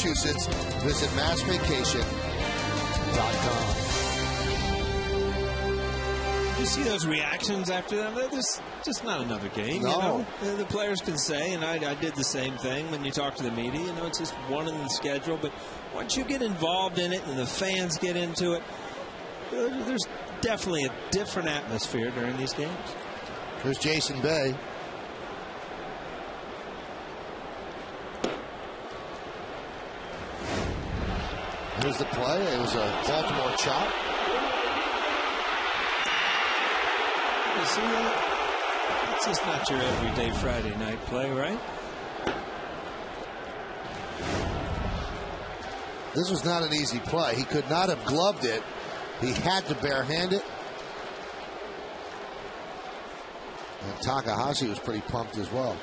Massachusetts. Visit massvacation.com. You see those reactions after that? There's just not another game. No. You know? The players can say, and I did the same thing when you talk to the media. You know, it's just one in the schedule. But once you get involved in it and the fans get into it, there's definitely a different atmosphere during these games. Here's Jason Bay. Here's the play. It was a Baltimore chop. You see that? It's just not your everyday Friday night play, right? This was not an easy play. He could not have gloved it. He had to barehand it. And Takahashi was pretty pumped as well.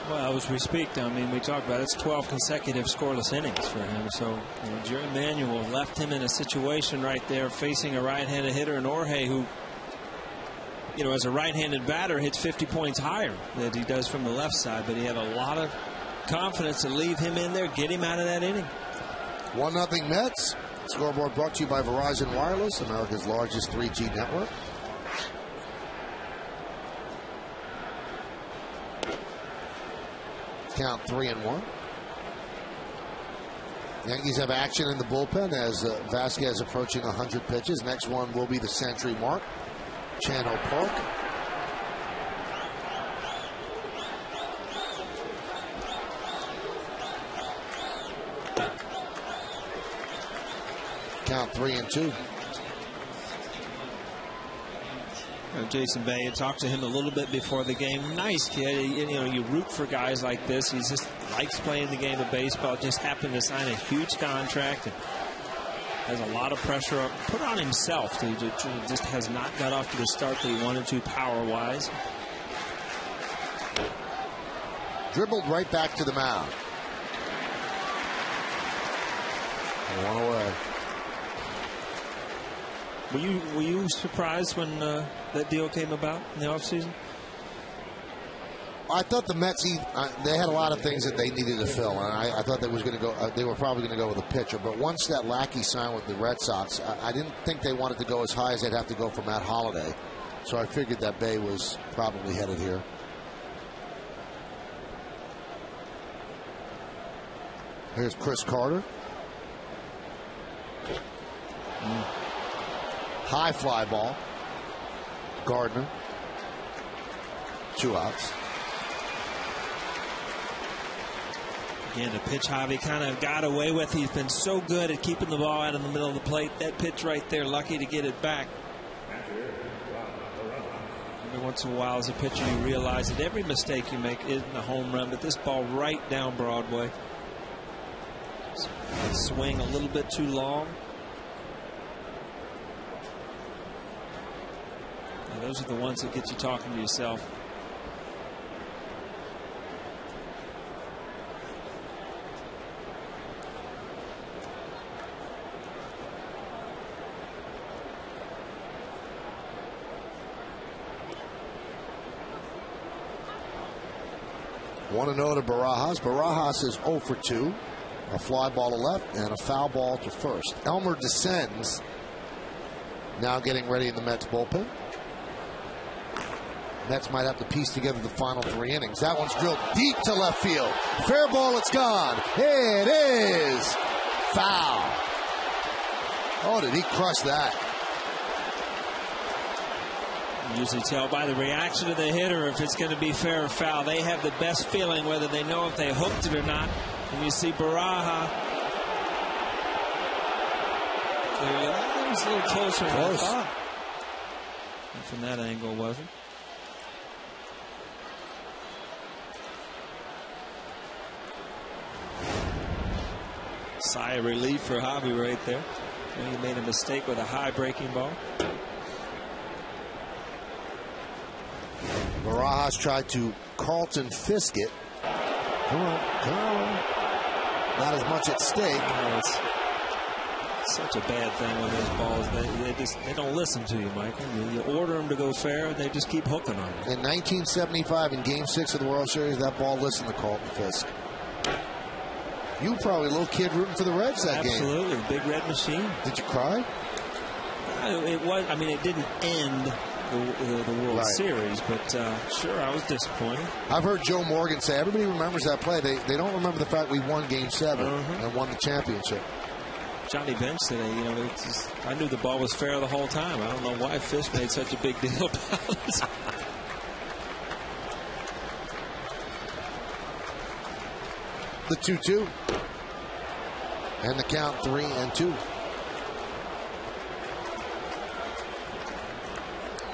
Well, as we speak, I mean, we talked about it. It's 12 consecutive scoreless innings for him. So, Jerry Manuel left him in a situation right there facing a right-handed hitter in Jorge, who, as a right-handed batter, hits 50 points higher than he does from the left side. But he had a lot of confidence to leave him in there, get him out of that inning. 1-0 Mets. Scoreboard brought to you by Verizon Wireless, America's largest 3G network. Count 3-1. Yankees have action in the bullpen as Vasquez approaching 100 pitches. Next one will be the century mark. Chano Park. Count 3-2. Jason Bay had talked to him a little bit before the game. Nice kid. You root for guys like this. He just likes playing the game of baseball. Just happened to sign a huge contract and has a lot of pressure put on himself. He just has not got off to the start that he wanted to power-wise. Dribbled right back to the mound. One away. Were you surprised when that deal came about in the offseason? I thought the Mets, they had a lot of things that they needed to fill, and I thought they were probably going to go with a pitcher. But once that Lackey signed with the Red Sox, I didn't think they wanted to go as high as they'd have to go for Matt Holliday. So I figured that Bay was probably headed here. Here's Chris Carter. High fly ball. Gardner. 2 outs. Again, a pitch Javi kind of got away with. He's been so good at keeping the ball out in the middle of the plate. That pitch right there, lucky to get it back. Every once in a while as a pitcher you realize that every mistake you make isn't a home run, but this ball right down Broadway. Swing a little bit too long. Now, those are the ones that get you talking to yourself. Want to know to Barajas. Barajas is 0 for 2. A fly ball to left and a foul ball to first. Elmer descends. Now getting ready in the Mets bullpen. Mets might have to piece together the final 3 innings. That one's drilled deep to left field. Fair ball, it's gone. It is foul. Oh, did he crush that? You usually tell by the reaction of the hitter if it's going to be fair or foul. They have the best feeling whether they know if they hooked it or not. And you see Baraja. That was a little closer than I thought. And from that angle, wasn't. Sigh of relief for Javi right there. And he made a mistake with a high breaking ball. Barajas tried to Carlton Fisk it. Come on, come on. Not as much at stake. It's such a bad thing when those balls, they don't listen to you, Michael. You order them to go fair, and they just keep hooking on you. In 1975, in Game 6 of the World Series, that ball listened to Carlton Fisk. You were probably a little kid rooting for the Reds that game. Absolutely, big red machine. Did you cry? It was. I mean, it didn't end the World Series, but sure, I was disappointed. I've heard Joe Morgan say everybody remembers that play. They don't remember the fact we won Game 7 and won the championship. Johnny Bench today, I knew the ball was fair the whole time. I don't know why Fisk made such a big deal about it. The 2-2. And the count 3-2.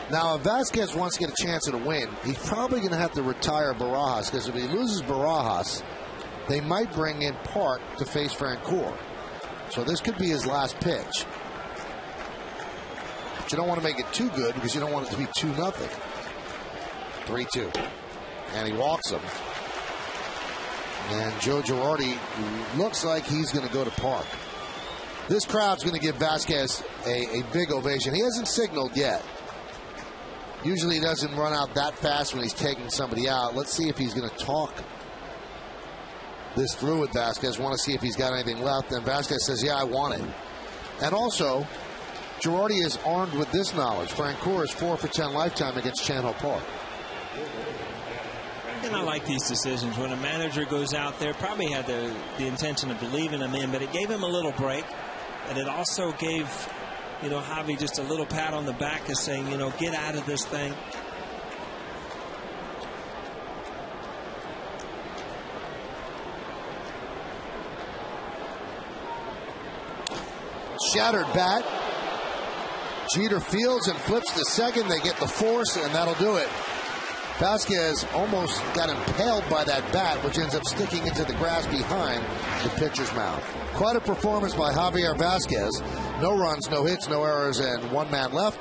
Now, if Vasquez wants to get a chance at a win, he's probably going to have to retire Barajas, because if he loses Barajas, they might bring in Park to face Francoeur. So this could be his last pitch. But you don't want to make it too good because you don't want it to be 2-0. 3-2. And he walks him. And Joe Girardi looks like he's going to go to Park. This crowd's going to give Vasquez a big ovation. He hasn't signaled yet. Usually he doesn't run out that fast when he's taking somebody out. Let's see if he's going to talk this through with Vasquez. Want to see if he's got anything left. And Vasquez says, yeah, I want it. And also, Girardi is armed with this knowledge. Francoeur is 4 for 10 lifetime against Chan Ho Park. And I like these decisions. When a manager goes out there, probably had the intention of leaving him in, but it gave him a little break. And it also gave, Javi just a little pat on the back as saying, get out of this thing. Shattered bat. Jeter fields and flips to second. They get the force, and that'll do it. Vasquez almost got impaled by that bat, which ends up sticking into the grass behind the pitcher's mouth. Quite a performance by Javier Vasquez. No runs, no hits, no errors, and 1 man left.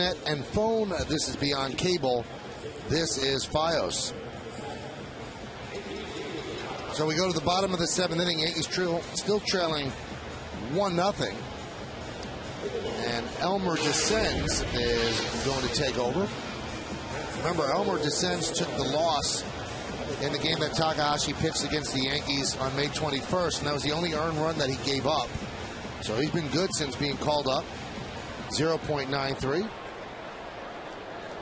And phone, this is beyond cable. This is Fios. So we go to the bottom of the 7th inning. Yankees still trailing 1-0. And Elmer Descends is going to take over. Remember, Elmer Descends took the loss in the game that Takahashi pitched against the Yankees on May 21st, and that was the only earned run that he gave up. So he's been good since being called up. 0.93.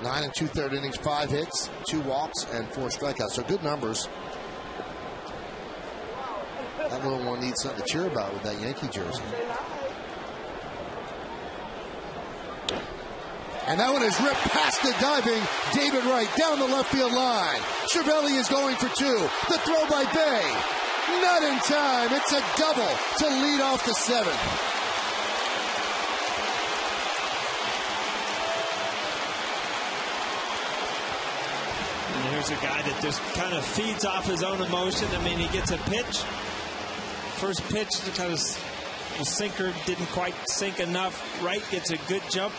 9 2/3 innings, 5 hits, 2 walks, and 4 strikeouts. So good numbers. That little one needs something to cheer about with that Yankee jersey. And that one is ripped past the diving David Wright down the left field line. Cervelli is going for 2. The throw by Bay. Not in time. It's a double to lead off the 7th. Here's a guy that just kind of feeds off his own emotion. I mean, he gets a pitch. First pitch, kind of the sinker didn't quite sink enough. Wright gets a good jump.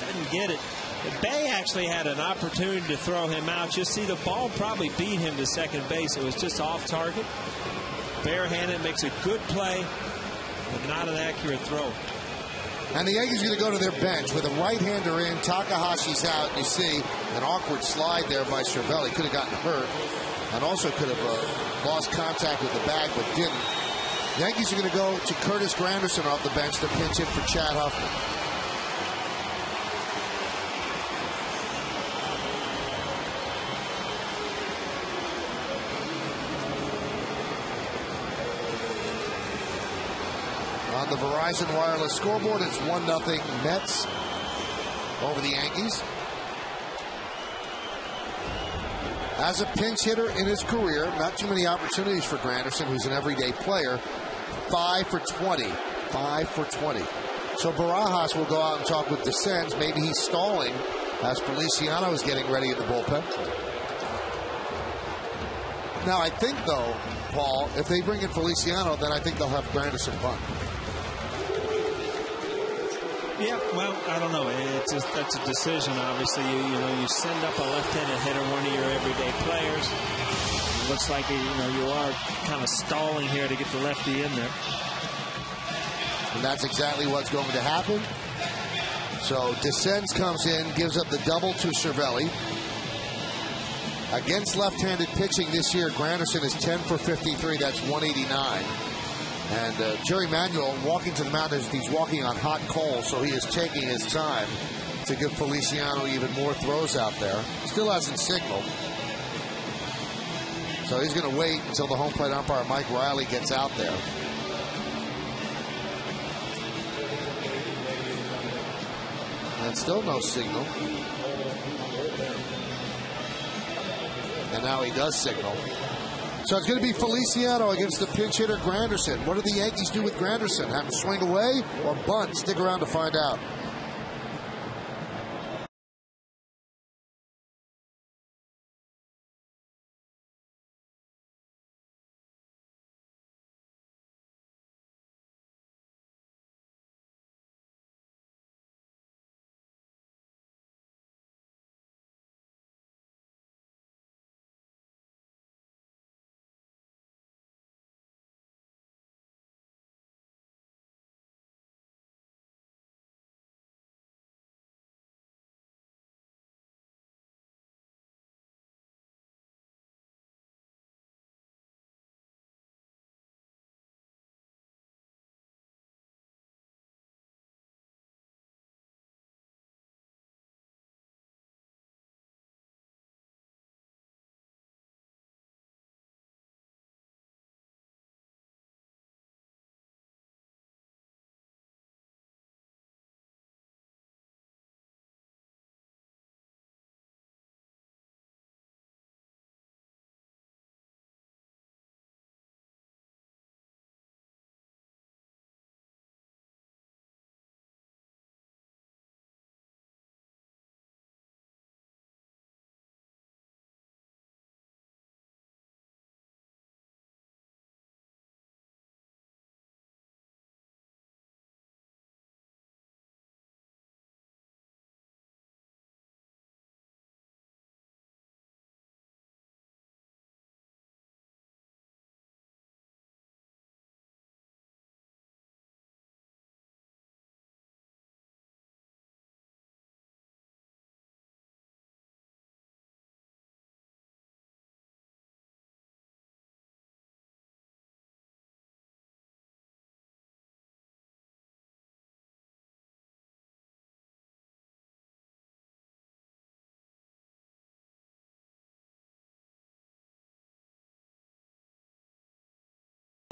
Doesn't get it. But Bay actually had an opportunity to throw him out. You'll see the ball probably beat him to second base. It was just off target. Barehanded, makes a good play, but not an accurate throw. And the Yankees are going to go to their bench with a right-hander in. Takahashi's out. You see an awkward slide there by Cervelli. Could have gotten hurt and also could have lost contact with the bag, but didn't. The Yankees are going to go to Curtis Granderson off the bench to pinch hit for Chad Huffman. On the Verizon Wireless scoreboard, it's 1-0 Mets over the Yankees. As a pinch hitter in his career, not too many opportunities for Granderson, who's an everyday player. 5 for 20. 5 for 20. So Barajas will go out and talk with Descends. Maybe he's stalling as Feliciano is getting ready in the bullpen. Now, I think, though, Paul, if they bring in Feliciano, then I think they'll have Granderson bunt. Yeah, well, I don't know. That's a decision, obviously. You send up a left-handed hitter, one of your everyday players. It looks like you are kind of stalling here to get the lefty in there. And that's exactly what's going to happen. So Descends comes in, gives up the double to Cervelli. Against left-handed pitching this year, Granderson is 10 for 53. That's 189. And Jerry Manuel walking to the mound as he's walking on hot coals, so he is taking his time to give Feliciano even more throws out there. Still hasn't signaled. So he's going to wait until the home plate umpire, Mike Riley, gets out there. And still no signal. And now he does signal. So it's going to be Feliciano against the pinch hitter Granderson. What do the Yankees do with Granderson? Have him swing away or bunt? Stick around to find out.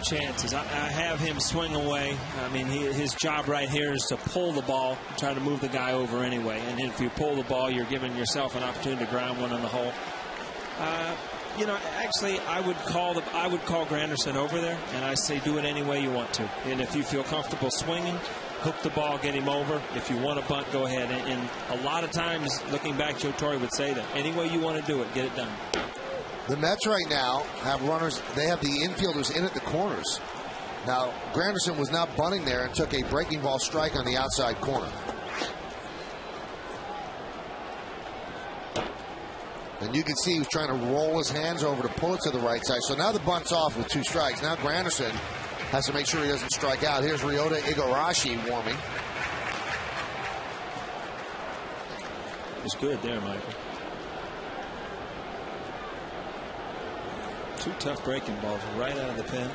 chances. I have him swing away. I mean, his job right here is to pull the ball, try to move the guy over anyway. And if you pull the ball, you're giving yourself an opportunity to ground one on the hole. You know, actually, I would call Granderson over there, and I say do it any way you want to. And if you feel comfortable swinging, hook the ball, get him over. If you want to bunt, go ahead. And a lot of times, looking back, Joe Torre would say that any way you want to do it, get it done. The Mets right now have runners. They have the infielders in at the corners. Now, Granderson was not bunting there and took a breaking ball strike on the outside corner. And you can see he was trying to roll his hands over to pull it to the right side. So now the bunt's off with 2 strikes. Now Granderson has to make sure he doesn't strike out. Here's Ryota Igarashi warming. It was good there, Michael. 2 tough breaking balls right out of the pen.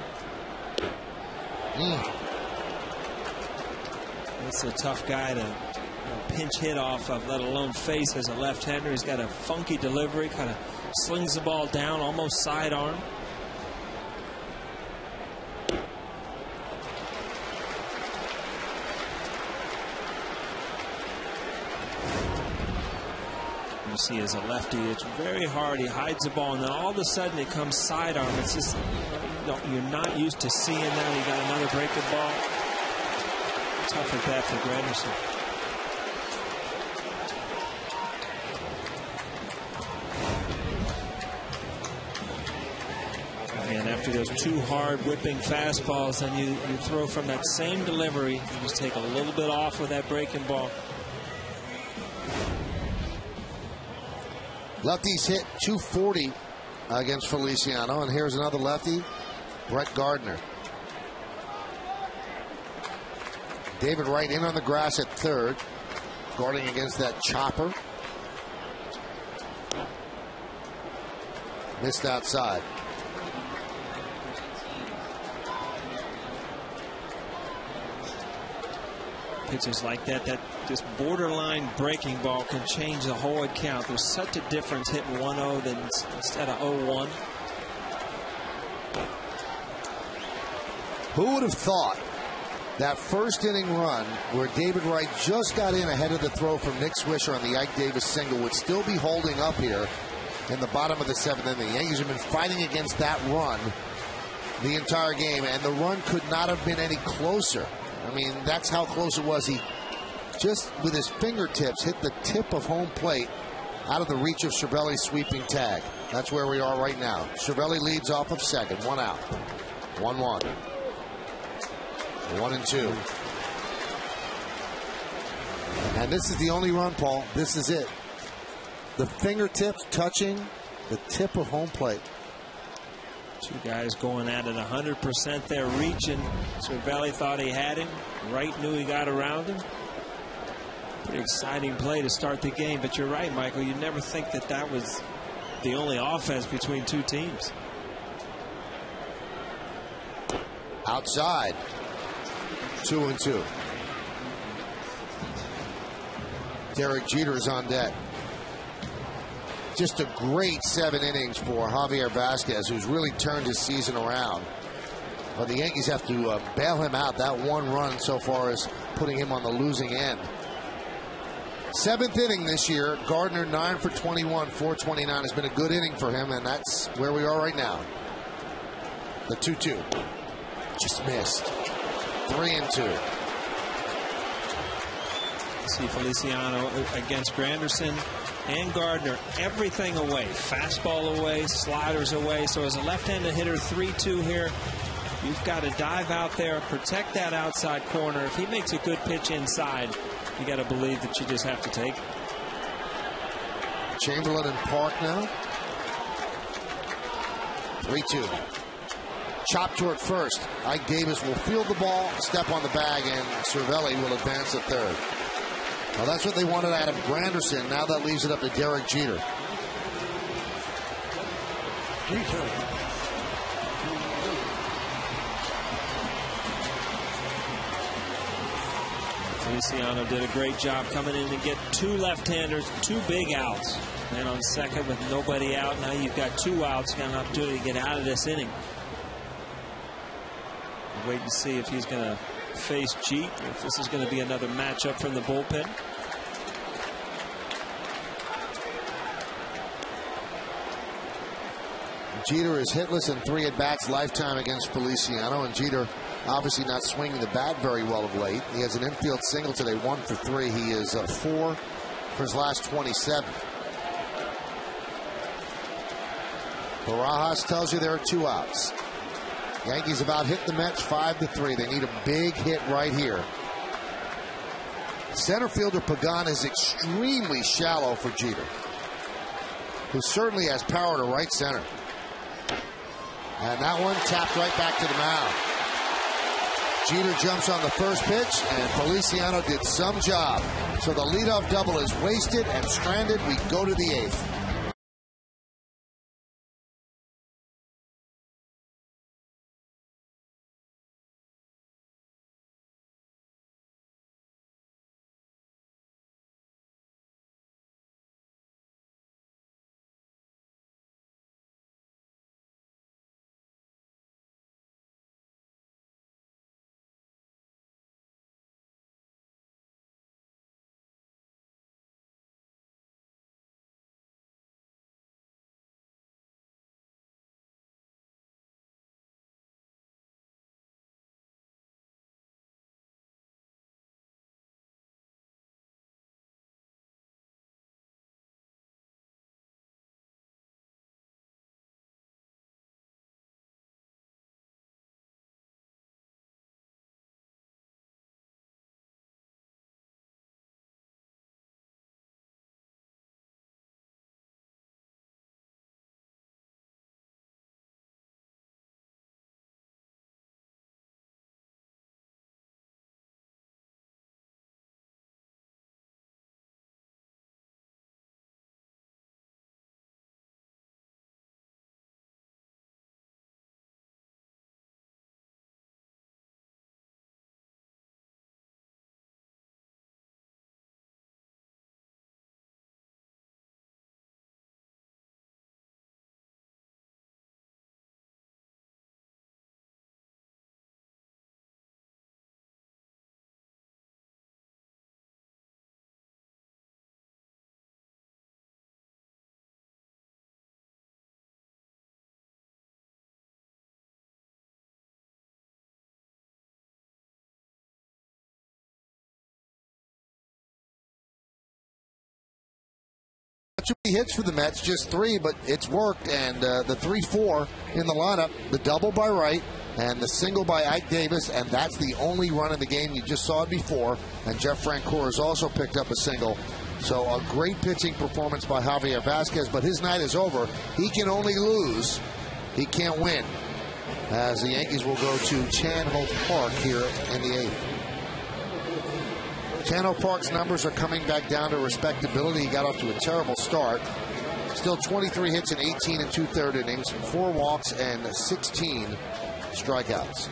It's a tough guy to pinch hit off of, let alone face as a left-hander. He's got a funky delivery, kind of slings the ball down, almost sidearm. You see, as a lefty, it's very hard. He hides the ball, and then all of a sudden it comes sidearm. It's just, you're not used to seeing that. He got another breaking ball. Tough at that for Granderson. And after those 2 hard whipping fastballs, then you throw from that same delivery. You just take a little bit off with that breaking ball. Lefties hit 240 against Feliciano, and here's another lefty, Brett Gardner. David Wright in on the grass at third, guarding against that chopper. Missed outside. Pitches like that this borderline breaking ball can change the whole account. There's such a difference hitting 1-0 than instead of 0-1. Who would have thought that first inning run where David Wright just got in ahead of the throw from Nick Swisher on the Ike Davis single would still be holding up here in the bottom of the 7th inning? The Yankees have been fighting against that run the entire game, and the run could not have been any closer. I mean, that's how close it was. He just, with his fingertips, hit the tip of home plate out of the reach of Cervelli's sweeping tag. That's where we are right now. Cervelli leads off of second. 1 out. 1-1. 1-2. And this is the only run, Paul. This is it. The fingertips touching the tip of home plate. 2 guys going at it 100% there, reaching. Cervelli thought he had him. Wright knew he got around him. Pretty exciting play to start the game, but you're right, Michael. You never think that that was the only offense between 2 teams. Outside. 2-2. Derek Jeter is on deck. Just a great 7 innings for Javier Vasquez, who's really turned his season around. But the Yankees have to bail him out. That 1 run so far is putting him on the losing end. 7th inning this year. Gardner 9 for 21, 429 has been a good inning for him, and that's where we are right now. The 2-2. Just missed. 3-2. See Feliciano against Granderson and Gardner, everything away. Fastball away, sliders away. So as a left-handed hitter, 3-2 here. You've got to dive out there, protect that outside corner. If he makes a good pitch inside, you got to believe that you just have to take it. Chamberlain and Park now. 3-2. Chop toward first. Ike Davis will field the ball, step on the bag, and Cervelli will advance at third. Well, that's what they wanted out of Granderson. Now that leaves it up to Derek Jeter. Feliciano did a great job coming in to get 2 left-handers, 2 big outs. And on second with nobody out, now you've got 2 outs. You got an opportunity to get out of this inning. wait and see if he's going to face Jeet, if this is going to be another matchup from the bullpen. Jeter is hitless in 3 at-bats lifetime against Feliciano, and Jeter obviously not swinging the bat very well of late. He has an infield single today, 1 for 3. He is 4 for his last 27. Barajas tells you there are 2 outs. Yankees about hit the Mets 5-3. They need a big hit right here. Center fielder Pagan is extremely shallow for Jeter, who certainly has power to right center. And that one tapped right back to the mound. Jeter jumps on the first pitch, and Feliciano did some job. So the leadoff double is wasted and stranded. We go to the 8th. Hits for the Mets, just 3, but it's worked. And the 3-4 in the lineup, the double by Wright and the single by Ike Davis, and that's the only run in the game. You just saw it before. And Jeff Francoeur has also picked up a single. So a great pitching performance by Javier Vazquez, but his night is over. He can only lose. He can't win, as the Yankees will go to Chan Ho Park here in the 8th. Chan Ho Park's numbers are coming back down to respectability. He got off to a terrible start. Still 23 hits in 18 and 2/3 innings, 4 walks and 16 strikeouts.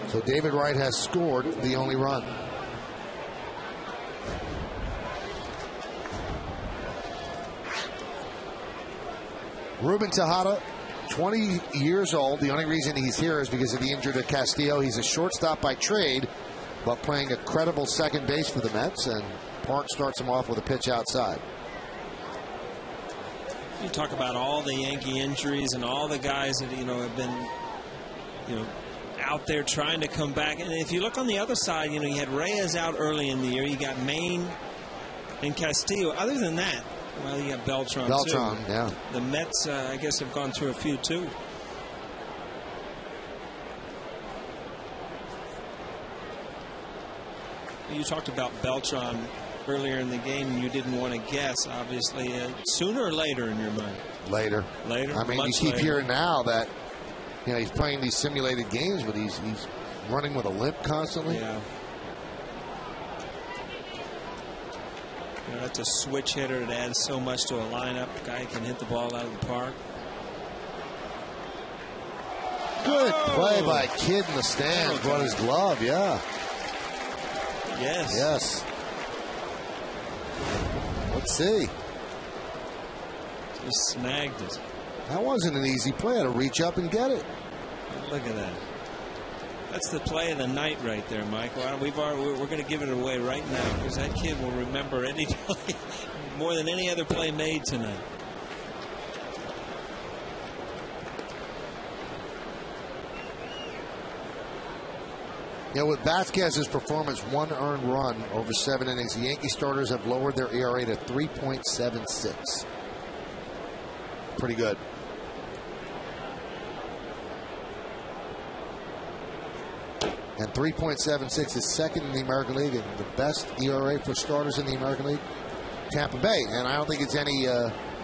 So David Wright has scored the only run. Ruben Tejada, 20 years old. The only reason he's here is because of the injury to Castillo. He's a shortstop by trade, but playing a credible second base for the Mets, and Park starts him off with a pitch outside. You talk about all the Yankee injuries and all the guys that have been out there trying to come back. And if you look on the other side, you had Reyes out early in the year. You got Maine and Castillo. Other than that, well, you got Beltran too. Yeah. The Mets, I guess, have gone through a few too. You talked about Beltran earlier in the game, and you didn't want to guess, obviously. Sooner or later in your mind? Later. Later? I mean, you keep hearing now that he's playing these simulated games, but he's running with a limp constantly. Yeah. That's a switch hitter that adds so much to a lineup. Guy can hit the ball out of the park. Good play by Kidd in the stands. Brought his glove, yeah. Yes. Yes. Let's see. Just snagged it. That wasn't an easy play. I had to reach up and get it. Look at that. That's the play of the night right there, Michael. We're going to give it away right now because that kid will remember any play more than any other play made tonight. With Vasquez's performance, 1 earned run over 7 innings, the Yankee starters have lowered their ERA to 3.76. Pretty good. And 3.76 is second in the American League, and the best ERA for starters in the American League, Tampa Bay. And I don't think it's any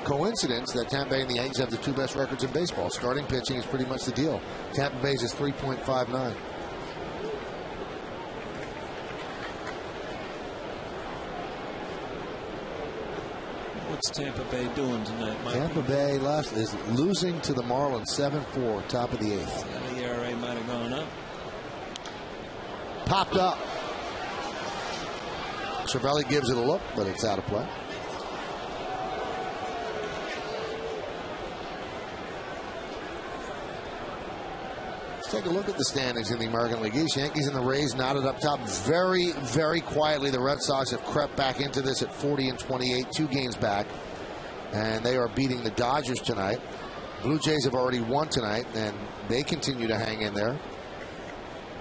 coincidence that Tampa Bay and the Yankees have the 2 best records in baseball. Starting pitching is pretty much the deal. Tampa Bay's is 3.59. What's Tampa Bay doing tonight, Mike? Tampa Bay is losing to the Marlins 7-4, top of the 8th. The ERA might have gone up. Popped up. Cervelli gives it a look, but it's out of play. Let's take a look at the standings in the American League East. Yankees and the Rays knotted up top very, very quietly. The Red Sox have crept back into this at 40-28, 2 games back. And they are beating the Dodgers tonight. Blue Jays have already won tonight, and they continue to hang in there.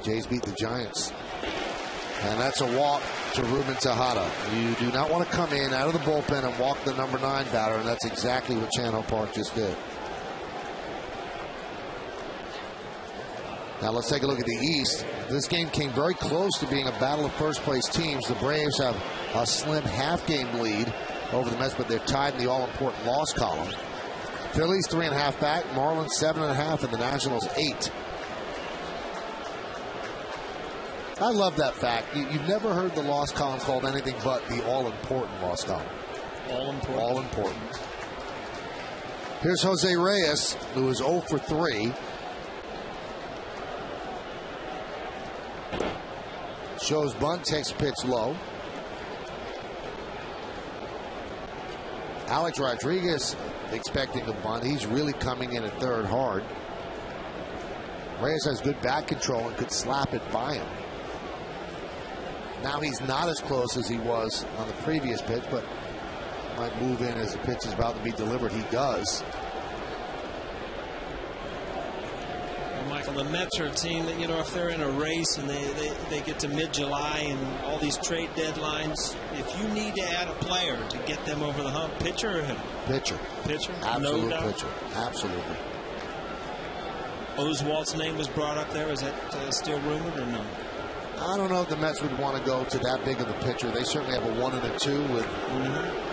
Jays beat the Giants. And that's a walk to Ruben Tejada. You do not want to come in out of the bullpen and walk the number 9 batter, and that's exactly what Chan-Ho Park just did. Now let's take a look at the East. This game came very close to being a battle of first-place teams. The Braves have a slim half-game lead over the Mets, but they're tied in the all-important loss column. Phillies 3.5 back, Marlins 7.5, and the Nationals 8. I love that fact. You've never heard the loss column called anything but the all-important loss column. All important. All important. Here's Jose Reyes, who is 0 for 3. Shows bunt, takes a pitch low. Alex Rodriguez expecting a bunt. He's really coming in at third hard. Reyes has good bat control and could slap it by him. Now he's not as close as he was on the previous pitch, but might move in as the pitch is about to be delivered. He does. Michael, the Mets are a team that, if they're in a race and they get to mid-July and all these trade deadlines, if you need to add a player to get them over the hump, pitcher or hitter? Pitcher. Pitcher? Absolute no doubt. pitcher. Absolutely. Oswalt's name was brought up there. Is that still rumored or no? I don't know if the Mets would want to go to that big of a pitcher. They certainly have a 1 and a 2 with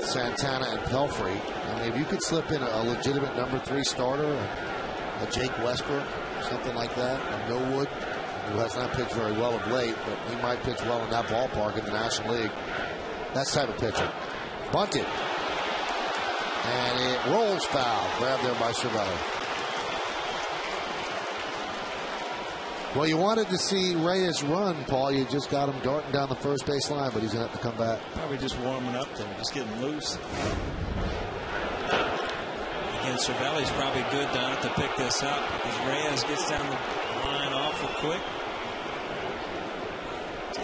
Santana and Pelfrey. I mean, if you could slip in a legitimate number 3 starter, a Jake Westbrook, something like that, a Millwood, who has not pitched very well of late, but he might pitch well in that ballpark in the National League. That's the type of pitcher. Bunted. And it rolls foul. Grabbed there by Cervelli. Well, you wanted to see Reyes run, Paul. You just got him darting down the first base line, but he's going to have to come back. Probably just warming up there, just getting loose. Again, Cervelli's probably good down to pick this up because Reyes gets down the line awful quick.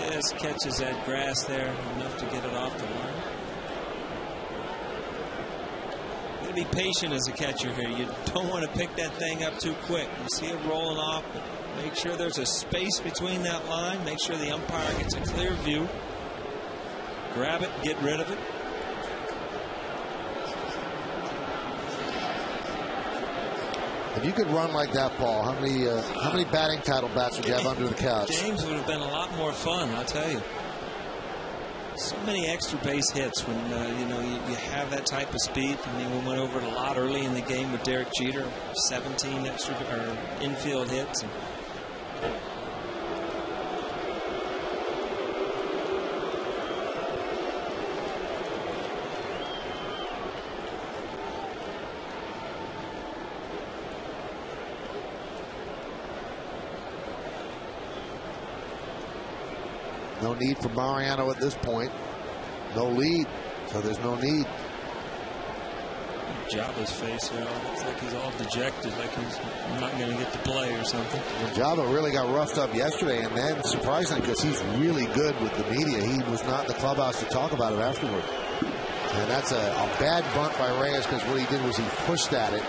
Just catches that grass there enough to get it off the line. You got to be patient as a catcher here. You don't want to pick that thing up too quick. You see it rolling off, but make sure there's a space between that line. Make sure the umpire gets a clear view. Grab it, get rid of it. If you could run like that, Paul, how many batting title bats would you have under the couch? Games would have been a lot more fun, I'll tell you. So many extra base hits when you have that type of speed. I mean, we went over it a lot early in the game with Derek Jeter, 17 extra infield hits. No need for Mariano at this point. No lead, so there's no need. Jabba's face here. It looks like he's all dejected, like he's not going to get to play or something. Well, Jabba really got roughed up yesterday, and then surprisingly, because he's really good with the media, he was not in the clubhouse to talk about it afterward. And that's a bad bunt by Reyes, because what he did was he pushed at it.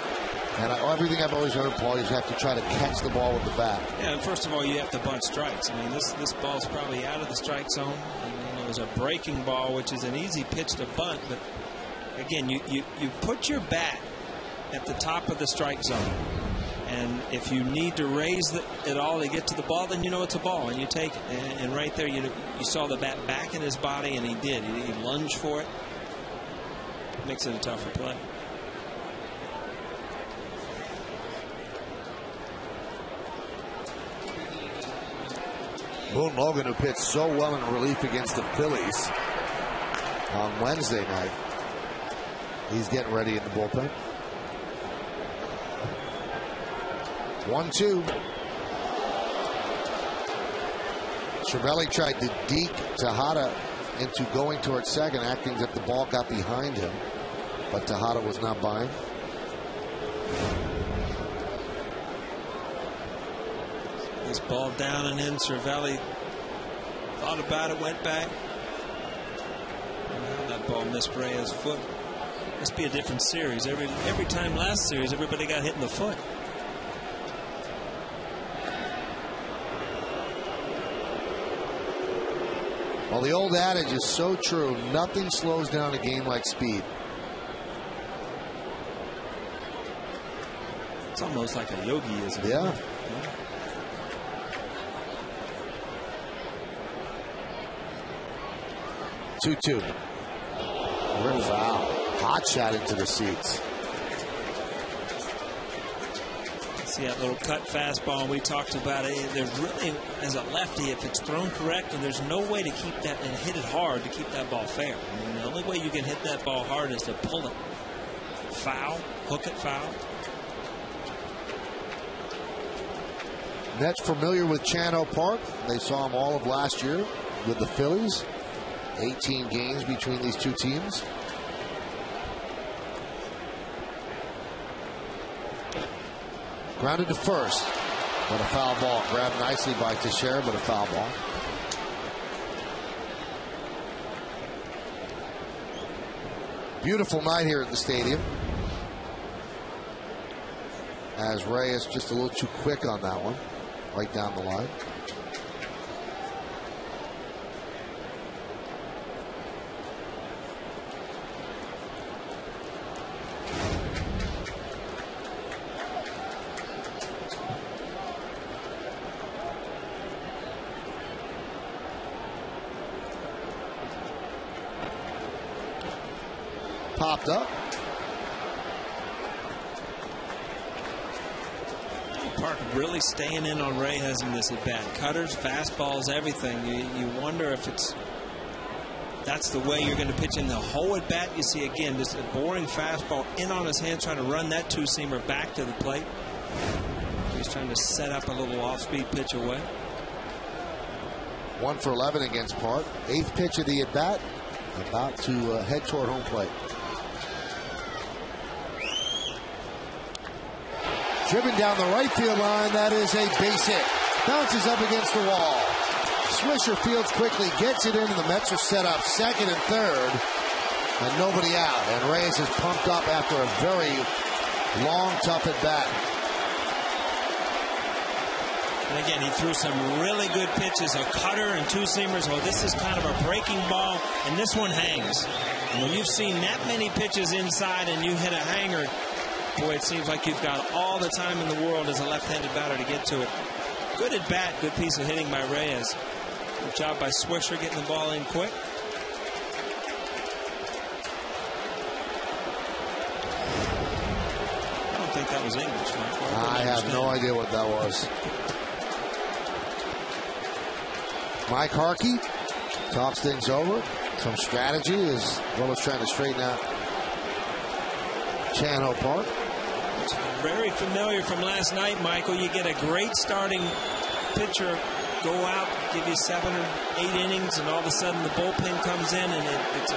And everything I've always heard, Paul, is you have to try to catch the ball with the bat. Yeah, and first of all, you have to bunt strikes. I mean, this ball's probably out of the strike zone. And, it was a breaking ball, which is an easy pitch to bunt. But, again, you put your bat at the top of the strike zone. And if you need to raise it all to get to the ball, then you know it's a ball, and you take it. And right there, you saw the bat back in his body, and he did. He lunged for it. Makes it a tougher play. Boone Logan, who pitched so well in relief against the Phillies on Wednesday night, he's getting ready in the bullpen. 1-2. Cervelli tried to deke Tejada into going towards second, acting as if the ball got behind him, but Tejada was not buying. This ball down and in. Cervelli thought about it, went back. And that ball missed Reyes' foot. Must be a different series. Every time last series, everybody got hit in the foot. Well, the old adage is so true. Nothing slows down a game like speed. It's almost like a yogi-ism. Yeah. 2-2. Foul. Hot shot into the seats. See that little cut fastball we talked about it. There's really, as a lefty, if it's thrown correctly, there's no way to keep that and hit it hard to keep that ball fair. I mean, the only way you can hit that ball hard is to pull it foul, hook it foul. Mets familiar with Chano Park. They saw him all of last year with the Phillies. 18 games between these two teams. Grounded to first, but a foul ball. Grabbed nicely by Teixeira, but a foul ball. Beautiful night here at the stadium. As Reyes just a little too quick on that one, right down the line. Popped up. Park really staying in on Reyes in this at bat. Cutters, fastballs, everything. You wonder if that's the way you're going to pitch in the whole at bat. You see again just a boring fastball in on his hand, trying to run that two-seamer back to the plate. He's trying to set up a little off-speed pitch away. 1 for 11 against Park. 8th pitch of the at bat. About to head toward home plate. Driven down the right field line. That is a base hit. Bounces up against the wall. Swisher fields quickly, gets it in, and the Mets are set up second and third, and nobody out. And Reyes is pumped up after a very long, tough at bat. And again, he threw some really good pitches, a cutter and two-seamers. Oh, this is kind of a breaking ball, and this one hangs. And when you've seen that many pitches inside and you hit a hanger, boy, it seems like you've got all the time in the world as a left-handed batter to get to it. Good at bat, good piece of hitting by Reyes. Good job by Swisher getting the ball in quick. I don't think that was English, Mike. I have no idea what that was. Mike Harkey talks things over. Some strategy as well as trying to straighten out Chano Park. It's very familiar from last night, Michael. You get a great starting pitcher, go out, give you 7 or 8 innings, and all of a sudden the bullpen comes in, and it's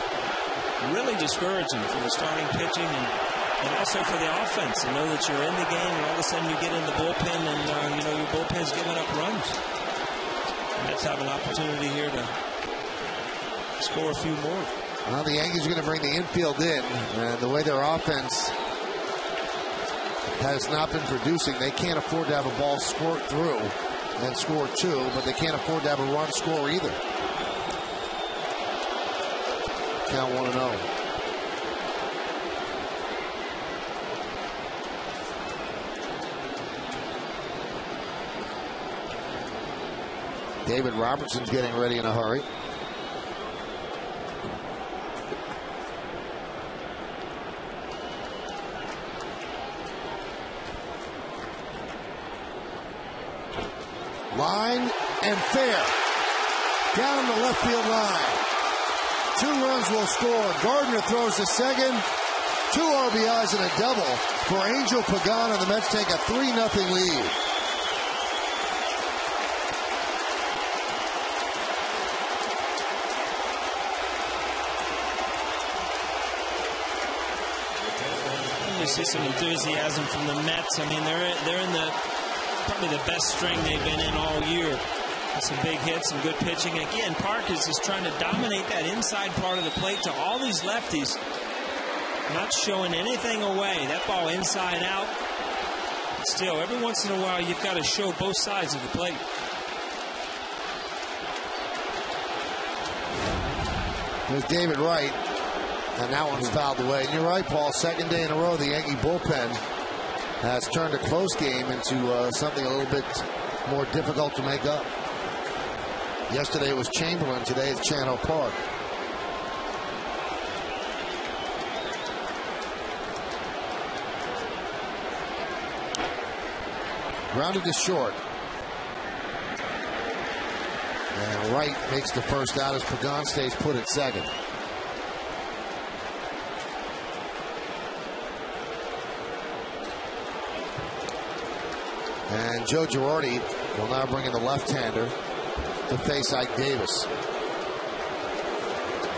really discouraging for the starting pitching. And And also for the offense, to know that you're in the game and all of a sudden you get in the bullpen and, your bullpen's giving up runs. And let's have an opportunity here to score a few more. Well, the Yankees are going to bring the infield in, and the way their offense has not been producing, they can't afford to have a ball squirt through and score two, but they can't afford to have a run score either. Count 1-0. David Robertson's getting ready in a hurry. Line and fair. Down the left field line. 2 runs will score. Gardner throws the second. 2 RBIs and a double for Angel Pagan, and the Mets take a 3-0 lead. You see some enthusiasm from the Mets. I mean, they're in probably the best string they've been in all year. Some big hits, some good pitching. Again, Park is just trying to dominate that inside part of the plate to all these lefties. Not showing anything away. That ball inside out. Still, every once in a while, you've got to show both sides of the plate. There's David Wright, and that one's fouled away. And you're right, Paul. Second day in a row, the Yankee bullpen has turned a close game into something a little bit more difficult to make up. Yesterday it was Chamberlain. Today it's Chano Park. Grounded to short. And Wright makes the first out as Pagan stays put at second. And Joe Girardi will now bring in the left-hander to face Ike Davis.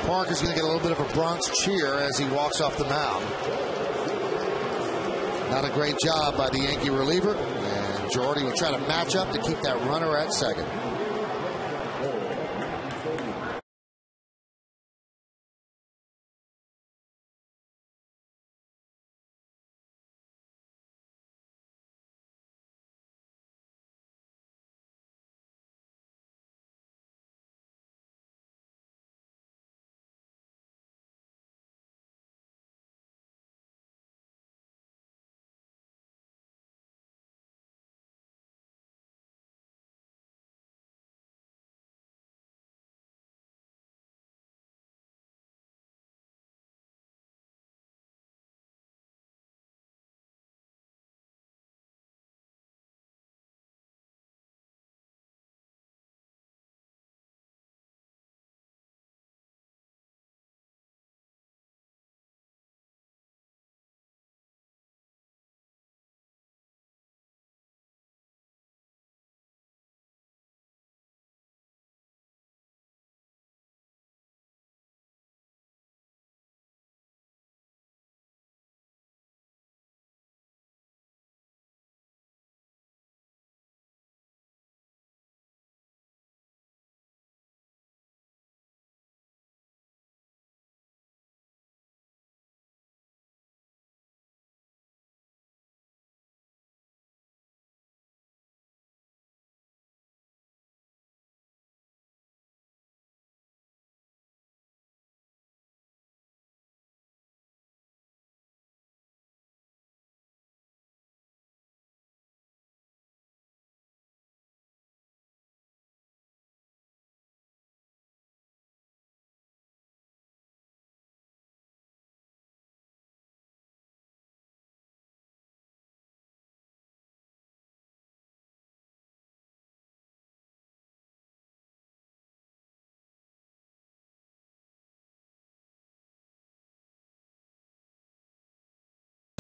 Park is going to get a little bit of a Bronx cheer as he walks off the mound. Not a great job by the Yankee reliever. And Girardi will try to match up to keep that runner at second.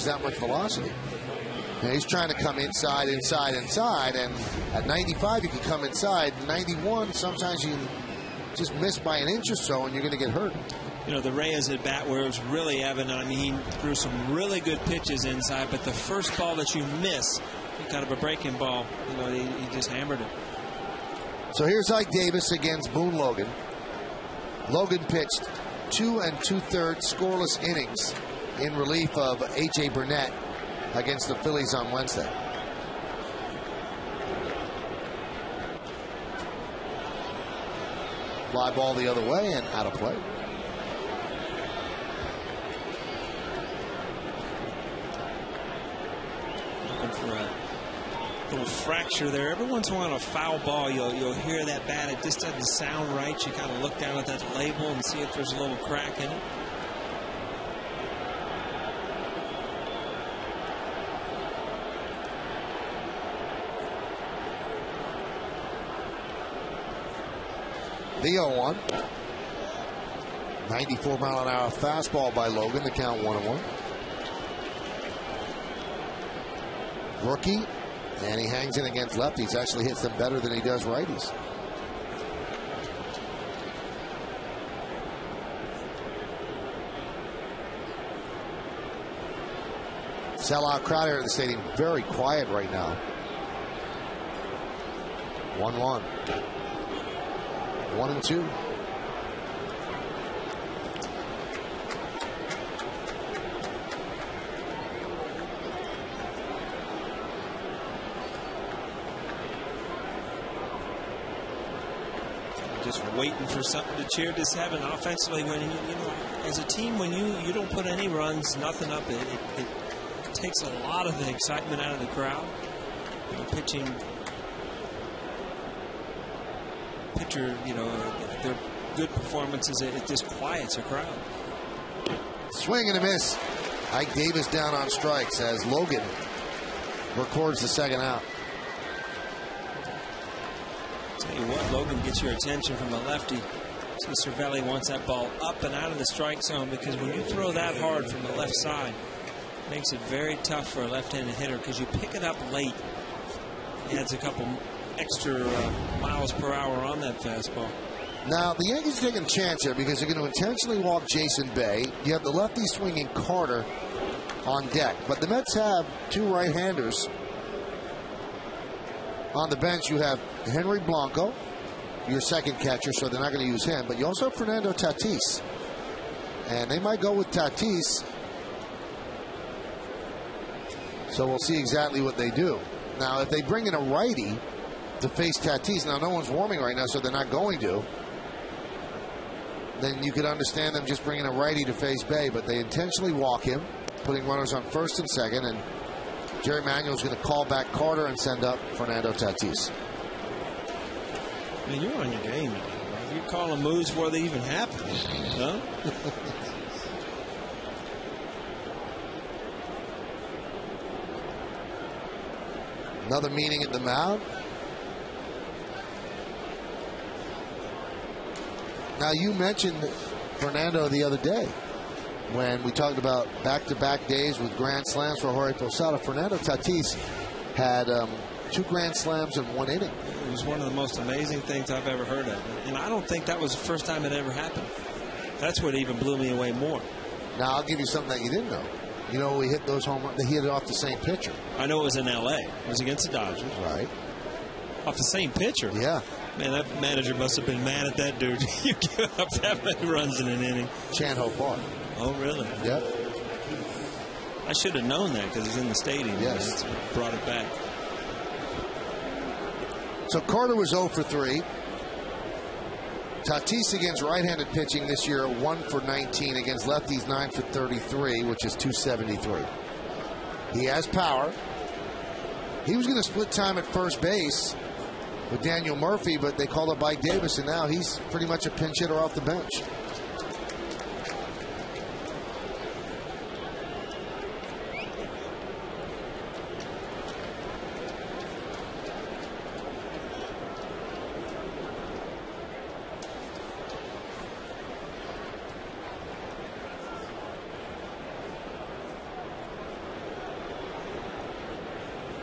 That much velocity. Now he's trying to come inside, and at 95 you can come inside. 91, sometimes you just miss by an inch or so, and you're going to get hurt. you know, the Reyes at bat where it was really evident. I mean, he threw some really good pitches inside, but the first ball that you miss, kind of a breaking ball, you know, he just hammered it. So here's Ike Davis against Boone Logan. Logan pitched 2 2/3 scoreless innings in relief of A.J. Burnett against the Phillies on Wednesday. Fly ball the other way and out of play. Looking for a little fracture there. Every once in a while, a foul ball, you'll hear that bat. It just doesn't sound right. You kind of look down at that label and see if there's a little crack in it. The 0-1. 94-mile-an-hour fastball by Logan. The count 1-1. Rookie, and he hangs in against lefties. Actually hits them better than he does righties. Sellout crowd here at the stadium. Very quiet right now. 1-1. 1-2. Just waiting for something to cheer. Just having offensively, when you know, as a team, when you don't put any runs, nothing up, it takes a lot of the excitement out of the crowd. You know, pitcher, you know, their good performances, it just quiets a crowd. Swing and a miss. Ike Davis down on strikes as Logan records the second out. Tell you what, Logan gets your attention from the lefty. See, Cervelli wants that ball up and out of the strike zone, because when you throw that hard from the left side, it makes it very tough for a left-handed hitter, because you pick it up late. He adds a couple extra miles per hour on that fastball. Now, the Yankees are taking a chance here because they're going to intentionally walk Jason Bay. You have the lefty swinging Carter on deck. But the Mets have two right-handers. On the bench, you have Henry Blanco, your second catcher, so they're not going to use him. But you also have Fernando Tatis. And they might go with Tatis. So we'll see exactly what they do. Now, if they bring in a righty to face Tatis, now no one's warming right now, so they're not going to, then you could understand them just bringing a righty to face Bay. But they intentionally walk him, putting runners on first and second, and Jerry Manuel's going to call back Carter and send up Fernando Tatis. Man, you're on your game today. You're calling moves before they even happen. Huh? Another meeting at the mound. Now, you mentioned Fernando the other day when we talked about back-to-back days with grand slams for Jorge Posada. Fernando Tatis had 2 grand slams in 1 inning. It was one of the most amazing things I've ever heard of. And I don't think that was the first time it ever happened. That's what even blew me away more. Now, I'll give you something that you didn't know. You know, we hit those home runs. They hit it off the same pitcher. I know it was in L.A. It was against the Dodgers. Right. Off the same pitcher. Yeah. Man, that manager must have been mad at that dude. You give up that many runs in an inning. Chan-Ho Park. Oh, really? Yep. I should have known that because it's in the stadium. Yes. Brought it back. So Carter was 0 for 3. Tatis against right-handed pitching this year, 1 for 19. Against lefties, 9 for 33, which is 273. He has power. He was going to split time at first base with Daniel Murphy, but they called up Ike Davis, and now he's pretty much a pinch hitter off the bench.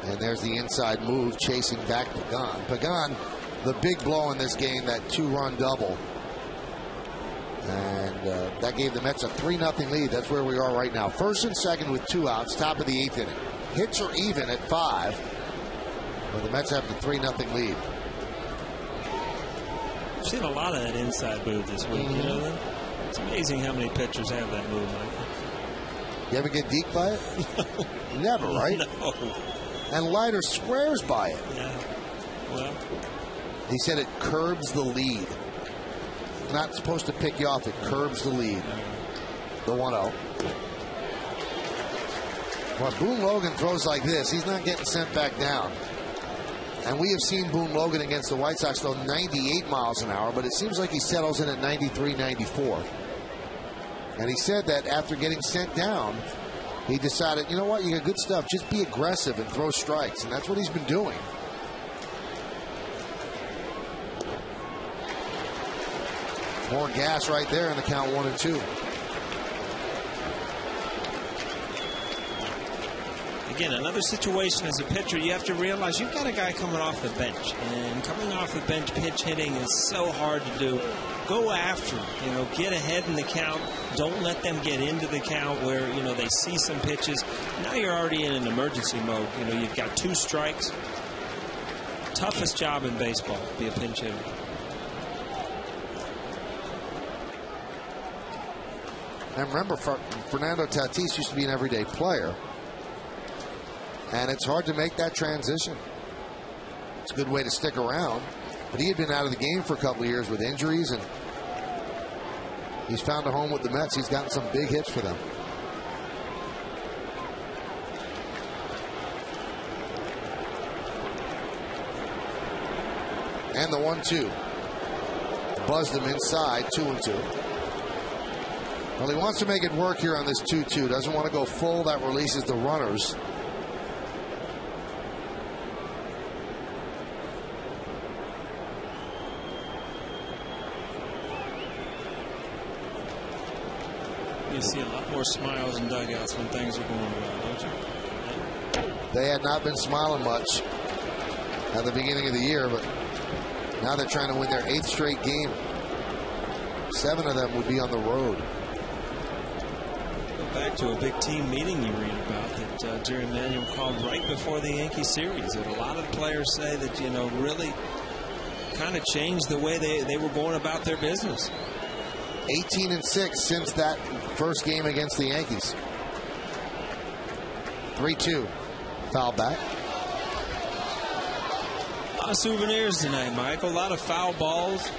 And there's the inside move, chasing back Pagan. Pagan, the big blow in this game, that 2-run double. And that gave the Mets a 3-0 lead. That's where we are right now. First and second with 2 outs, top of the 8th inning. Hits are even at 5, but the Mets have the 3-0 lead. I've seen a lot of that inside move this week. You know that? It's amazing how many pitchers have that move, Michael. You ever get deked by it? Never, right? No. And Leiter swears by it. Yeah. Well, he said it curbs the lead. Not supposed to pick you off. It curbs the lead. The 1-0. When Boone Logan throws like this, he's not getting sent back down. And we have seen Boone Logan against the White Sox throw 98 miles an hour, but it seems like he settles in at 93, 94. And he said that after getting sent down, he decided, you know what, you got good stuff. Just be aggressive and throw strikes. And that's what he's been doing. More gas right there in the count 1-2. Again, another situation as a pitcher, you have to realize you've got a guy coming off the bench. And coming off the bench, pitch hitting is so hard to do. Go after him. Get ahead in the count. Don't let them get into the count where, they see some pitches. Now you're already in an emergency mode. You've got 2 strikes. Toughest job in baseball, be a pinch hitter. And remember, Fernando Tatis used to be an everyday player. And it's hard to make that transition. It's a good way to stick around. But he had been out of the game for a couple of years with injuries, and he's found a home with the Mets. He's gotten some big hits for them. And the 1-2. Buzzed him inside, 2-2. Well, he wants to make it work here on this 2-2. Doesn't want to go full. That releases the runners. You see a lot more smiles in dugouts when things are going well, don't you? They had not been smiling much at the beginning of the year, but now they're trying to win their 8th straight game. 7 of them would be on the road. Go back to a big team meeting you read about that Jerry Manuel called right before the Yankee series. That a lot of the players say that, really kind of changed the way they were going about their business. 18-6 since that first game against the Yankees. 3-2. Foul back. A lot of souvenirs tonight, Michael. A lot of foul balls.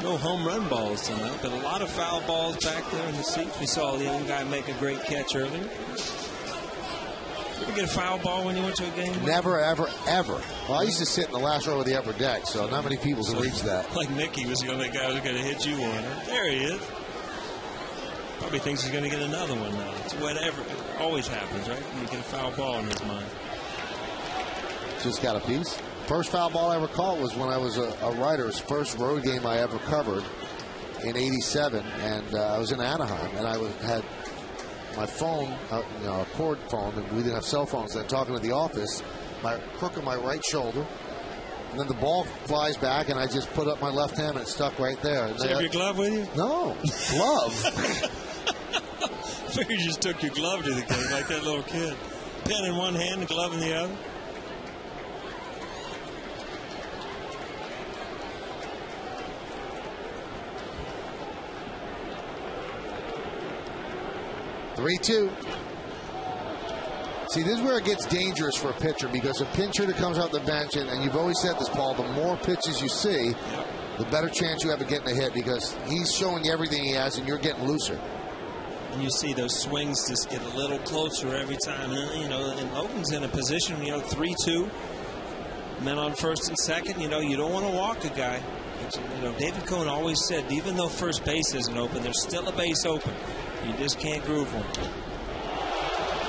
No home run balls tonight, but a lot of foul balls back there in the seats. We saw the young guy make a great catch earlier. You ever get a foul ball when you went to a game? Never, ever, ever. Well, I used to sit in the last row of the upper deck, so not many people can reach that. Like Mickey was the only guy who was going to hit you one. There he is. Probably thinks he's going to get another one now. It's whatever. It always happens, right? When you get a foul ball in his mind. Just got a piece. First foul ball I ever caught was when I was a writer. It was the first road game I ever covered in '87, and I was in Anaheim, and I had my phone, a cord phone, and we didn't have cell phones then, talking to the office, my crook of my right shoulder, and then the ball flies back, and I just put up my left hand, and it stuck right there. Did you have your glove with you? No, glove. I figured you just took your glove to the game like that little kid. Pen in one hand and glove in the other. (3-2). See, this is where it gets dangerous for a pitcher, because a pinch hitter comes out the bench, and you've always said this, Paul, the more pitches you see, the better chance you have of getting a hit, because he's showing you everything he has, and you're getting looser. And you see those swings just get a little closer every time. And Logan's in a position, 3-2. Men on first and second, you don't want to walk a guy. David Cohn always said, even though first base isn't open, there's still a base open. You just can't groove one.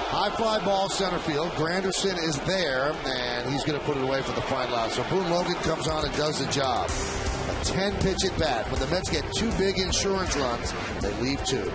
High fly ball center field. Granderson is there, and he's going to put it away for the final out. So Boone Logan comes on and does the job. A 10-pitch at bat. When the Mets get 2 big insurance runs, they leave 2.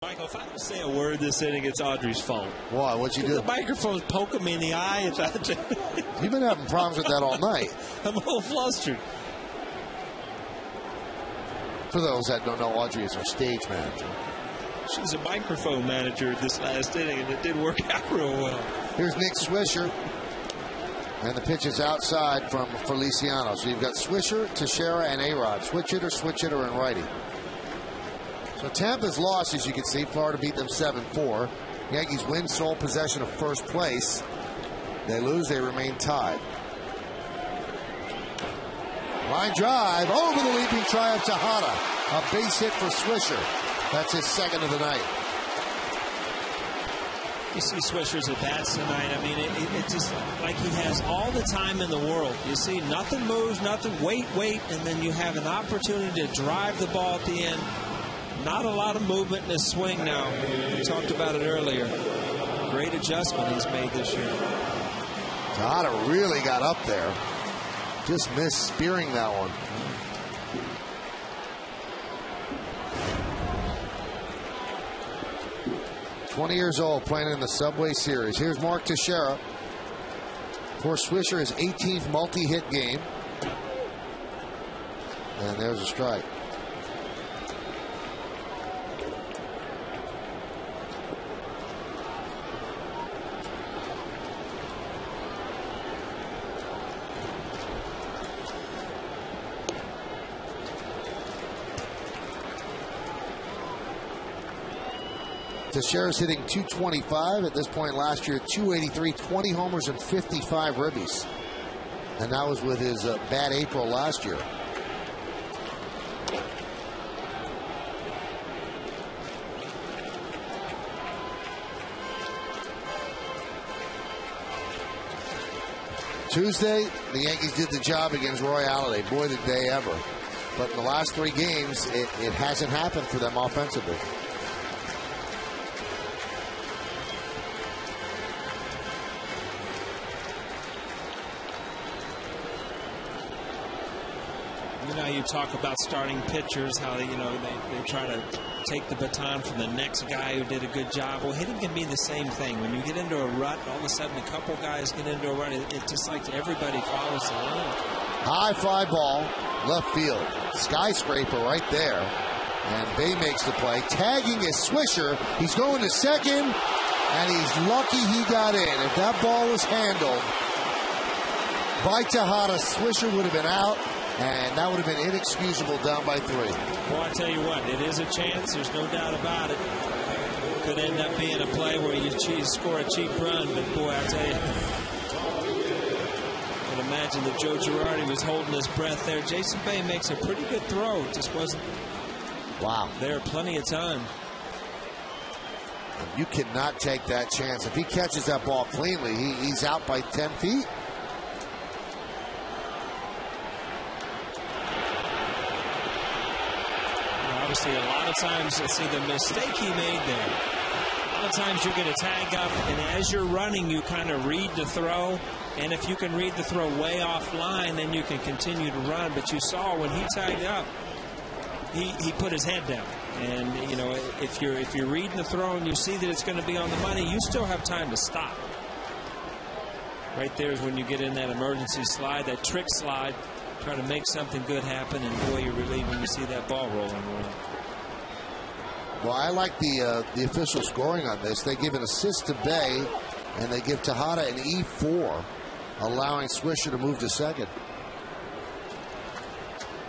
Michael, if I don't say a word this inning, it's Audrey's fault. Why? What'd you do? The microphone's poking me in the eye. You've been having problems with that all night. I'm a little flustered. For those that don't know, Audrey is our stage manager. She's a microphone manager this last inning, and it did work out real well. Here's Nick Swisher. And the pitch is outside from Feliciano. So you've got Swisher, Teixeira, and A-Rod. Switch hitter, and righty. So Tampa's lost, as you can see. Florida beat them 7-4. Yankees win sole possession of first place. They lose, they remain tied. Line drive over the leaping try of Tejada. A base hit for Swisher. That's his second of the night. You see Swisher's at bats tonight. I mean, it's just like he has all the time in the world. You see, nothing moves, nothing. Wait, and then you have an opportunity to drive the ball at the end. Not a lot of movement in his swing now. We talked about it earlier. Great adjustment he's made this year. Tejada really got up there. Just missed spearing that one. "20 years old, playing in the Subway Series." Here's Mark Teixeira. For Swisher, his 18th multi-hit game. And there's a strike. Teixeira's hitting .225 at this point last year, .283, 20 homers and 55 ribbies. And that was with his bad April last year. Tuesday, the Yankees did the job against Roy Halladay. Boy, did they ever. But in the last 3 games, it hasn't happened for them offensively. You know, you talk about starting pitchers, how they try to take the baton from the next guy who did a good job. Well, hitting can be the same thing. When you get into a rut, all of a sudden a couple guys get into a rut. It's just like everybody follows the line. High fly ball, left field. Skyscraper right there. And Bay makes the play. Tagging is Swisher. He's going to second, and he's lucky he got in. If that ball was handled by Tejada, Swisher would have been out. And that would have been inexcusable down by 3. Well, I tell you what, it is a chance. There's no doubt about it. Could end up being a play where you score a cheap run. But, boy, I tell you, I can imagine that Joe Girardi was holding his breath there. Jason Bay makes a pretty good throw. It just wasn't there plenty of time. You cannot take that chance. If he catches that ball cleanly, he's out by 10 feet. Obviously, a lot of times, let's see the mistake he made there. A lot of times you're going to tag up, and as you're running, you kind of read the throw. And if you can read the throw way offline, then you can continue to run. But you saw when he tagged up, he put his head down. And you know, if you're reading the throw and you see that it's going to be on the money, you still have time to stop. Right there is when you get in that emergency slide, that trick slide. Try to make something good happen, and boy, you're relieved when you see that ball rolling around. Well, I like the official scoring on this. They give an assist to Bay, and they give Tejada an E4, allowing Swisher to move to second.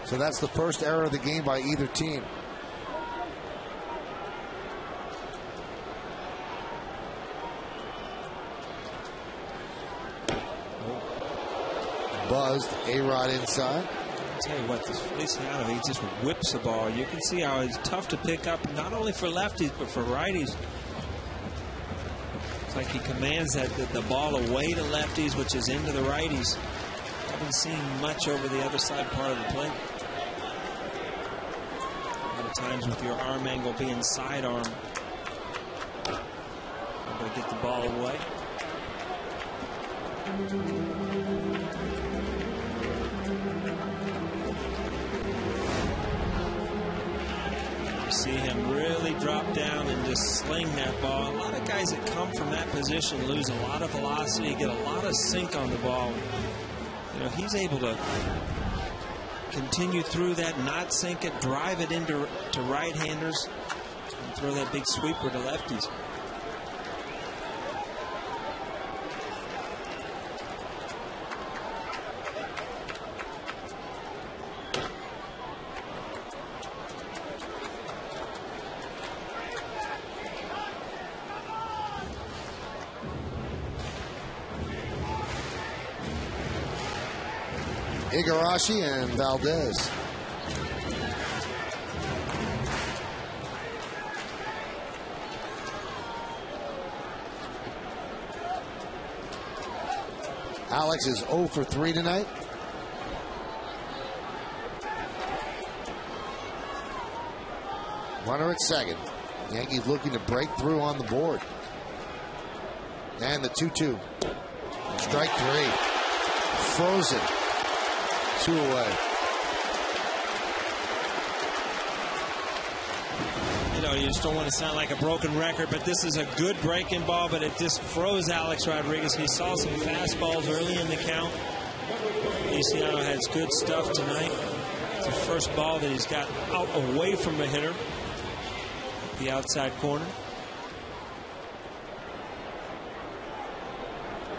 So that's the first error of the game by either team. Buzzed, A-Rod inside. I'll tell you what, this Feliciano, he just whips the ball. You can see how it's tough to pick up, not only for lefties, but for righties. It's like he commands the ball away to lefties, which is into the righties. Haven't seen much over the other side part of the plate. A lot of times with your arm angle being sidearm, able to get the ball away. see him really drop down and just sling that ball. A lot of guys that come from that position lose a lot of velocity, get a lot of sink on the ball. You know, he's able to continue through that, not sink it, drive it into right-handers, and throw that big sweeper to lefties. Igarashi and Valdez. Alex is 0 for 3 tonight. Runner at second. Yankees looking to break through on the board. And the 2-2. Strike 3. Frozen. 2 away. You know, you just don't want to sound like a broken record, but this is a good breaking ball, but it just froze Alex Rodriguez. He saw some fastballs early in the count. Feliciano has good stuff tonight. It's the first ball that he's got out away from the hitter. The outside corner.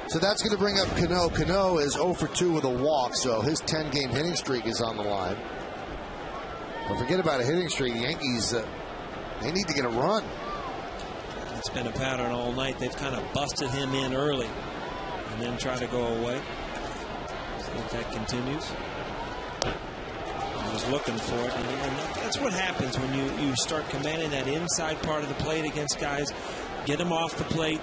So that's going to bring up Cano. Cano is 0 for 2 with a walk, so his 10-game hitting streak is on the line. But forget about a hitting streak. The Yankees, they need to get a run. It's been a pattern all night. They've kind of busted him in early and then try to go away. So if that continues. He was looking for it. And that's what happens when you start commanding that inside part of the plate against guys. Get them off the plate.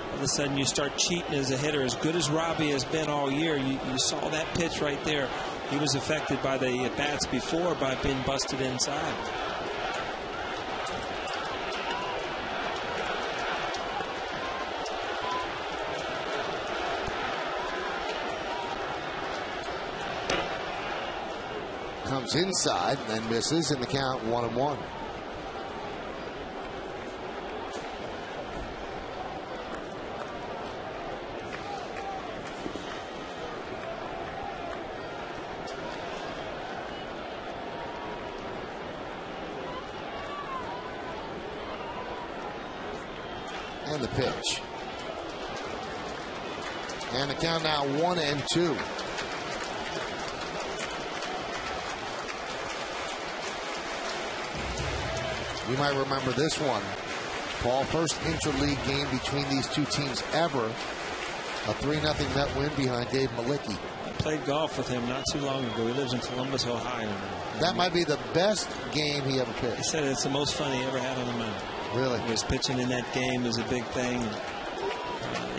All of a sudden you start cheating as a hitter. As good as Robbie has been all year, you saw that pitch right there. He was affected by the at-bats before by being busted inside. Comes inside and misses in the count 1-1. And the pitch. And the count now 1-2. You might remember this one. Paul, first interleague game between these two teams ever. A 3-0 Met win behind Dave Malicki. I played golf with him not too long ago. He lives in Columbus, Ohio. That might be the best game he ever pitched. He said it's the most fun he ever had on the mound. Really? His pitching in that game is a big thing.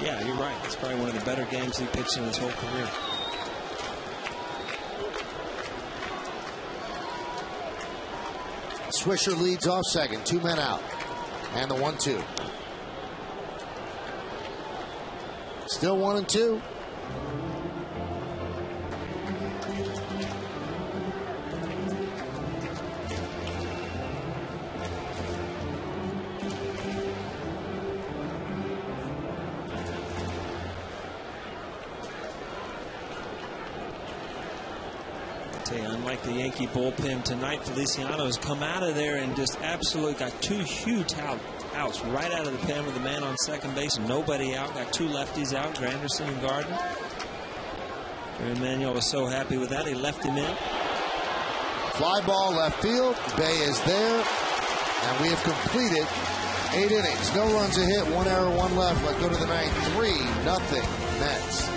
Yeah, you're right. It's probably one of the better games he pitched in his whole career. Swisher leads off second. 2 men out. And the 1-2. Still 1-2. Unlike the Yankee bullpen tonight, Feliciano has come out of there and just absolutely got 2 huge outs right out of the pen with the man on second base and nobody out. Got 2 lefties out, Granderson and Gardner. Emmanuel was so happy with that, he left him in. Fly ball left field. Bay is there. And we have completed 8 innings. No runs a hit, 1 error, 1 left. Let's go to the 9th. 3-0 Mets.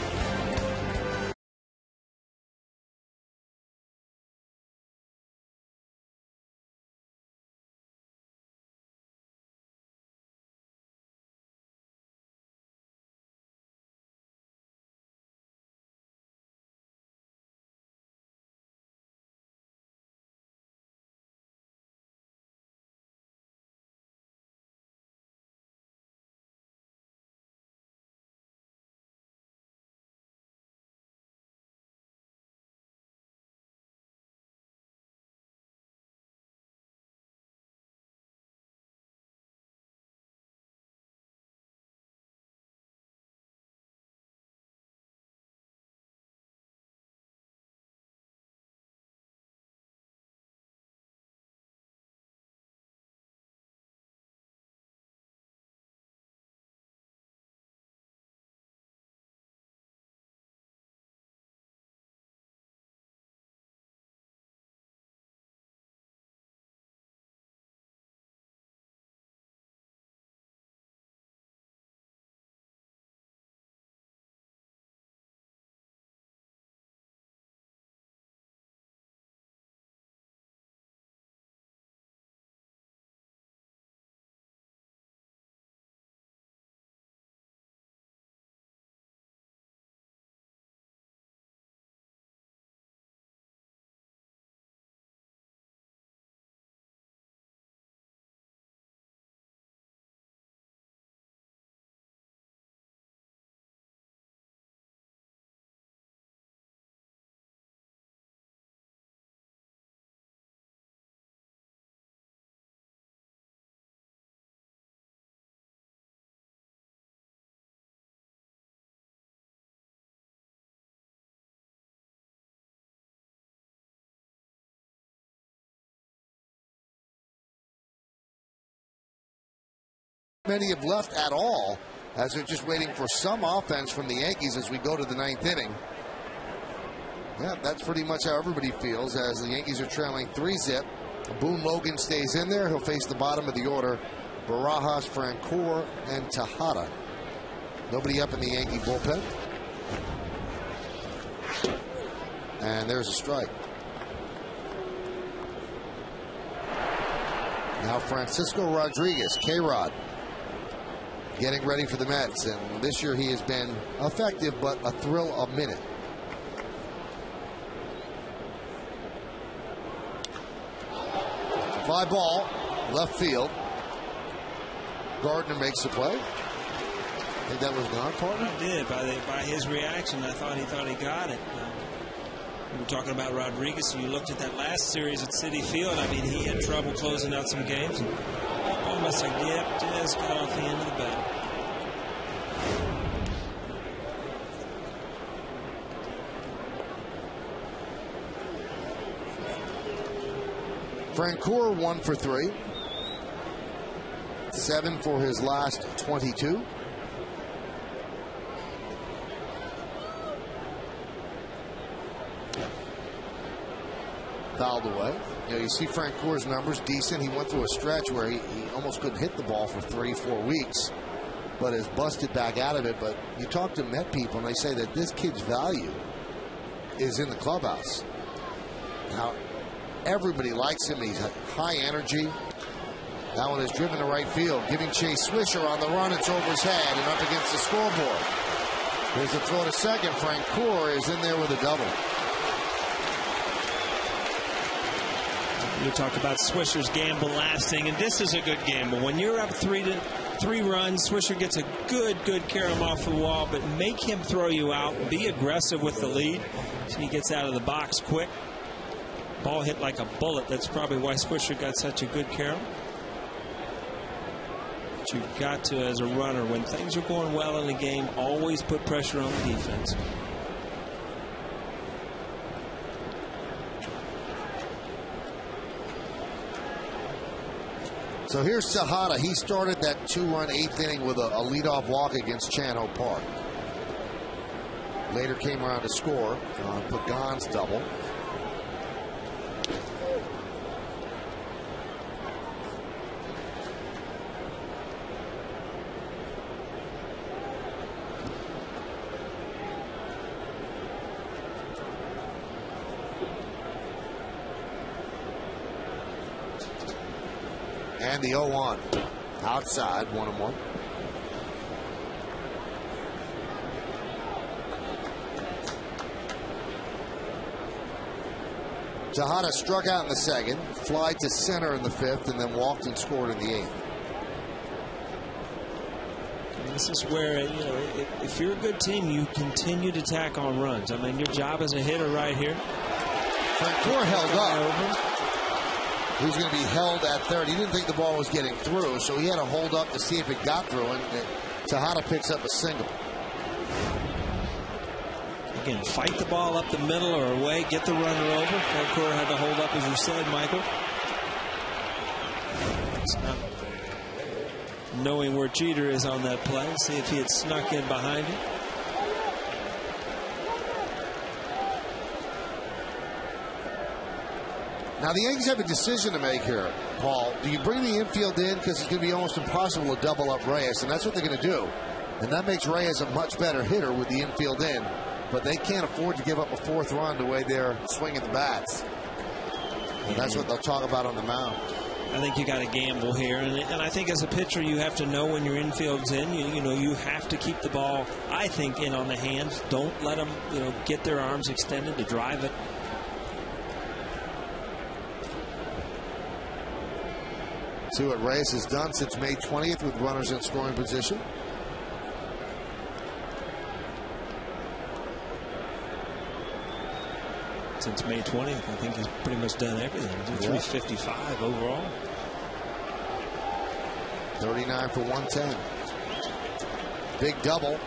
many have left at all, as they're just waiting for some offense from the Yankees as we go to the 9th inning. Yeah, that's pretty much how everybody feels as the Yankees are trailing 3-zip. Boone Logan stays in there. He'll face the bottom of the order. Barajas, Francoeur, and Tejada. Nobody up in the Yankee bullpen. And there's a strike. Now Francisco Rodriguez, K-Rod, getting ready for the Mets. And this year he has been effective, but a thrill a minute. Fly ball, left field. Gardner makes the play. I think that was gone, partner? I did. By his reaction, I thought he got it. We were talking about Rodriguez, and you looked at that last series at Citi Field. I mean, he had trouble closing out some games. And almost like, yep, just cut off the end of the bat. Francoeur 1 for 3. 7 for his last 22. Fouled away. You know, you see Francoeur's numbers decent. He went through a stretch where he almost couldn't hit the ball for 3-4 weeks, but has busted back out of it. But you talk to Met people and they say that this kid's value is in the clubhouse. Now, everybody likes him. He's high energy. That one is driven to right field, giving Chase Swisher on the run. It's over his head and up against the scoreboard. There's a throw to second. Francoeur is in there with a double. You talk about Swisher's gamble lasting, and this is a good gamble. When you're up 3 runs, Swisher gets a good carom off the wall, but make him throw you out. Be aggressive with the lead so he gets out of the box quick. Ball hit like a bullet. That's probably why Swisher got such a good carom. But you've got to, as a runner, when things are going well in the game, always put pressure on the defense. So here's Tejada. He started that 2-run 8th inning with a leadoff walk against Chan-Ho Park. Later came around to score on Pagan's double. And the 0-1 outside, 1-1. Tejada struck out in the 2nd, flied to center in the 5th, and then walked and scored in the 8th. And this is where, you know, if you're a good team, you continue to tack on runs. I mean, your job as a hitter right here. Francoeur held up. He was going to be held at third. He didn't think the ball was getting through, so he had to hold up to see if it got through, and Tejada picks up a single. Again, fight the ball up the middle or away, get the runner over. Francoeur had to hold up, as you said, Michael. It's not knowing where Jeter is on that play. See if he had snuck in behind him. Now, the Yankees have a decision to make here, Paul. Do you bring the infield in because it's going to be almost impossible to double up Reyes, and that's what they're going to do. And that makes Reyes a much better hitter with the infield in. But they can't afford to give up a 4th run the way they're swinging the bats. And that's what they'll talk about on the mound. I think you got to gamble here, and I think as a pitcher you have to know when your infield's in. You know, you have to keep the ball, I think, in on the hands. Don't let them, you know, get their arms extended to drive it. See what Reyes has done since May 20th with runners in scoring position. Since May 20th, I think he's pretty much done everything. 355 overall. 39 for 110. Big double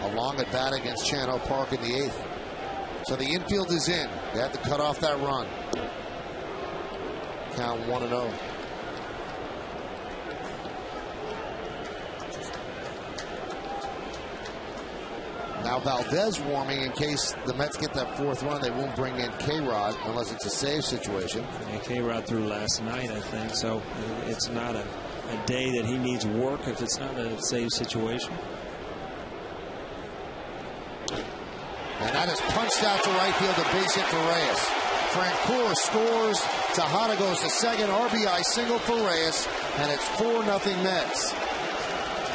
along at bat against Chan-Ho Park in the 8th. So the infield is in. They have to cut off that run. Count 1-0. Now Valdez warming in case the Mets get that fourth run. They won't bring in K-Rod unless it's a save situation. And K-Rod threw last night, I think, so it's not a day that he needs work if it's not a save situation. And that is punched out to right field, a base hit for Reyes. Francoeur scores. Tejada goes to second. RBI single for Reyes, and it's 4-0 Mets.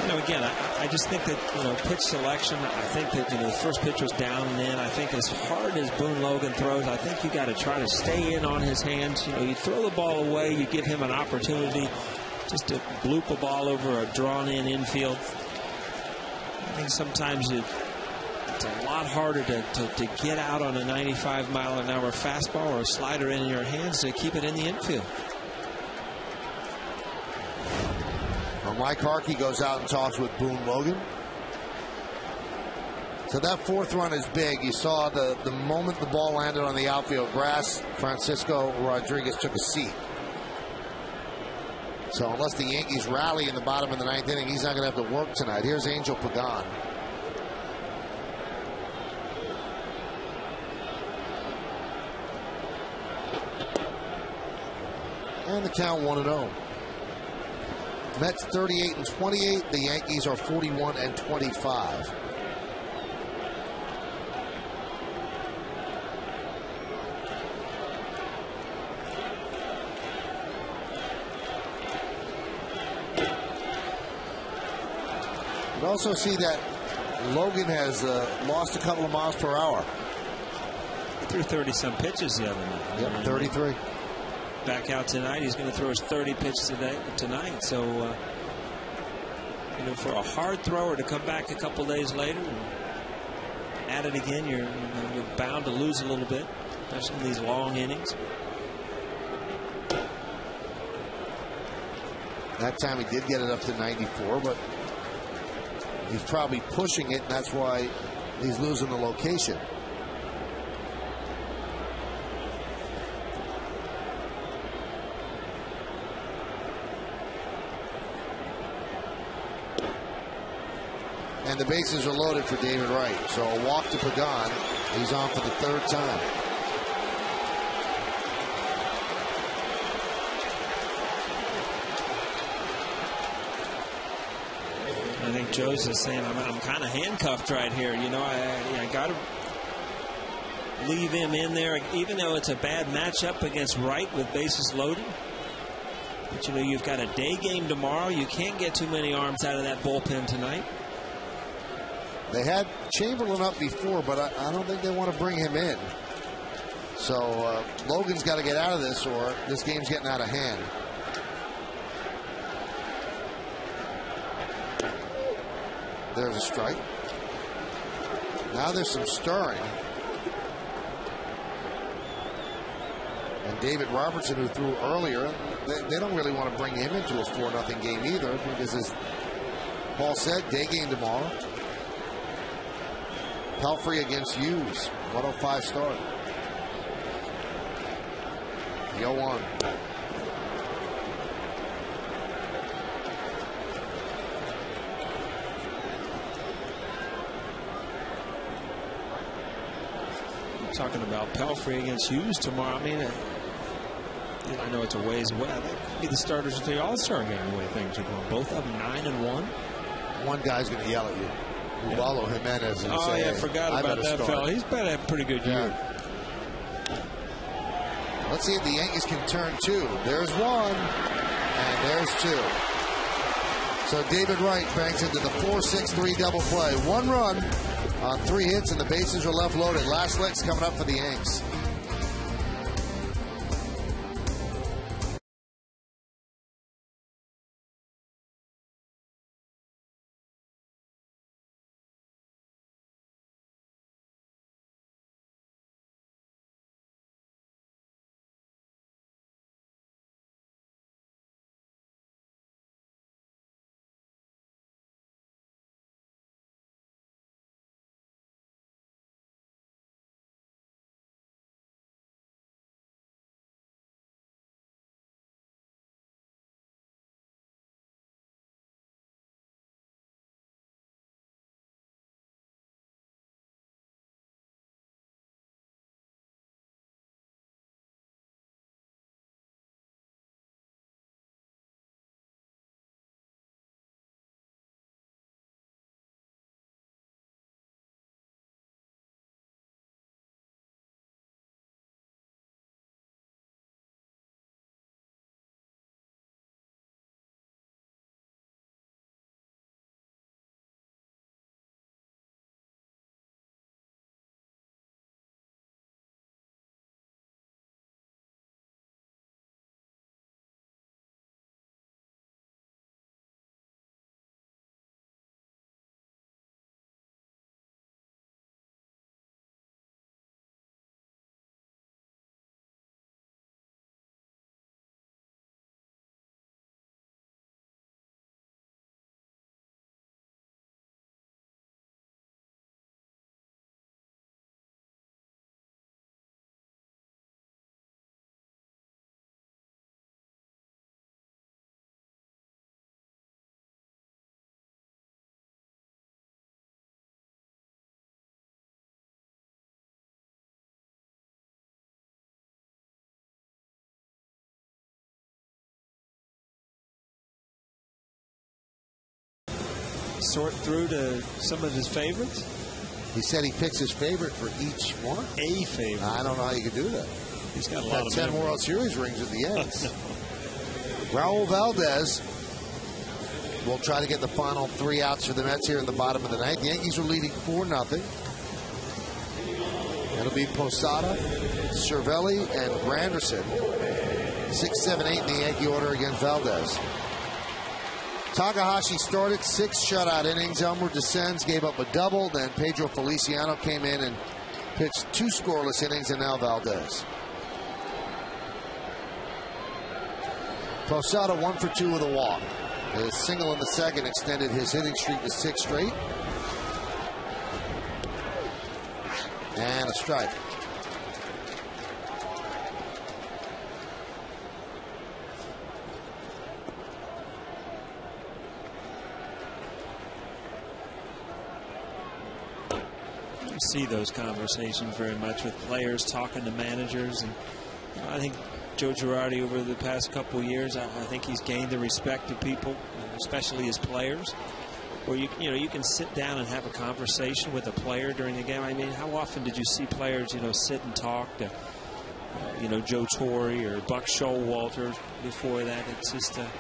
You know, again, I just think that, you know, pitch selection, I think that, you know, the first pitch was down and in. I think as hard as Boone Logan throws, I think you got to try to stay in on his hands. You know, you throw the ball away, you give him an opportunity just to bloop a ball over a drawn-in infield. I think sometimes it's a lot harder to get out on a 95-mile-an-hour fastball or a slider in your hands to keep it in the infield. Well, Mike Harkey goes out and talks with Boone Logan. So that fourth run is big. You saw the moment the ball landed on the outfield grass, Francisco Rodriguez took a seat. So unless the Yankees rally in the bottom of the ninth inning, he's not going to have to work tonight. Here's Angel Pagan. And the count 1-0. Mets 38-28. The Yankees are 41-25. You also see that Logan has lost a couple of miles per hour. He threw 30-some pitches the other night. Yep, 33. Back out tonight. He's going to throw his 30 pitch tonight. So, you know, for a hard thrower to come back a couple days later and at it again, you're bound to lose a little bit, especially in these long innings. That time he did get it up to 94, but he's probably pushing it, and that's why he's losing the location. And the bases are loaded for David Wright. So a walk to Pagan. He's on for the third time. I think Joe's is saying, I'm kind of handcuffed right here. You know, I got to leave him in there, even though it's a bad matchup against Wright with bases loaded. But, you know, you've got a day game tomorrow. You can't get too many arms out of that bullpen tonight. They had Chamberlain up before, but I don't think they want to bring him in. So Logan's got to get out of this, or this game's getting out of hand. There's a strike. Now there's some stirring. And David Robertson, who threw earlier, they don't really want to bring him into a 4-0 game either, because as Paul said, day game tomorrow. Pelfrey against Hughes, 105 start. 0-1. Talking about Pelfrey against Hughes tomorrow. I mean, I know it's a ways away. That could be the starters of the All-Star game the way things are going. Both of them 9-1. One guy's going to yell at you. Ubaldo Jimenez. And oh, say, yeah, forgot about that fella. He's been a pretty good year. Let's see if the Yankees can turn two. There's one, and there's two. So David Wright banks into the 4-6-3 double play. One run on 3 hits, and the bases are left loaded. Last licks coming up for the Yanks. sort through to some of his favorites? He said he picks his favorite for each one. A favorite. I don't know how you could do that. He's got a lot of 10 World Series rings at the end. Raul Valdez will try to get the final 3 outs for the Mets here in the bottom of the ninth. The Yankees are leading 4-0. It'll be Posada, Cervelli, and Granderson. 6, 7, 8 in the Yankee order against Valdez. Takahashi started 6 shutout innings. Elmer descends, gave up a double. Then Pedro Feliciano came in and pitched 2 scoreless innings, and now Valdez. Posada 1 for 2 with a walk. A single in the second extended his hitting streak to 6 straight. And a strike. You see those conversations very much with players talking to managers, and I think Joe Girardi over the past couple of years, I think he's gained the respect of people, especially his players, where you can sit down and have a conversation with a player during the game. I mean, how often did you see players sit and talk to Joe Torre or Buck Showalter before that? It's just kind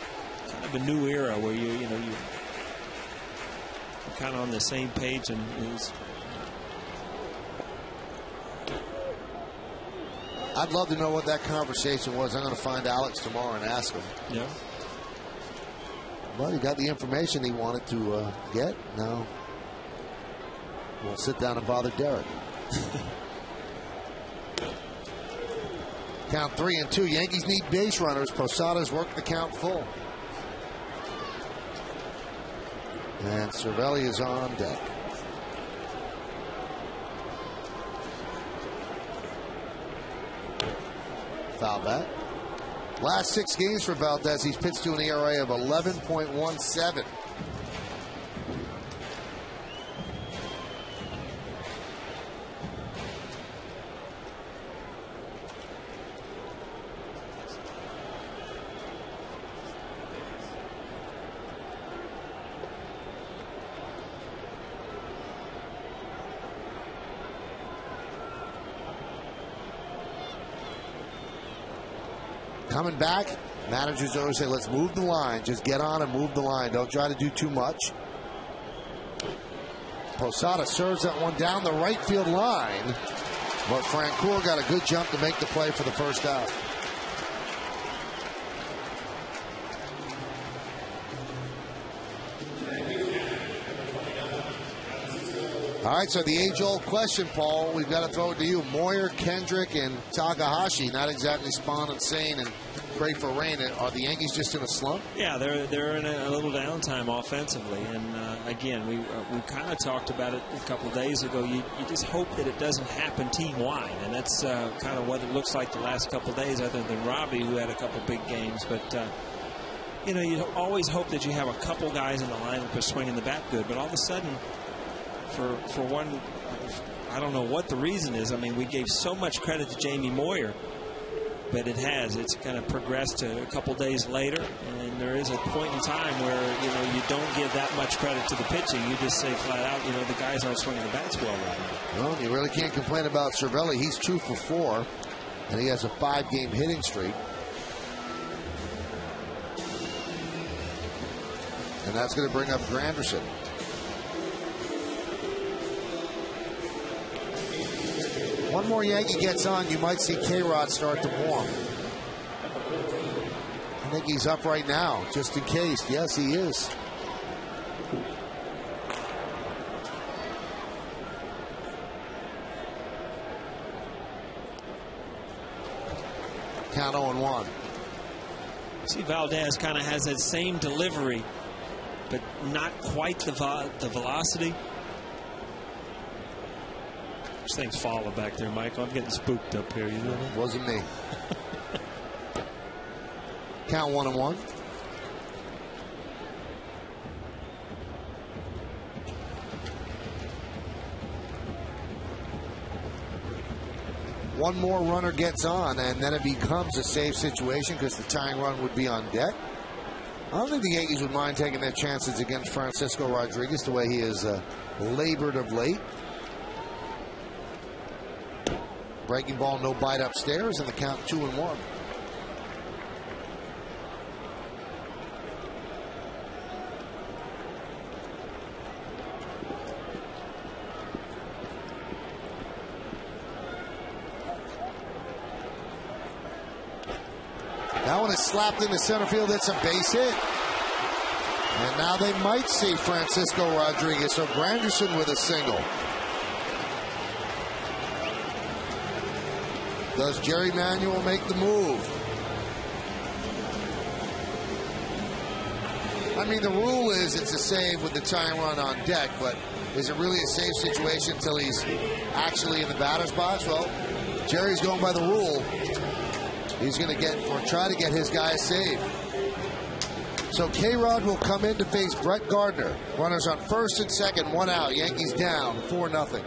of a new era where you're kind of on the same page, and I'd love to know what that conversation was. I'm going to find Alex tomorrow and ask him. Yeah. Well, he got the information he wanted to get. Now we'll sit down and bother Derek. Count 3-2. Yankees need base runners. Posada's worked the count full. And Cervelli is on deck. Foul bat. Last 6 games for Valdez, he's pitched to an ERA of 11.17. Coming back, managers always say, let's move the line. Just get on and move the line. Don't try to do too much. Posada serves that one down the right field line, but Francoeur got a good jump to make the play for the first out. All right, so the age-old question, Paul, we've got to throw it to you. Moyer, Kendrick, and Takahashi, not exactly Spawn and Sane and Pray for Rain. Are the Yankees just in a slump? Yeah, they're in a little downtime offensively. And, again, we kind of talked about it a couple of days ago. You just hope that it doesn't happen team-wide. And that's kind of what it looks like the last couple of days, other than Robbie, who had a couple big games. But, you always hope that you have a couple guys in the lineup who are swinging the bat good. But all of a sudden, for one, I don't know what the reason is. I mean, we gave so much credit to Jamie Moyer, but it's kind of progressed to a couple days later, and there is a point in time where you don't give that much credit to the pitching. You just say flat out, the guys aren't swinging the bats well right now. Well, you really can't complain about Cervelli. He's 2 for 4, and he has a 5-game hitting streak. And that's going to bring up Granderson. One more Yankee gets on, you might see K-Rod start to warm. I think he's up right now, just in case. Yes, he is. Count 0-1. See, Valdez kind of has that same delivery, but not quite the velocity. This thing's falling back there, Michael. I'm getting spooked up here. You know that? Wasn't me. Count 1-1. One more runner gets on, and then it becomes a safe situation because the tying run would be on deck. I don't think the Yankees would mind taking their chances against Francisco Rodriguez the way he has labored of late. Breaking ball, no bite upstairs, and the count 2-1. That one is slapped into center field. It's a base hit. And now they might see Francisco Rodriguez. So Granderson with a single. Does Jerry Manuel make the move? I mean, the rule is it's a save with the tying run on deck, but is it really a safe situation until he's actually in the batter's box? Well, Jerry's going by the rule. He's going to get, or try to get his guy a save. So K-Rod will come in to face Brett Gardner. Runners on first and second, 1 out. Yankees down 4-0.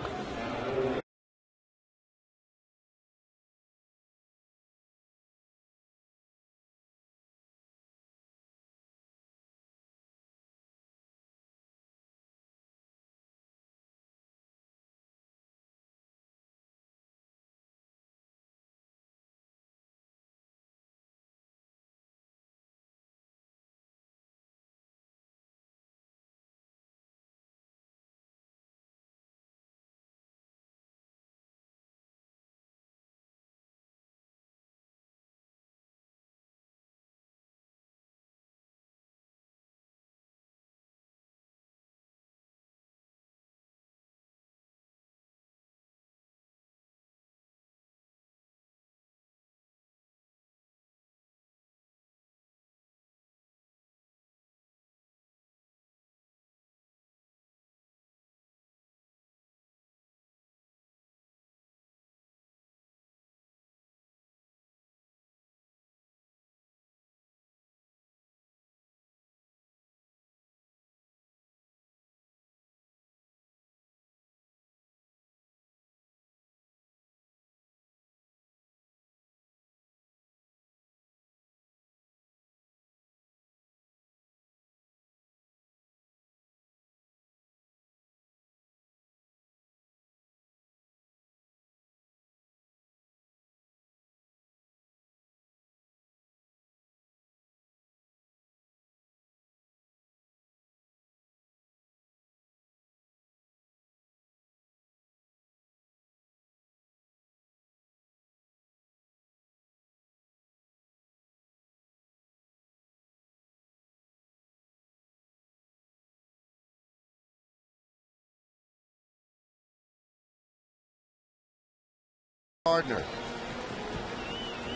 Gardner.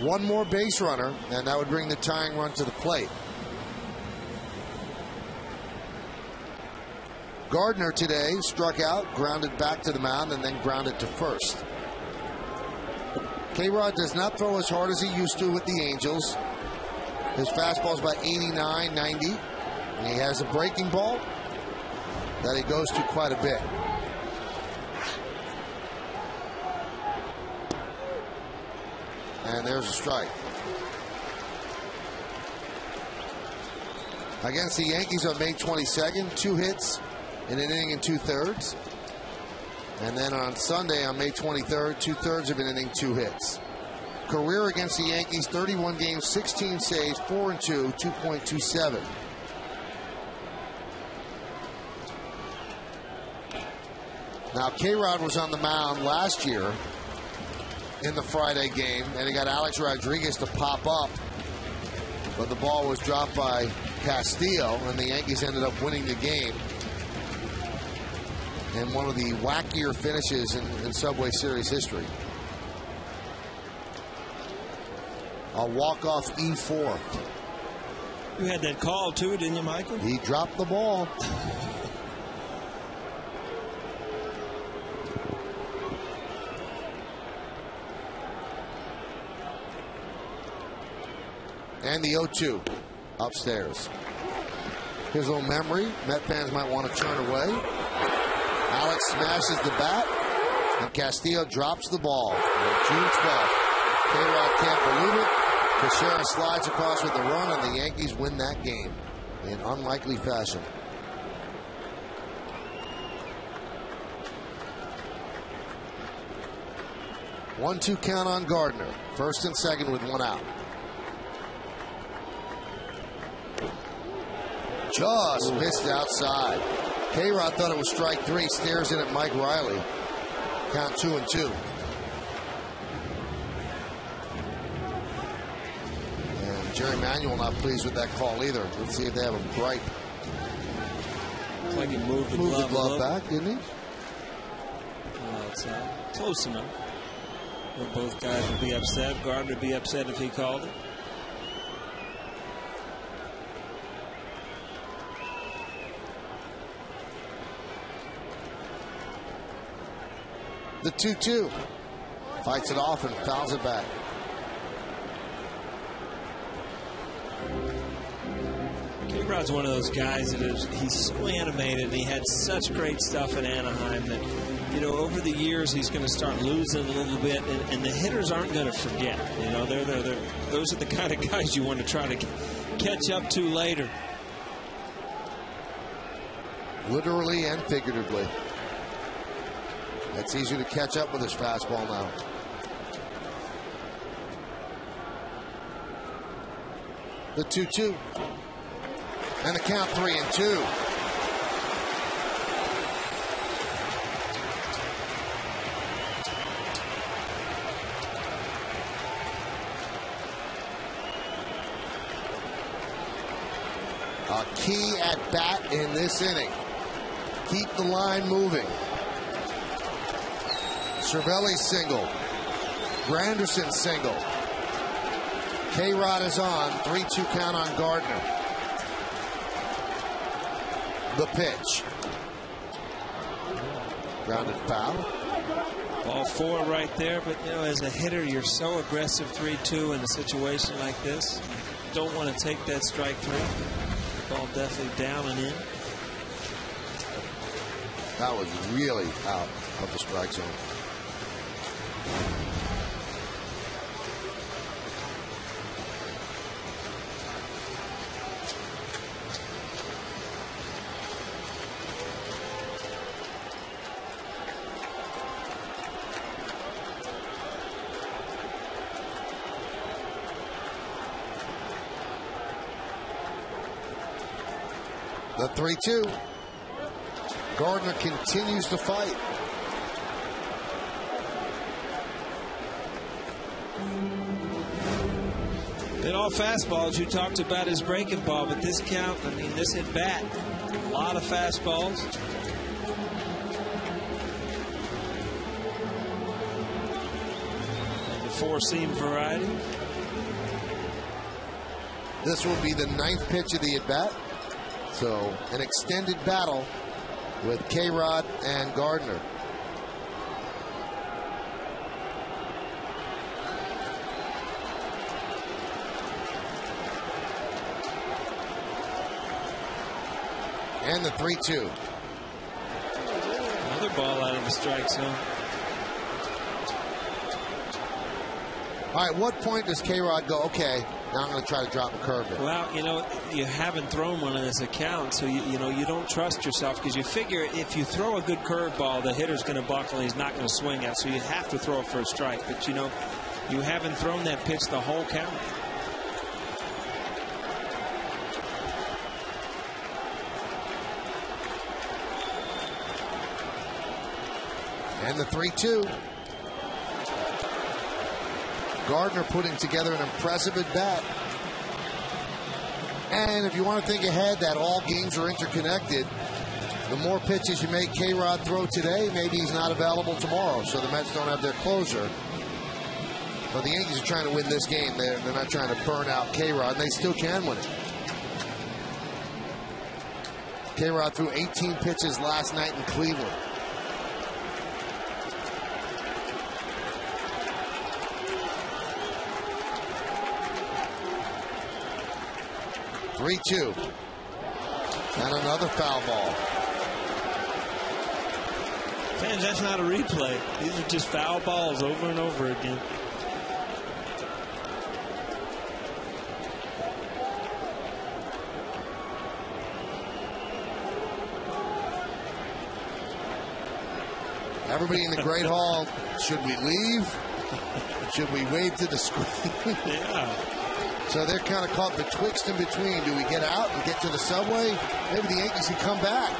One more base runner, and that would bring the tying run to the plate. Gardner today struck out, grounded back to the mound, and then grounded to first. K-Rod does not throw as hard as he used to with the Angels. His fastball is about 89, 90. And he has a breaking ball that he goes to quite a bit. And there's a strike. Against the Yankees on May 22nd, 2 hits in an inning and 2/3. And then on Sunday on May 23rd, 2/3 of an inning, 2 hits. Career against the Yankees, 31 games, 16 saves, 4-2, 2.27. Now, K-Rod was on the mound last year in the Friday game, and he got Alex Rodriguez to pop up, but the ball was dropped by Castillo, and the Yankees ended up winning the game in one of the wackier finishes in Subway Series history. A walk-off E4. You had that call too, didn't you, Michael? He dropped the ball. And the 0-2 upstairs. Here's a little memory. Met fans might want to turn away. Alex smashes the bat, and Castillo drops the ball. On June 12th. K-Rod can't believe it. Teixeira slides across with the run, and the Yankees win that game. in unlikely fashion. One-two count on Gardner. First and second with one out. Just missed outside. K-Rod thought it was strike three. Stares in at Mike Riley. Count 2-2. And Jerry Manuel not pleased with that call either. Let's see if they have a gripe. Looks like he moved the glove back, didn't he? Well, it's close enough. Well, both guys would be upset. Gardner would be upset if he called it. The 2-2. Fights it off and fouls it back. K-Rod's one of those guys that he's so animated, and he had such great stuff in Anaheim that, you know, over the years he's going to start losing a little bit, and the hitters aren't going to forget. You know, those are the kind of guys you want to try to catch up to later. Literally and figuratively. It's easier to catch up with his fastball now. The 2-2. And the count 3-2. A key at bat in this inning. Keep the line moving. Cervelli single. Granderson single. K-Rod is on. 3-2 count on Gardner. The pitch. Grounded foul. Ball four right there, but you know, as a hitter, you're so aggressive 3-2 in a situation like this. Don't want to take that strike three. Ball definitely down and in. That was really out of the strike zone. The 3-2. Gardner continues to fight. Been all fastballs. You talked about his breaking ball, but this count, I mean, this at bat, a lot of fastballs. The four-seam variety. This will be the 9th pitch of the at-bat. So an extended battle with K-Rod and Gardner. And the 3-2. Another ball out of the strike zone. All right, what point does K-Rod go, okay, now I'm going to try to drop a curveball? Well, you know, you haven't thrown one in this account, so you know you don't trust yourself because you figure if you throw a good curveball, the hitter's going to buckle and he's not going to swing at, so you have to throw it for a strike. But, you know, you haven't thrown that pitch the whole count. And the 3-2. Gardner putting together an impressive at bat. And if you want to think ahead that all games are interconnected, the more pitches you make K-Rod throw today, maybe he's not available tomorrow, so the Mets don't have their closer. But the Yankees are trying to win this game. They're not trying to burn out K-Rod, and they still can win it. K-Rod threw 18 pitches last night in Cleveland. Three-two. And another foul ball. Fans, that's not a replay. These are just foul balls over and over again. Everybody in the Great Hall, should we leave? Should we wave to the screen? Yeah. So they're kind of caught betwixt and between. Do we get out and get to the subway? Maybe the Yankees can come back.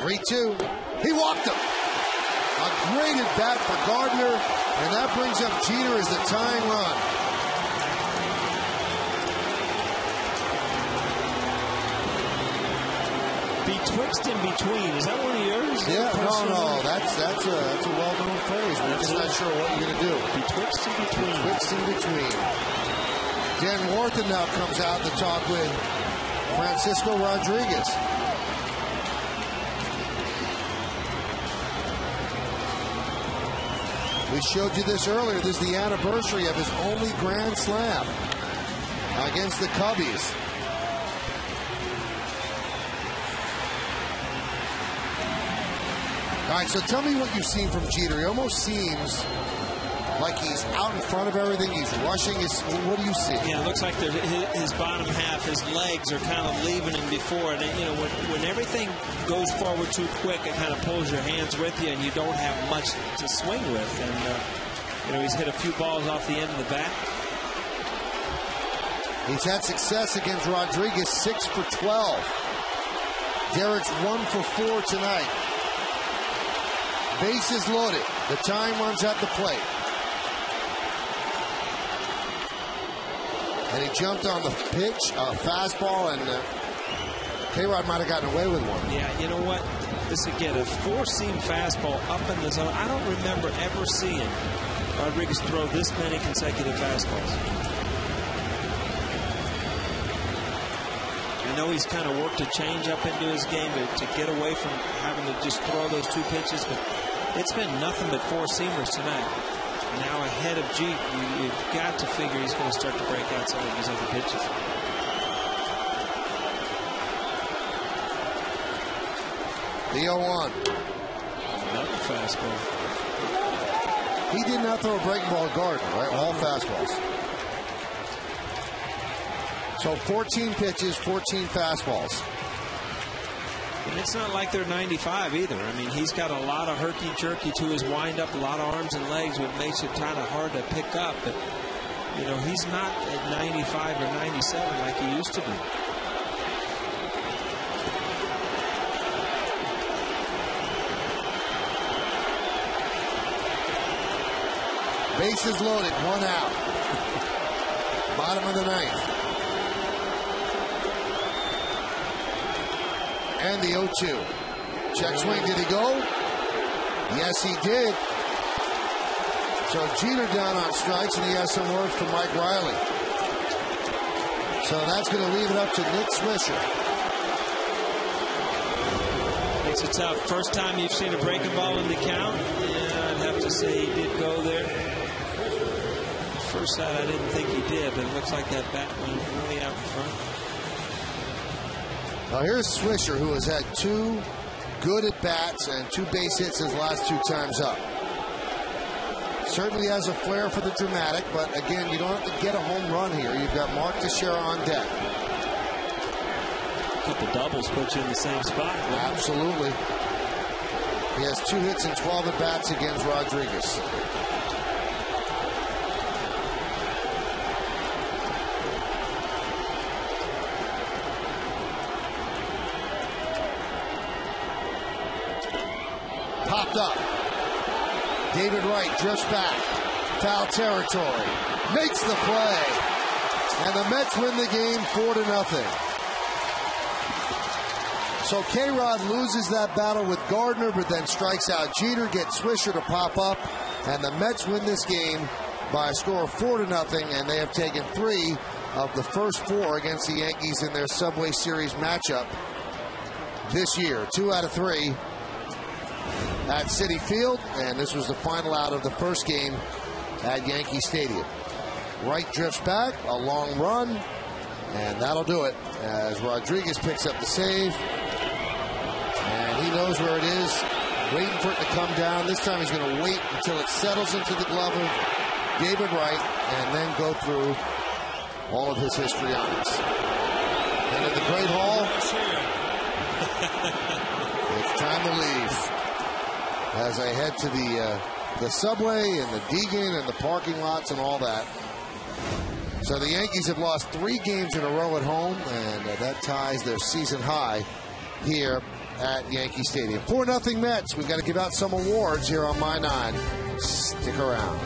Three-two. He walked him. A great at bat for Gardner, and that brings up Jeter as the tying run. Betwixt and between. Is that one of yours? Yeah, no. That's a well-known phrase. We're just not sure what you're going to do. Betwixt and between. Betwixt and between. Dan Warthen now comes out to talk with Francisco Rodriguez. We showed you this earlier. This is the anniversary of his only grand slam against the Cubbies. All right, so tell me what you've seen from Jeter. He almost seems like he's out in front of everything. He's rushing. What do you see? Yeah, it looks like his bottom half, his legs are kind of leaving him before. And, you know, when everything goes forward too quick, it kind of pulls your hands with you, and you don't have much to swing with. And, you know, he's hit a few balls off the end of the bat. He's had success against Rodriguez, 6 for 12. Derek's 1 for 4 tonight. Bases loaded. The time runs at the plate. And he jumped on the pitch, fastball, and K-Rod might have gotten away with one. Yeah, you know what? This again, a four-seam fastball up in the zone. I don't remember ever seeing Rodriguez throw this many consecutive fastballs. I know he's kind of worked a change up into his game to get away from having to just throw those two pitches, but it's been nothing but four-seamers tonight. Now ahead of Jeep, you've got to figure he's going to start to break out some of his other pitches. The 0-1. Another fastball. He did not throw a breaking ball at Gardner, right? All fastballs. So 14 pitches, 14 fastballs. And it's not like they're 95 either. I mean, he's got a lot of herky-jerky to his wind-up, a lot of arms and legs, which makes it kind of hard to pick up. But, you know, he's not at 95 or 97 like he used to be. Bases loaded, 1 out. Bottom of the ninth. And the 0-2. Check swing, did he go? Yes, he did. So Jeter down on strikes, and he has some work from Mike Riley. So that's going to leave it up to Nick Swisher. Makes it tough. First time you've seen a breaking ball in the count. Yeah, I'd have to say he did go there. First side, I didn't think he did, but it looks like that bat went really out in front. Now here's Swisher, who has had 2 good at-bats and 2 base hits his last 2 times up. Certainly has a flair for the dramatic, but again, you don't have to get a home run here. You've got Mark Teixeira on deck. A couple doubles put you in the same spot. Absolutely. He has 2 hits and 12 at-bats against Rodriguez. Popped up. David Wright drifts back. Foul territory. Makes the play. And the Mets win the game 4-0. So K-Rod loses that battle with Gardner, but then strikes out Jeter, gets Swisher to pop up, and the Mets win this game by a score of 4-0, and they have taken 3 of the first 4 against the Yankees in their Subway Series matchup this year. 2 out of 3 at Citi Field, and this was the final out of the first game at Yankee Stadium. Wright drifts back, a long run, and that'll do it as Rodriguez picks up the save. And he knows where it is, waiting for it to come down. This time he's going to wait until it settles into the glove of David Wright and then go through all of his histrionics. And in the Great Hall, It's time to leave. As I head to the subway and the Deegan and the parking lots and all that. So the Yankees have lost 3 games in a row at home, and that ties their season high here at Yankee Stadium. 4-0 Mets. We've got to give out some awards here on My 9. Stick around.